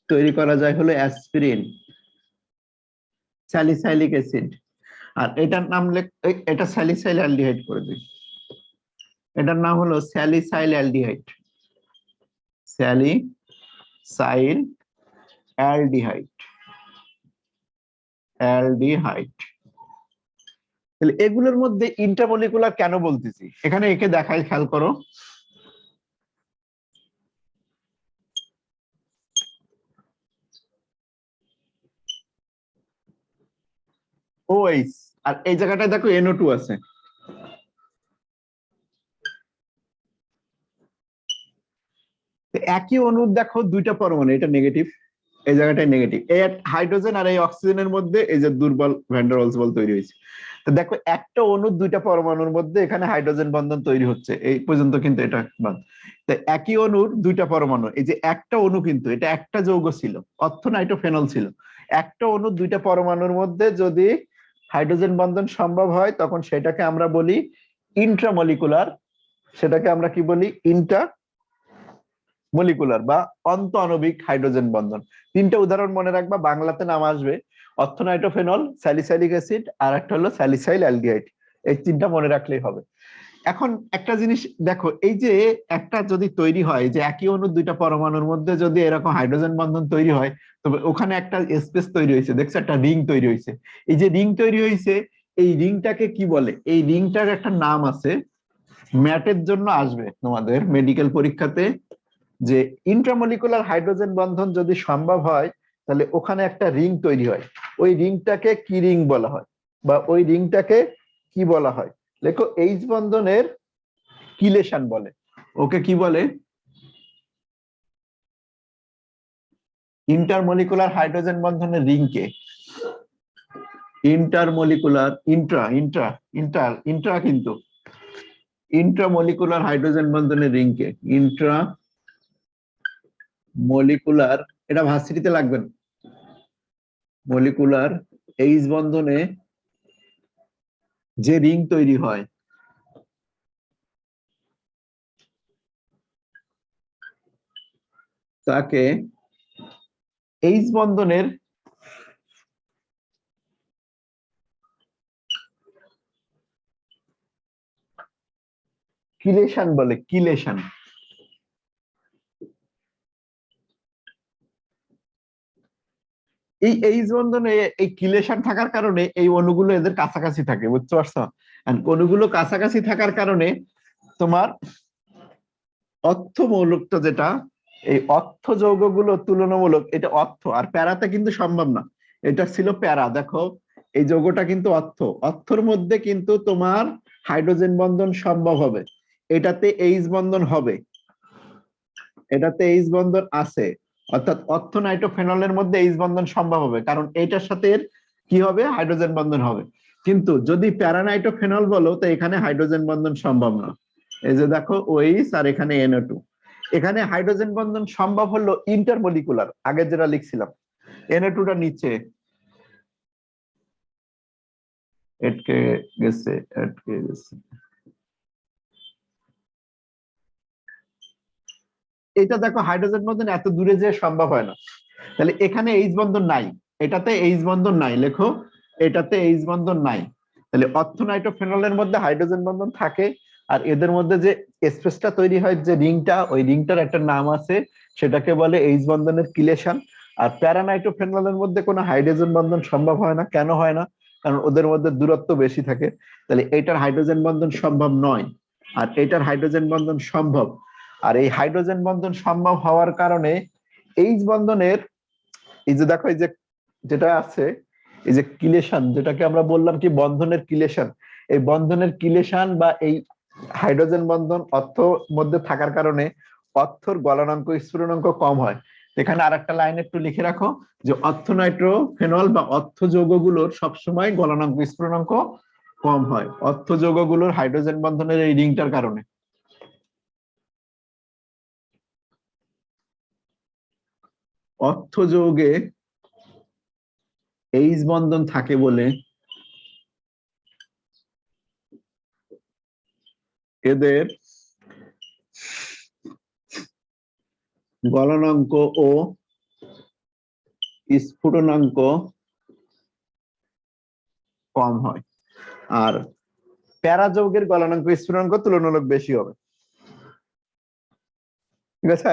তৈরি করা যায় হলো অ্যাসপিরিন, স্যালিসাইলিক অ্যাসিড। আর এটার নাম এটা স্যালিসাইল অ্যালডিহাইড করে দিই, এটার নাম হলো স্যালিসাইল অ্যালডিহাইড, স্যালিসাইল অ্যালডিহাইড, অ্যালডিহাইড। তাহলে এগুলোর মধ্যে ইন্টারমলিকুলার কেন বলতেছি, এখানে একে দেখাই, খেয়াল করো। OH, আর এই জায়গাটায় দেখো NO2 আছে। একই অণুর দেখো দুইটা পরমাণু, এটা নেগেটিভ, এই জায়গাটায় নেগেটিভ, এই হাইড্রোজেন আর এই অক্সিজেনের মধ্যে এই যে দুর্বল ভ্যান ডার ওয়ালস বল তৈরি হয়েছে। তো দেখো একটা অণুর দুইটা পরমাণুর মধ্যে এখানে হাইড্রোজেন বন্ধন তৈরি হচ্ছে, এই পর্যন্ত কিন্তু এটা বাদ। তো একই অণুর দুইটা পরমাণু, এই যে একটা অণু কিন্তু এটা একটা যৌগ ছিল, অর্থোনাইট্রোফেনল ছিল। একটা অণুর দুইটা পরমাণুর মধ্যে যদি হাইড্রোজেন বন্ধন সম্ভব হয় তখন সেটাকে আমরা বলি ইন্ট্রামলিকুলার, সেটাকে আমরা কি বলি মলিকুলার বা অন্ত আণবিক হাইড্রোজেন বন্ধন। তিনটা উদাহরণ মনে রাখবা, বাংলাতে নাম আসবে অর্থোনাইট্রোফেনল, স্যালিসাইলিক অ্যাসিড, আর একটা হলো স্যালিসাইল অ্যালডিহাইড। এই তিনটা মনে রাখলেই হবে। এখন একটা জিনিস দেখো, এই যে একটা যদি তৈরি হয় যে একই অণুর দুইটা পরমাণুর মধ্যে যদি এরকম হাইড্রোজেন বন্ধন তৈরি হয়, তবে ওখানে একটা স্পেস তৈরি হয়েছে, দেখছো একটা রিং তৈরি হয়েছে। এই যে রিং তৈরি হয়েছে, এই রিংটাকে কি বলে? এই রিংটার একটা নাম আছে, ম্যাটের জন্য আসবে তোমাদের মেডিকেল পরীক্ষাতে, যে ইন্ট্রামলিকুলার হাইড্রোজেন বন্ধন যদি সম্ভব হয় তাহলে ওখানে একটা রিং তৈরি হয়, ওই রিংটাকে কি রিং বলা হয়, বা ওই রিংটাকে কি বলা হয়? লেখো এইচ বন্ধনের কিলেশন বলে। ওকে কি বলে? ইন্টারমলিকুলার হাইড্রোজেন বন্ধনের রিংকে intermolecular, intra intra inter intra কিন্তু ইন্ট্রামলিকুলার হাইড্রোজেন বন্ধনের রিংকে ইন্ট্রা মলিকুলার, এটা ভার্সিটিতে লাগবে না, মলিকুলার এইচ বন্ধনে যে রিং তৈরি হয় তাকে এইচ বন্ধনের কিলেশন বলে, কিলেশন। এই এইচ বন্ধনে এই কিলেশন থাকার কারণে এই অণুগুলো এদের কাছাকাছি থাকে, বুঝতে পারছো? অণুগুলো কাছাকাছি থাকার কারণে তোমার অর্থ মৌলকটা যেটা, এই অর্থ যৌগগুলো তুলনামূলক, এটা অর্থ আর প্যারাতে কিন্তু সম্ভব না, এটা ছিল প্যারা। দেখো এই যৌগটা কিন্তু অর্থর মধ্যে কিন্তু তোমার হাইড্রোজেন বন্ধন সম্ভব হবে, এটাতে এইচ বন্ধন হবে, এটাতে এইচ বন্ধন আছে, অর্থাৎ অর্থোনাইট্রোফেনলের মধ্যে এইচ বন্ধন সম্ভব হবে, কারণ এইটার সাথে কি হবে? হাইড্রোজেন বন্ধন হবে। কিন্তু যদি প্যারানাইট্রোফেনল বলো তো এখানে হাইড্রোজেন বন্ধন সম্ভব না। এই যে দেখো OH আর এখানে NO2, এখানে হাইড্রোজেন বন্ধন সম্ভব হলো ইন্টারমলিকুলার, আগে যেটা লিখছিলাম, NO2টা নিচে আটকে গেছে, আটকে গেছে। এটা দেখো হাইড্রোজেন বন্ধন এত দূরে যে সম্ভব হয় না, তাহলে এখানে এইচ বন্ধন নাই, এটাতে এইচ বন্ধন নাই, লেখো এটাতে এইচ বন্ধন নাই। তাহলে অর্থোনাইট্রোফেনলের মধ্যে হাইড্রোজেন বন্ধন থাকে, আর এদের মধ্যে যে স্পেসটা তৈরি হয়, যে রিংটা, ওই রিংটার একটা নাম আছে, সেটাকে বলে এইচ বন্ধনের কিলেশন। আর প্যারানাইট্রোফেনলের মধ্যে কোনো হাইড্রোজেন বন্ধন সম্ভব হয় না। কেন হয় না? কারণ ওদের মধ্যে দূরত্ব বেশি থাকে। তাহলে এইটার হাইড্রোজেন বন্ধন সম্ভব নয়, আর এইটার হাইড্রোজেন বন্ধন সম্ভব। আর এই হাইড্রোজেন বন্ধন সম্ভব হওয়ার কারণে এইচ বন্ধনের এই যে দেখো, এই যে যেটা আছে, এই যে কিলেশন, যেটাকে আমরা বললাম কি বন্ধনের কিলেশন, এই বন্ধনের কিলেশন বা এই হাইড্রোজেন বন্ধন অর্থ মধ্যে থাকার কারণে অর্থর গলনাঙ্ক স্ফুটনাঙ্ক কম হয়। এখানে আরেকটা লাইন একটু লিখে রাখো যে অর্থ নাইট্রোফেনল বা অর্থ যৌগগুলোর সবসময় গলনাঙ্ক স্ফুটনাঙ্ক কম হয় অর্থ যৌগগুলোর হাইড্রোজেন বন্ধনের এই রিংটার কারণে। অর্থ যৌগে এইচ বন্ধন থাকে বলে এদের গলনাঙ্ক ও স্ফুটনাঙ্ক কম হয়, আর প্যারা যৌগের গলনাঙ্ক স্ফুটনাঙ্ক তুলনামূলক বেশি হবে। ঠিক আছে,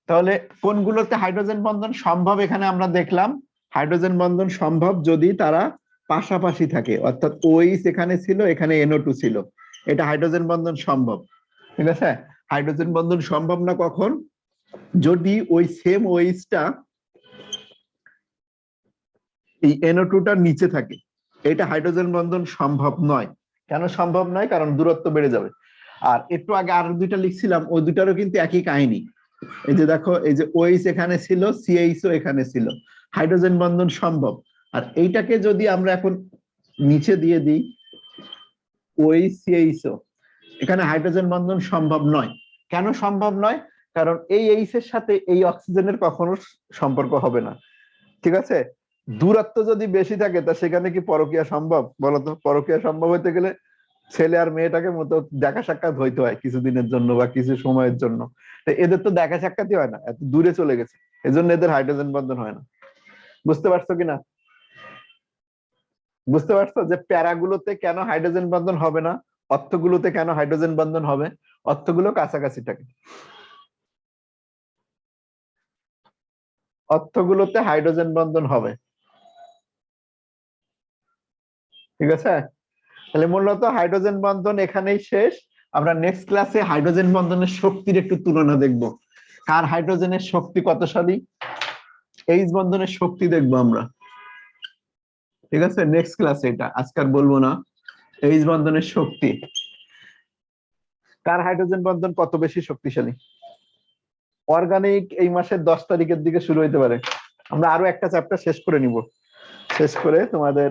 তাহলে কোনগুলোতে হাইড্রোজেন বন্ধন সম্ভব এখানে আমরা দেখলাম হাইড্রোজেন বন্ধন সম্ভব যদি তারা পাশাপাশি থাকে, অর্থাৎ ওইচ এখানে ছিল এখানে NO2 ছিল, এটা হাইড্রোজেন বন্ধন সম্ভব। ঠিক আছে, হাইড্রোজেন বন্ধন সম্ভব না কখন, যদি ওই সেম ওইচটা এই NO2টার নিচে থাকে, এটা হাইড্রোজেন বন্ধন সম্ভব নয়। কেন সম্ভব নয়? কারণ দূরত্ব বেড়ে যাবে। আর একটু আগে আরো দুইটা লিখছিলাম, ওই দুটারও কিন্তু একই কাহিনী। এই যে দেখো, এই যে OH এখানে ছিল, CHO এখানে ছিল, হাইড্রোজেন বন্ধন সম্ভব। আর এইটাকে যদি আমরা এখন নিচে দিয়ে দিই OH CHO, এখানে হাইড্রোজেন বন্ধন সম্ভব নয়। কেন সম্ভব নয়? কারণ এই এইচ এর সাথে এই অক্সিজেনের কখনো সম্পর্ক হবে না। ঠিক আছে, দূরত্ব যদি বেশি থাকে তা সেখানে কি পরকীয়া সম্ভব? বলতো, পরকীয়া সম্ভব হতে গেলে ছেলে আর মেয়েটাকে মতো দেখা সাক্ষাৎ হইতে হয় কিছুদিনের জন্য বা কিছু সময়ের জন্য। এদের তো দেখা সাক্ষাৎই হয় না, এত দূরে চলে গেছে, এজন্য এদের হাইড্রোজেন বন্ধন হয় না। বুঝতে পারছো কিনা? বুঝতে পারছো যে প্যারাগুলোতে কেন হাইড্রোজেন বন্ধন হবে না, অর্থগুলোতে কেন হাইড্রোজেন বন্ধন হবে? অর্থগুলো কাছাকাছি থাকে, অর্থগুলোতে হাইড্রোজেন বন্ধন হবে। ঠিক আছে, তাহলে মূলত হাইড্রোজেন বন্ধন এখানেই শেষ। আমরা নেক্সট ক্লাসে হাইড্রোজেন বন্ধনের শক্তির একটু তুলনা দেখব, কার হাইড্রোজেনের শক্তি কতশালী, এইচ বন্ধনের শক্তি দেখবো আমরা। ঠিক আছে, নেক্সট ক্লাসে, এটা আজকাল বলবো না। এইচ বন্ধনের শক্তি, কার হাইড্রোজেন বন্ধন কত বেশি শক্তিশালী। অর্গানিক এই মাসের 10 তারিখের দিকে শুরু হইতে পারে। আমরা আরো একটা চ্যাপ্টার শেষ করে নিব, শেষ করে তোমাদের,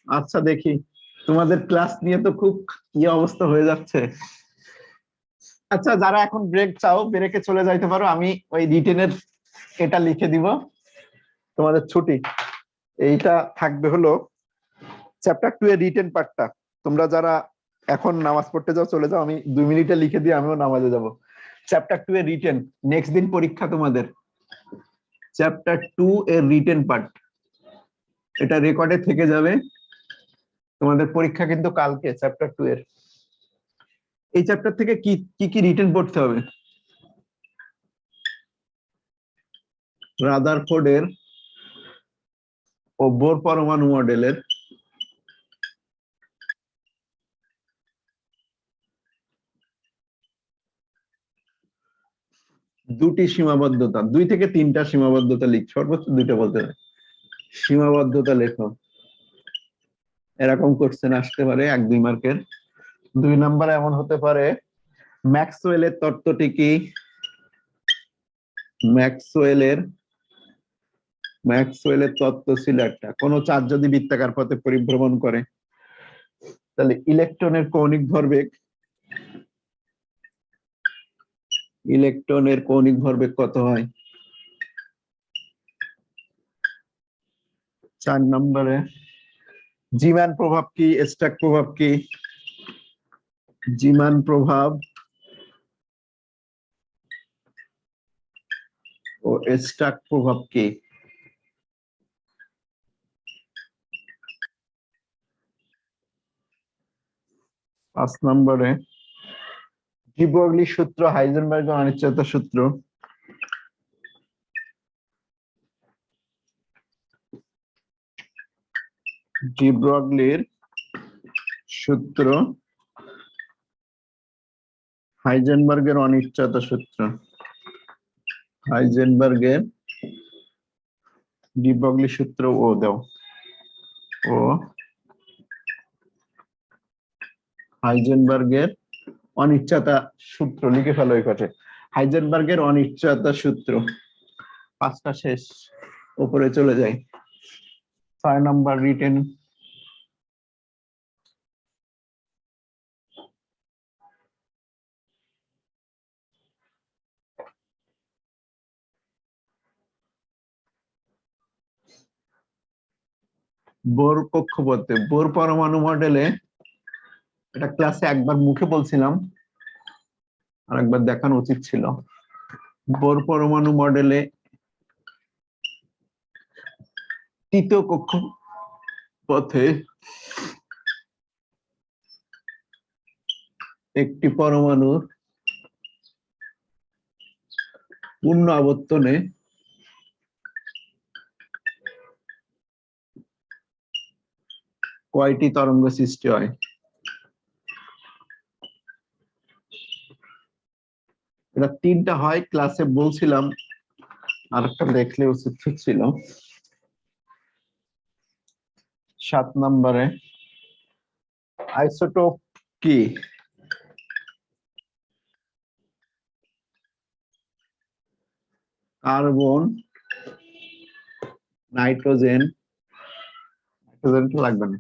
আচ্ছা দেখি, তোমাদের ক্লাস নিয়ে তো খুব কি অবস্থা হয়ে যাচ্ছে। আচ্ছা, যারা এখন ব্রেক চাও ব্রেকে চলে যাইতে পারো, আমি ওই রিটেনের এটা লিখে দিব, তোমাদের ছুটি। এইটা থাকবে হলো চ্যাপ্টার 2 এর রিটেন পার্টটা। তোমরা যারা এখন নামাজ পড়তে যাও চলে যাও, আমি 2 মিনিটে লিখে দিয়ে আমিও নামাজে যাব। চ্যাপ্টার 2 এর রিটেন, নেক্সট দিন পরীক্ষা তোমাদের। চ্যাপ্টার 2 এর রিটেন পার্ট, এটা রেকর্ডে থেকে যাবে, তোমাদের পরীক্ষা কিন্তু কালকে চ্যাপ্টার 2 এর। এই চ্যাপ্টার থেকে কি কি রিটেন পড়তে হবে? রাদারফোর্ডের ও বোর পরমাণু মডেলের দুটি সীমাবদ্ধতা, 2 থেকে 3টা সীমাবদ্ধতা লিখ, সর্বোচ্চ 2টা বলতে হয়। সীমাবদ্ধতা লেখো, এরকম কোশ্চেন আসতে পারে 1-2 মার্কের। 2 নাম্বার এমন হতে পারে, ম্যাক্সওয়েলের তত্ত্বটি কি? ম্যাক্সওয়েলের তত্ত্ব ছিল একটা, কোন চার্জ যদি বৃত্তাকার পথে পরিভ্রমণ করে তাহলে ইলেকট্রনের কৌণিক ভরবেগ কত হয়? 4 নম্বরে জিমান প্রভাব কি, স্ট্যাক প্রভাব কি? জিমান প্রভাব ও স্ট্যাক প্রভাব কি? পাঁচ নম্বরে ডি ব্রগলি সূত্র, হাইজেনবার্গের অনিশ্চয়তা সূত্র। ডি ব্রগলির সূত্র, হাইজেনবার্গের অনিশ্চয়তা সূত্র। হাইজেনবার্গের ডি ব্রগলি সূত্র ও দাও, ও হাইজেনবার্গের অনিশ্চয়তা সূত্র লিখে ফেলো এই পাশে। হাইজেনবার্গের অনিশ্চয়তা সূত্র। 5টা শেষ, উপরে চলে যাই। 6 নাম্বার রিটেন। বোর কক্ষপথে, বোর পরমাণু মডেলে, এটা ক্লাসে একবার মুখে বলছিলাম, আর একবার দেখানো উচিত ছিল। বোর পরমাণু মডেলে তৃতীয় কক্ষপথে একটি পরমাণুর পূর্ণ আবর্তনে কয়টি তরঙ্গ সৃষ্টি হয়? এটা 3টা হয়, ক্লাসে বলছিলাম, আর একটা দেখলে উচিত ছিল। 7 নম্বরে আইসোটোপ কি? কার্বন, নাইট্রোজেন, নাইট্রোজেন তো লাগবে না,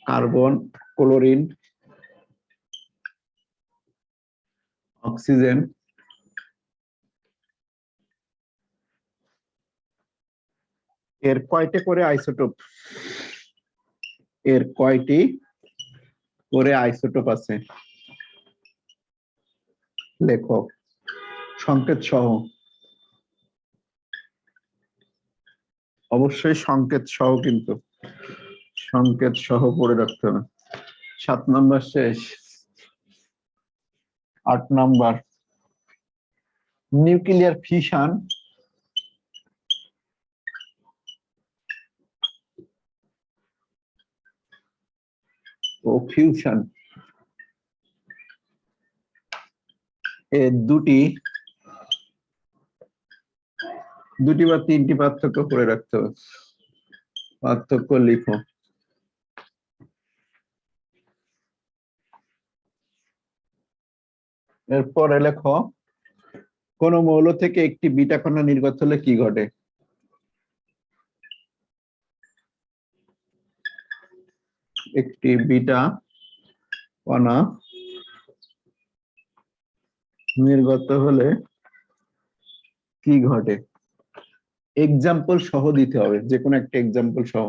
কার্বন, ক্লোরিন, অক্সিজেন, এর কয়টি করে আইসোটোপ? এর কয়টি করে আইসোটোপ আছে? লেখো সংকেত সহ, অবশ্যই সংকেত সহ, কিন্তু সংকেত সহ পড়ে রাখতে হবে। 7 নম্বর শেষ। 8 নম্বর নিউক্লিয়ার ফিশন ও ফিউশন এর দুটি বা 3টি পার্থক্য করে রাখতে হবে। পার্থক্য লিখো। এরপরে লেখো কোন মৌল থেকে একটি বিটা কণা নির্গত হলে কি ঘটে? একটি বিটা কণা নির্গত হলে কি ঘটে? এক্সাম্পল সহ দিতে হবে, যে কোনো একটা এক্সাম্পল সহ,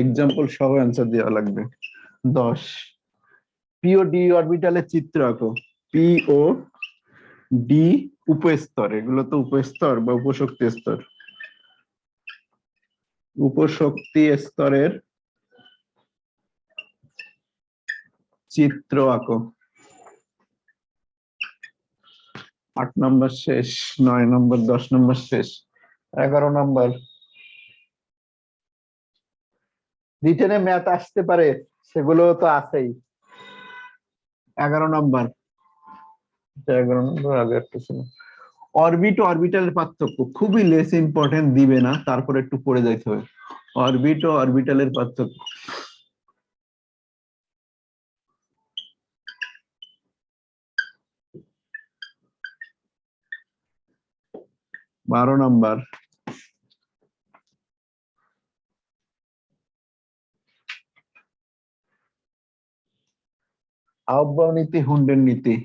এক্সাম্পল সহ অ্যান্সার দেওয়া লাগবে। 10 পি ও ডি অরবিটালের চিত্র আঁকো। পি ও ডি উপস্তর, এগুলো তো উপস্তর বা উপশক্তি স্তর। উপশক্তি স্তরের চিত্র আঁকো। 8 নম্বর শেষ। 9 নম্বর, 10 নম্বর শেষ। 11 নম্বর রিটেনে ম্যাথ আসতে পারে, সেগুলো তো আছেই। 11 নম্বর, 11 নম্বর আগে একটা ছিল। অরবিট ও অরবিটালের পার্থক্য, খুবই লেস ইম্পর্টেন্ট, দিবে না, তারপরে একটু পড়ে যাইতে হবে। অরবিট ও অরবিটালের পার্থক্য। 12 নম্বর আহ্বান নীতি, হুন্ডের নীতি।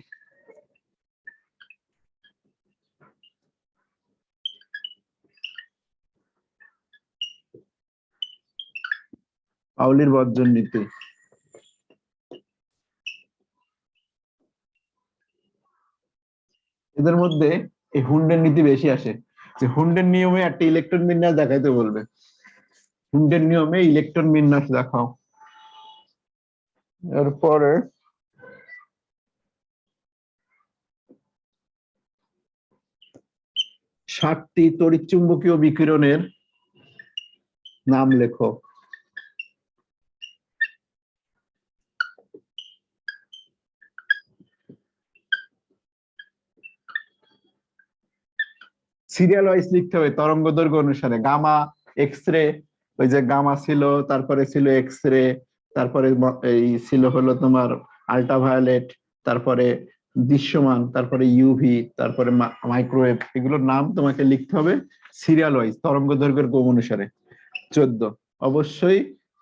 পাউলির বর্জন নীতি। এদের মধ্যে এই হুন্ডের নীতি বেশি আসে, যে হুন্ডের নিয়মে একটা ইলেকট্রন বিন্যাস দেখাইতে বলবে, হুন্ডের নিয়মে ইলেকট্রন বিন্যাস দেখাও। এরপরে 7টি তড়িৎচুম্বকীয় বিকিরণের নাম লেখো। সিরিয়াল ওয়াইজ লিখতে হবে, তরঙ্গ দৈর্ঘ্য অনুসারে। গামা, এক্স রে, ওই যে গামা ছিল, তারপরে ছিল এক্স রে, তারপরে এই ছিল হলো তোমার আল্ট্রাভায়োলেট, তারপরে দৃশ্যমান, তারপরে ইউভি, তারপরে মাইক্রোওয়েভ, এগুলোর নাম তোমাকে লিখতে হবে সিরিয়াল ওয়াইজ, তরঙ্গ দৈর্ঘ্যের ক্রম অনুসারে। 14, অবশ্যই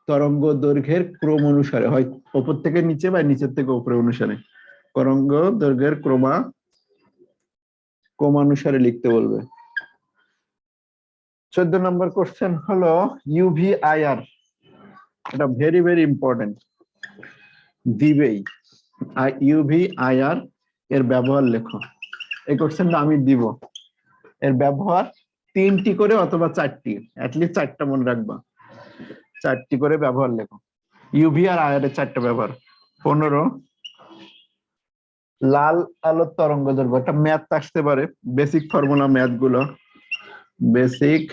তরঙ্গ দৈর্ঘ্যের ক্রম অনুসারে, হয় উপর থেকে নিচে বা নিচের থেকে উপরে অনুসারে, তরঙ্গ দৈর্ঘ্যের ক্রমানুসারে লিখতে বলবে। 14 নম্বর কোশ্চেন হলো ইউভিআইআর, এটা ভেরি ভেরি ইম্পর্টেন্ট, দিবেই। ইউভিআইআর এর ব্যবহার লেখো। এই কোশ্চেনটা আমি দিব। এর ব্যবহার 3টি করে অথবা 4টি, অ্যাটলিস্ট 4টা মনে রাখবা, 4টি করে ব্যবহার লেখো। ইউভি আর আইআর এর 4টা ব্যবহার। 15, লাল আলোর তরঙ্গ দৈর্ঘ্য, একটা ম্যাথ আসতে পারে, বেসিক ফর্মুলা ম্যাথ গুলো, বেসিক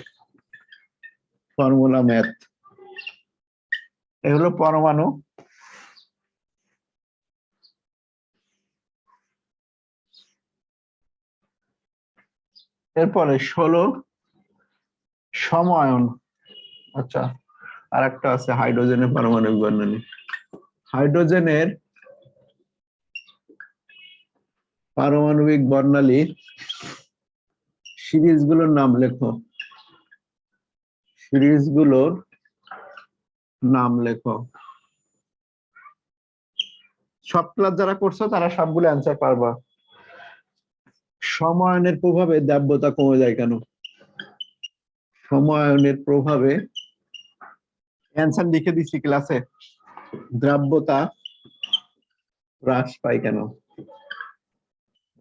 ফর্মুলা ম্যাথ। এগুলো পরমাণু, এরপরে 16 সমায়ন। আচ্ছা, আর একটা আছে হাইড্রোজেনের পারমাণবিক বর্ণনী। হাইড্রোজেনের পারমাণবিক বর্ণালীর সিরিজগুলোর নাম লেখো, সিরিজগুলোর নাম লেখো। সব ক্লাস যারা করছো তারা সবগুলো অ্যান্সার পারবা। সমায়নের প্রভাবে দ্রাব্যতা কমে যায় কেন? সমায়নের প্রভাবে অ্যান্সার লিখে দিচ্ছি ক্লাসে, দ্রাব্যতা হ্রাস পায় কেন?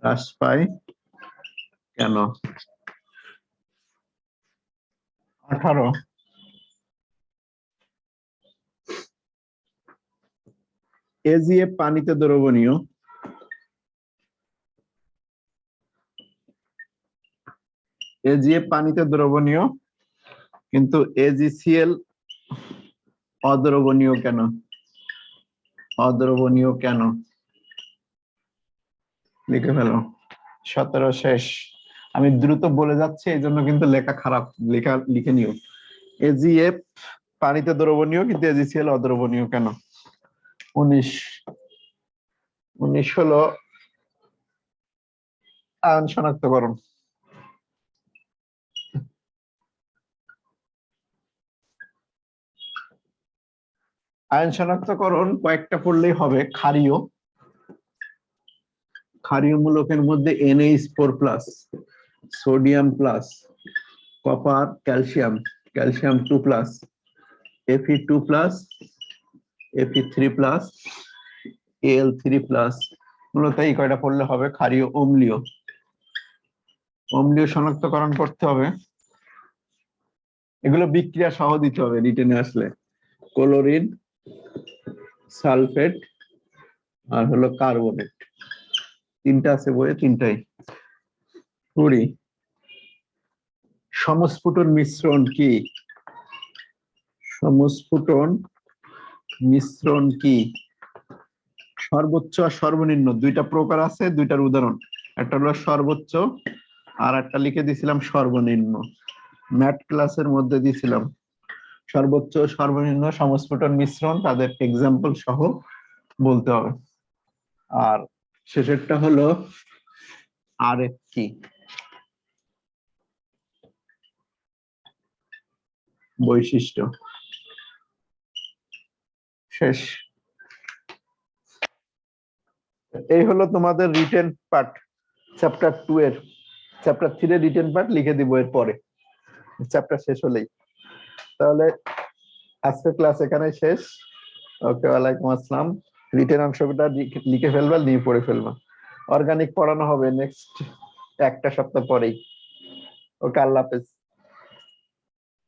হ্রাস পায় কেন? 18, এজিএফ পানিতে দ্রবণীয়, এজিএফ পানিতে দ্রবণীয়, কিন্তু এজিসিএল অদ্রবণীয় কেন? অদ্রবণীয় কেন? লিখে ফেলো। 17 শেষ। আমি দ্রুত বলে যাচ্ছি, এই জন্য কিন্তু লেখা খারাপ, লিখে নিও। এজিএফ পানিতে দ্রবণীয় কিন্তু এজিসিএল অদ্রবণীয় কেন? 19 হলো আয়ন শনাক্তকরণ। আয়ন শনাক্তকরণ কয়েকটা পড়লেই হবে। ক্ষারীয়, ক্ষারীয় মূলকের মধ্যে NH4+, sodium plus, copper, calcium, calcium 2+, Fe2+, Fe3+, Al3+, মূলত এই কয়টা পড়লে হবে। ক্ষারীয়। অম্লীয়, অম্লীয় শনাক্তকরণ করতে হবে, এগুলো বিক্রিয়া সহ দিতে হবে রিটেনে আসলে। ক্লোরিন, সালফেট, আর হলো কার্বনেট, 3টা আছে বইয়ে, 3টাই। 20, সমস্ফুটন মিশ্রণ কি? সমস্ফুটন মিশ্রণ কি? সর্বোচ্চ আর সর্বনিম্ন 2টা প্রকার আছে, 2টার উদাহরণ। একটা হলো সর্বোচ্চ, আর একটা লিখে দিয়েছিলাম সর্বনিম্ন। ম্যাথ ক্লাসের মধ্যে দিয়েছিলাম সর্বোচ্চ সর্বনিম্ন সমস্ফুটন মিশ্রণ, তাদের এক্সাম্পল সহ বলতে হবে। আর শেষেরটা হলো আরএফ কি? বৈশিষ্ট্য। শেষ। এই হলো তোমাদের রিটেন পার্ট, চ্যাপ্টার 2 এর। চ্যাপ্টার 3 এর রিটেন পার্ট লিখে দিব এর পরে, চ্যাপ্টার শেষ হলেই। তাহলে আজকের ক্লাস এখানে শেষ। ওকে, ওয়ালাইকুম আসসালাম। রিটেন অংশটা লিখে ফেলবা, নিয়ে পড়ে ফেলবা। অর্গানিক পড়ানো হবে নেক্সট একটা সপ্তাহ পরেই। ওকে, আল্লাহ হাফেজ।